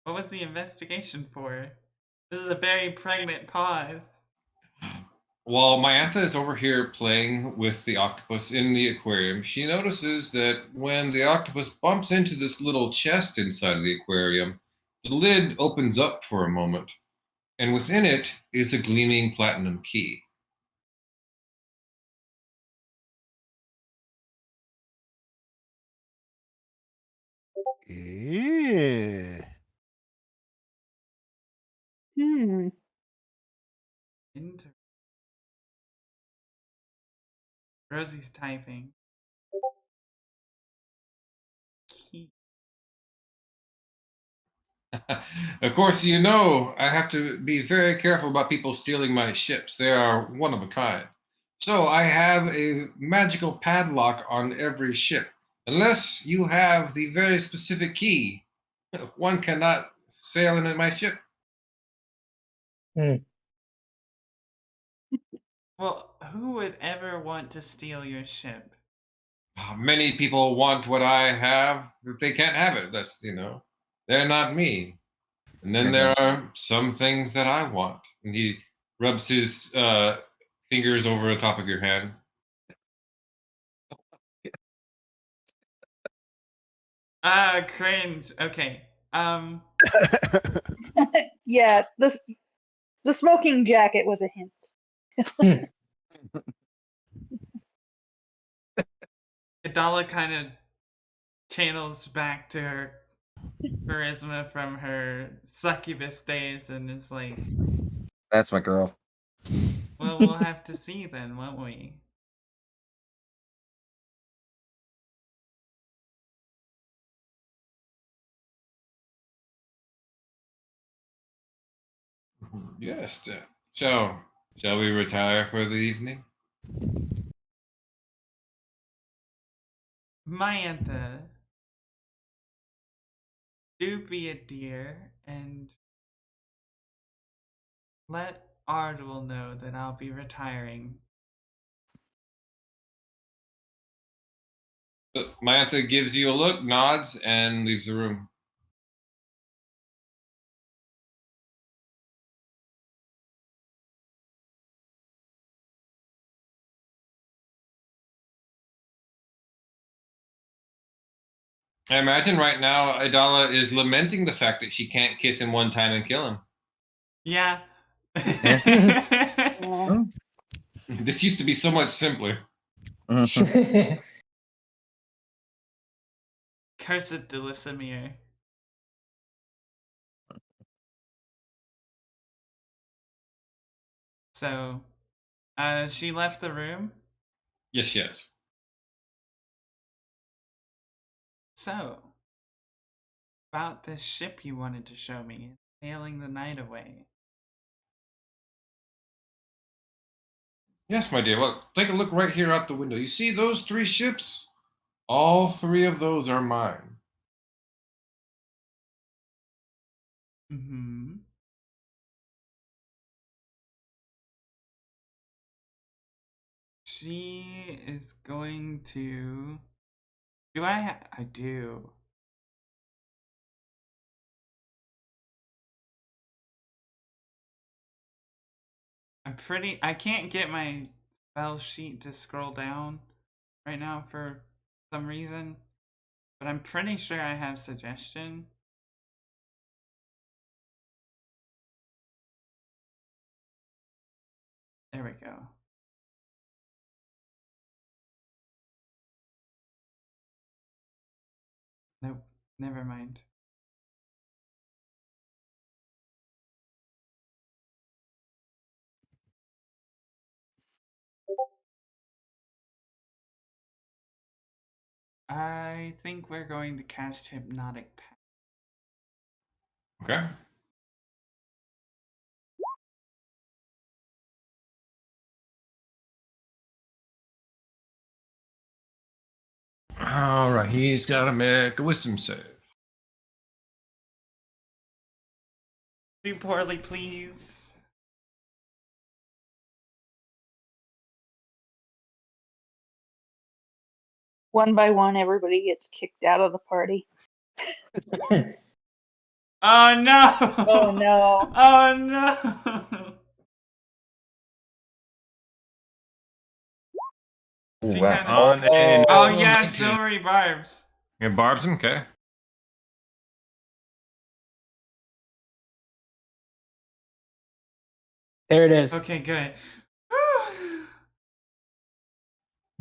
[SPEAKER 1] What was the investigation for? This is a very pregnant pause.
[SPEAKER 5] While Myantha is over here playing with the octopus in the aquarium, she notices that when the octopus bumps into this little chest inside of the aquarium, the lid opens up for a moment, and within it is a gleaming platinum key.
[SPEAKER 3] Yeah.
[SPEAKER 1] Rosie's typing. Key.
[SPEAKER 5] Of course, you know I have to be very careful about people stealing my ships. They are one of a kind. So I have a magical padlock on every ship. Unless you have the very specific key, one cannot sailing in my ship.
[SPEAKER 1] Well, who would ever want to steal your ship?
[SPEAKER 5] Many people want what I have, but they can't have it. That's, they're not me. And then there are some things that I want. And he rubs his fingers over the top of your hand.
[SPEAKER 1] Cringe. Okay.
[SPEAKER 2] Yeah, the smoking jacket was a hint.
[SPEAKER 1] Adala kind of channels back to her charisma from her succubus days and is like,
[SPEAKER 8] That's my girl.
[SPEAKER 1] well, we'll have to see then, won't we?
[SPEAKER 5] Yes. So, shall we retire for the evening?
[SPEAKER 1] Mayantha, do be a dear and let Ardwell know that I'll be retiring.
[SPEAKER 5] Mayantha gives you a look, nods, and leaves the room. I imagine right now Adala is lamenting the fact that she can't kiss him one time and kill him.
[SPEAKER 1] Yeah.
[SPEAKER 5] This used to be so much simpler.
[SPEAKER 1] Cursed Delisimir. So, she left the room?
[SPEAKER 5] Yes.
[SPEAKER 1] So, about this ship you wanted to show me, sailing the night away.
[SPEAKER 5] Yes, my dear. Well, take a look right here out the window. You see those 3 ships? All 3 of those are mine.
[SPEAKER 1] Mm-hmm. She is going to... I do. I can't get my spell sheet to scroll down right now for some reason, but I'm pretty sure I have suggestion. There we go. Nope, never mind. I think we're going to cast Hypnotic Pact.
[SPEAKER 5] Okay. All right, he's got to make a wisdom save.
[SPEAKER 1] Do poorly, please.
[SPEAKER 2] One by one, everybody gets kicked out of the party.
[SPEAKER 1] Oh no!
[SPEAKER 2] Oh no!
[SPEAKER 1] Oh no! Oh yeah, silvery barbs.
[SPEAKER 5] Yeah, barbs him, okay.
[SPEAKER 6] There it is.
[SPEAKER 1] Okay, good.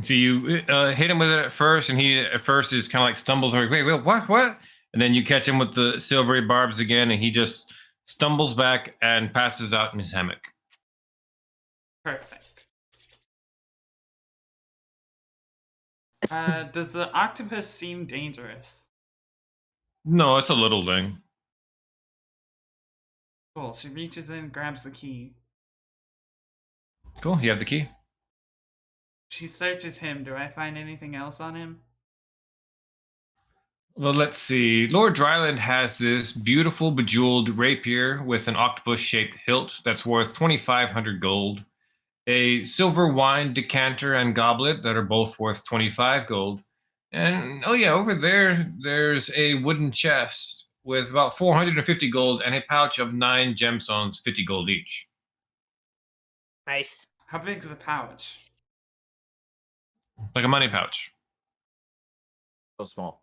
[SPEAKER 5] So you hit him with it at first, and he at first is kind of like stumbles over. Wait, what? And then you catch him with the silvery barbs again, and he just stumbles back and passes out in his hammock.
[SPEAKER 1] Perfect. Does the octopus seem dangerous?
[SPEAKER 5] No, it's a little thing.
[SPEAKER 1] Cool. She reaches in, grabs the key.
[SPEAKER 5] Cool. You have the key.
[SPEAKER 1] She searches him. Do I find anything else on him?
[SPEAKER 5] Well, let's see. Lord Dryland has this beautiful bejeweled rapier with an octopus-shaped hilt that's worth 2,500 gold. A silver wine decanter and goblet that are both worth 25 gold. And oh yeah, over there's a wooden chest with about 450 gold and a pouch of 9 gemstones, 50 gold each.
[SPEAKER 6] Nice.
[SPEAKER 1] How big's the pouch?
[SPEAKER 5] Like a money pouch.
[SPEAKER 8] So small.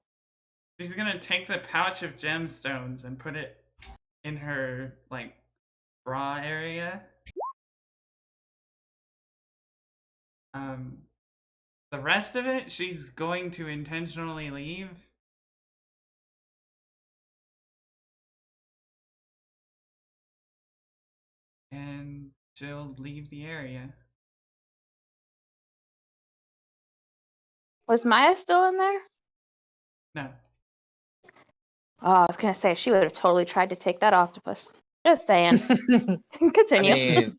[SPEAKER 1] She's gonna take the pouch of gemstones and put it in her, like, bra area. The rest of it, she's going to intentionally leave. And she'll leave the area.
[SPEAKER 9] Was Maya still in there?
[SPEAKER 1] No.
[SPEAKER 9] Oh, I was gonna say she would have totally tried to take that octopus. Just saying. Continue.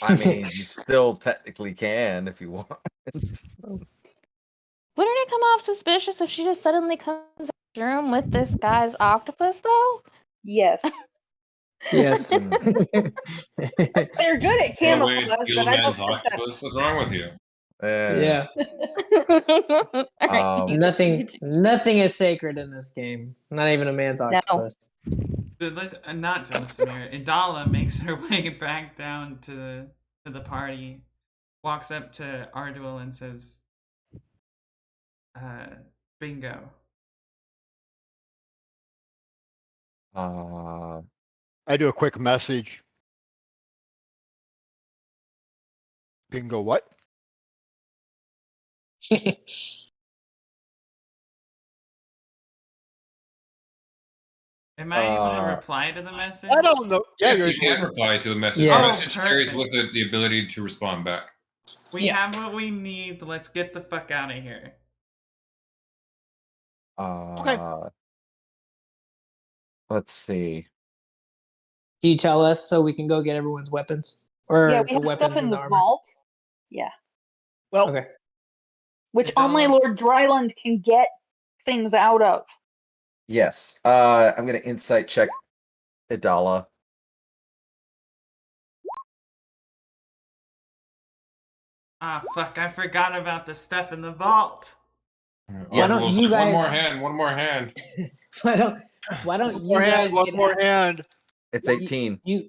[SPEAKER 8] I mean, you still technically can if you want.
[SPEAKER 9] Wouldn't it come off suspicious if she just suddenly comes in the room with this guy's octopus, though?
[SPEAKER 2] Yes.
[SPEAKER 6] Yes.
[SPEAKER 2] They're good at
[SPEAKER 5] Go away,
[SPEAKER 2] camouflage,
[SPEAKER 5] steal
[SPEAKER 2] but I don't
[SPEAKER 5] man's
[SPEAKER 2] think that.
[SPEAKER 5] octopus. What's wrong with you?
[SPEAKER 6] Yeah.
[SPEAKER 9] Alright,
[SPEAKER 6] Nothing is sacred in this game. Not even a man's octopus.
[SPEAKER 1] Not Dulcimere. Idala makes her way back down to the party, walks up to Ardwell and says, bingo.
[SPEAKER 3] I do a quick message. Bingo, what?
[SPEAKER 1] Am I able to reply to the message?
[SPEAKER 3] I don't know. Yeah,
[SPEAKER 5] Yes, you can reply to the message.
[SPEAKER 6] Yeah.
[SPEAKER 5] The message carries
[SPEAKER 1] Perfect.
[SPEAKER 5] with it the ability to respond back.
[SPEAKER 1] We have what we need. Let's get the fuck out of here.
[SPEAKER 3] Okay.
[SPEAKER 8] Let's see.
[SPEAKER 6] Do you tell us so we can go get everyone's weapons? Or
[SPEAKER 2] Yeah, we
[SPEAKER 6] the
[SPEAKER 2] have
[SPEAKER 6] weapons
[SPEAKER 2] stuff in
[SPEAKER 6] and
[SPEAKER 2] the
[SPEAKER 6] armor?
[SPEAKER 2] vault. Yeah.
[SPEAKER 3] Well,
[SPEAKER 6] Okay.
[SPEAKER 2] Which only Lord Dryland can get things out of.
[SPEAKER 8] Yes. I'm gonna insight check Idala.
[SPEAKER 1] Ah, fuck, I forgot about the stuff in the vault.
[SPEAKER 6] Why don't you guys...
[SPEAKER 5] One more hand.
[SPEAKER 6] why don't you guys
[SPEAKER 3] one
[SPEAKER 6] get
[SPEAKER 3] more
[SPEAKER 6] out-
[SPEAKER 3] hand.
[SPEAKER 8] It's 18.
[SPEAKER 6] You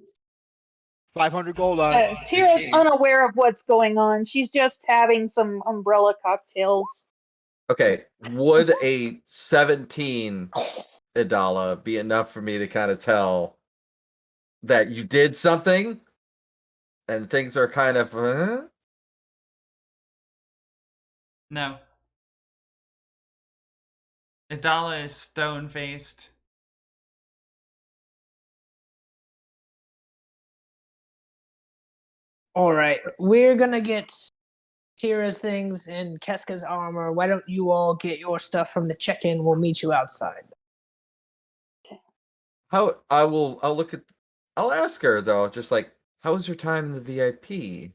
[SPEAKER 3] 500 gold on it.
[SPEAKER 2] Tira's unaware of what's going on. She's just having some umbrella cocktails.
[SPEAKER 8] Okay. Would a 17 Idala be enough for me to kind of tell that you did something and things are kind of
[SPEAKER 1] No. Idala is stone-faced.
[SPEAKER 6] all right. We're gonna get Tira's things and Keska's armor. Why don't you all get your stuff from the check-in? We'll meet you outside.
[SPEAKER 8] I'll ask her though, just like, how was your time in the VIP?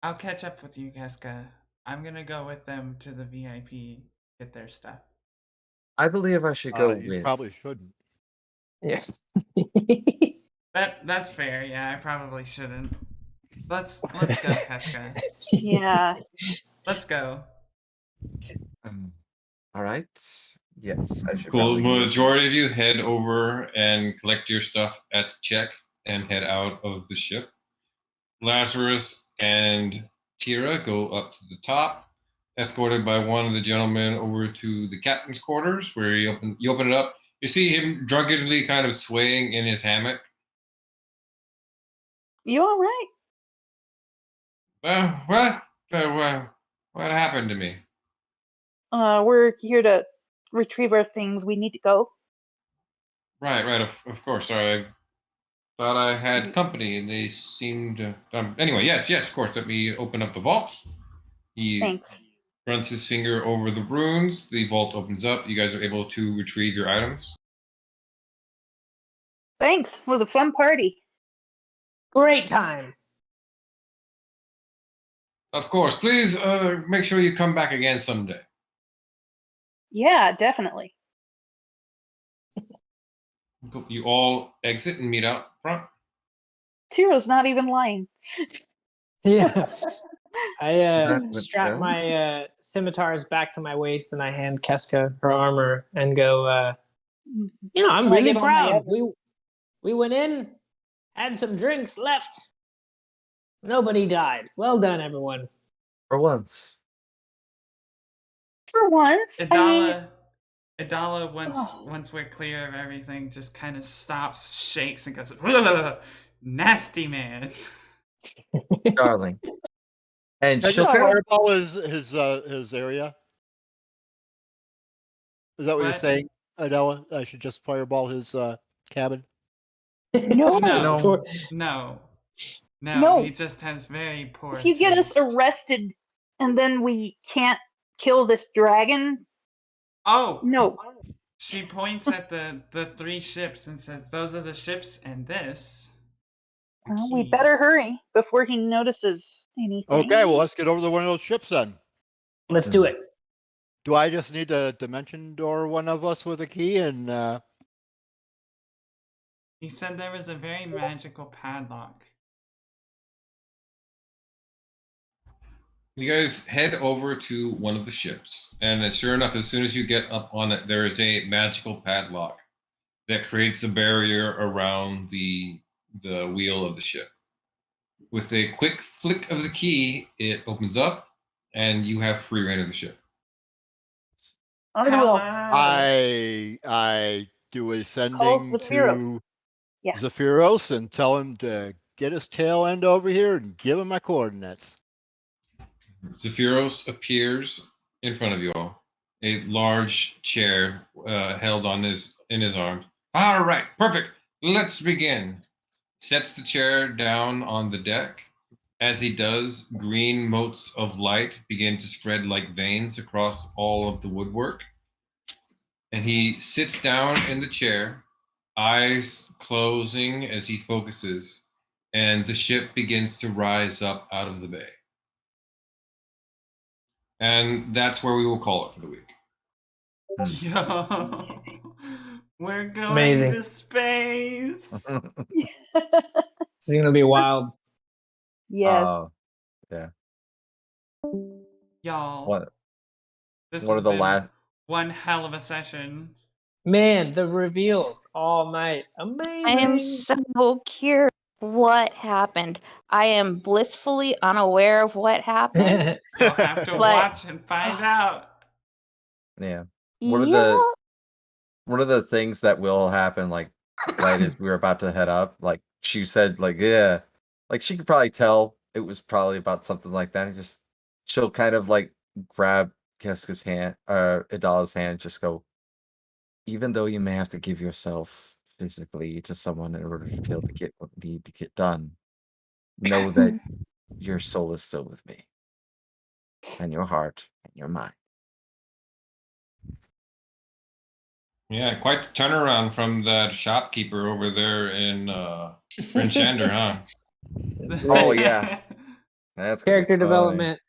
[SPEAKER 1] I'll catch up with you, Keska. I'm gonna go with them to the VIP, get their stuff.
[SPEAKER 8] I believe I should go
[SPEAKER 3] You
[SPEAKER 8] with.
[SPEAKER 3] probably shouldn't.
[SPEAKER 6] Yeah.
[SPEAKER 1] That's fair. Yeah, I probably shouldn't. Let's go, Keska.
[SPEAKER 2] Yeah.
[SPEAKER 1] Let's go.
[SPEAKER 8] All right. Yes, I should.
[SPEAKER 5] Cool.
[SPEAKER 8] probably go.
[SPEAKER 5] Majority of you head over and collect your stuff at the check and head out of the ship. Lazarus and Tira go up to the top, escorted by one of the gentlemen over to the captain's quarters, where you open it up. You see him drunkenly kind of swaying in his hammock.
[SPEAKER 2] You all right?
[SPEAKER 5] What happened to me?
[SPEAKER 2] We're here to retrieve our things. We need to go.
[SPEAKER 5] Right, of course. Sorry, I thought I had company, and they seemed to. Anyway, yes, of course. Let me open up the vault. He
[SPEAKER 2] Thanks.
[SPEAKER 5] runs his finger over the runes. The vault opens up. You guys are able to retrieve your items.
[SPEAKER 2] Thanks. It was a fun party.
[SPEAKER 6] Great time.
[SPEAKER 5] Of course. Please make sure you come back again someday.
[SPEAKER 2] Yeah, definitely.
[SPEAKER 5] You all exit and meet out front.
[SPEAKER 2] Tiro's not even lying.
[SPEAKER 6] Yeah. I strap my scimitars back to my waist and I hand Keska her armor and go, I'm
[SPEAKER 2] And I
[SPEAKER 6] really
[SPEAKER 2] get on my
[SPEAKER 6] proud.
[SPEAKER 2] other-
[SPEAKER 6] We went in, had some drinks, left. Nobody died. Well done, everyone.
[SPEAKER 8] For once.
[SPEAKER 2] For once,
[SPEAKER 1] Adala,
[SPEAKER 2] Oh.
[SPEAKER 1] once we're clear of everything, just kind of stops, shakes, and goes, "Nasty man."
[SPEAKER 8] Darling. And
[SPEAKER 3] Can I
[SPEAKER 8] she'll
[SPEAKER 3] just
[SPEAKER 8] kind of
[SPEAKER 3] fireball his area? Is that what you're
[SPEAKER 1] What?
[SPEAKER 3] saying, Adela? I should just fireball his cabin?
[SPEAKER 2] No.
[SPEAKER 1] No, he just has very poor
[SPEAKER 2] If you get us
[SPEAKER 1] taste.
[SPEAKER 2] arrested and then we can't kill this dragon,
[SPEAKER 1] Oh!
[SPEAKER 2] no.
[SPEAKER 1] She points at the 3 ships and says, "Those are the ships, and this."
[SPEAKER 2] Well, we better hurry before he notices anything.
[SPEAKER 3] Okay, well, let's get over to one of those ships then.
[SPEAKER 6] Let's do it.
[SPEAKER 3] Do I just need to dimension door one of us with a key and
[SPEAKER 1] He said there was a very magical padlock.
[SPEAKER 5] You guys head over to one of the ships, and sure enough, as soon as you get up on it, there is a magical padlock that creates a barrier around the wheel of the ship. With a quick flick of the key, it opens up, and you have free reign of the ship.
[SPEAKER 3] I do a sending to Zephyros and tell him to get his tail end over here and give him my coordinates.
[SPEAKER 5] Zephyros appears in front of you all, a large chair held in his arms. All right, perfect. Let's begin. Sets the chair down on the deck. As he does, green motes of light begin to spread like veins across all of the woodwork. And he sits down in the chair, eyes closing as he focuses, and the ship begins to rise up out of the bay. And that's where we will call it for the week.
[SPEAKER 1] Yo, we're going
[SPEAKER 6] Amazing.
[SPEAKER 1] to space.
[SPEAKER 6] This is gonna be wild.
[SPEAKER 2] Yes.
[SPEAKER 8] Yeah.
[SPEAKER 1] Y'all.
[SPEAKER 8] What?
[SPEAKER 1] This
[SPEAKER 8] One
[SPEAKER 1] has
[SPEAKER 8] of the
[SPEAKER 1] been
[SPEAKER 8] last.
[SPEAKER 1] one hell of a session.
[SPEAKER 6] Man, the reveals all night. Amazing.
[SPEAKER 9] I am so curious what happened. I am blissfully unaware of what happened.
[SPEAKER 1] You'll have to watch and find out.
[SPEAKER 8] Yeah. One of the things that will happen, like right as we were about to head up, like she said, like, yeah, like she could probably tell it was probably about something like that. And she'll kind of like grab Keska's hand, Adala's hand, just go, even though you may have to give yourself physically to someone in order to be able to get what need to get done, know that your soul is still with me. And your heart and your mind.
[SPEAKER 5] Yeah, quite the turnaround from that shopkeeper over there in Prince Shander, huh?
[SPEAKER 8] Oh yeah. That's
[SPEAKER 6] character development.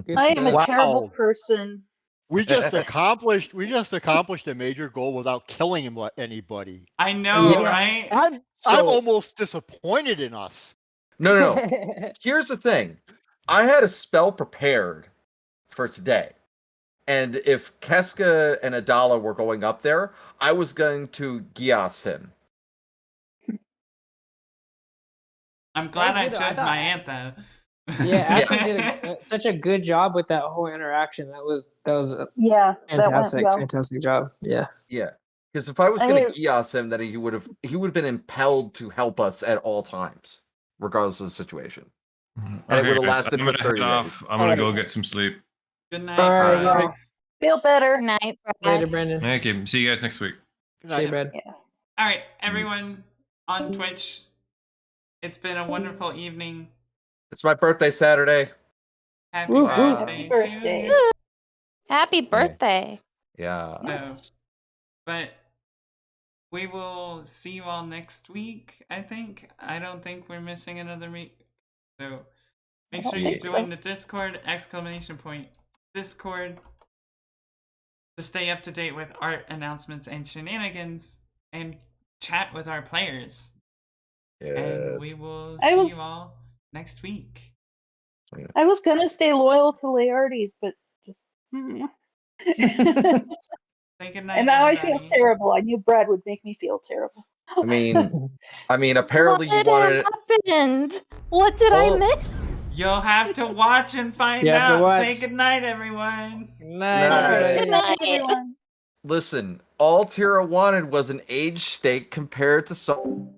[SPEAKER 2] Good I am a terrible person.
[SPEAKER 3] We just accomplished a major goal without killing anybody.
[SPEAKER 1] I know, right?
[SPEAKER 3] I'm almost disappointed in us.
[SPEAKER 8] No. Here's the thing. I had a spell prepared for today. And if Keska and Adala were going up there, I was going to Gias him.
[SPEAKER 1] I'm glad I chose my anthem.
[SPEAKER 6] Yeah, Ashley did such a good job with that whole interaction. That was
[SPEAKER 2] yeah,
[SPEAKER 6] fantastic,
[SPEAKER 2] well.
[SPEAKER 6] fantastic job. Yeah.
[SPEAKER 8] Yeah. Because if I was going to Gias him, then he would have been impelled to help us at all times, regardless of the situation. And it would have lasted for 30 days.
[SPEAKER 5] I'm gonna go get some sleep.
[SPEAKER 1] Good night.
[SPEAKER 6] All right.
[SPEAKER 2] Feel better.
[SPEAKER 9] Good night,
[SPEAKER 6] Later, Brendan.
[SPEAKER 5] Thank you. See you guys next week.
[SPEAKER 6] See you, Brad.
[SPEAKER 2] Yeah.
[SPEAKER 1] All right, everyone on Twitch. It's been a wonderful evening.
[SPEAKER 8] It's my birthday Saturday.
[SPEAKER 1] Happy
[SPEAKER 2] Happy birthday.
[SPEAKER 1] to you.
[SPEAKER 9] Happy birthday.
[SPEAKER 8] Yeah.
[SPEAKER 1] But we will see you all next week, I think. I don't think we're missing another week. So make sure you join the Discord, ! Discord. to stay up to date with art announcements and shenanigans and chat with our players. And we will see you all next week.
[SPEAKER 2] I was gonna stay loyal to Laertes, but just.
[SPEAKER 1] Say goodnight,
[SPEAKER 2] and now
[SPEAKER 1] everybody.
[SPEAKER 2] I feel terrible. I knew Brad would make me feel terrible.
[SPEAKER 8] I mean, apparently you wanted.
[SPEAKER 9] Happened? What did I miss?
[SPEAKER 1] You'll have to watch and find
[SPEAKER 6] You have to
[SPEAKER 1] out.
[SPEAKER 6] watch.
[SPEAKER 1] Say goodnight, everyone.
[SPEAKER 8] Night.
[SPEAKER 9] Good night.
[SPEAKER 2] Everyone.
[SPEAKER 8] Listen, all Tira wanted was an age stake compared to some.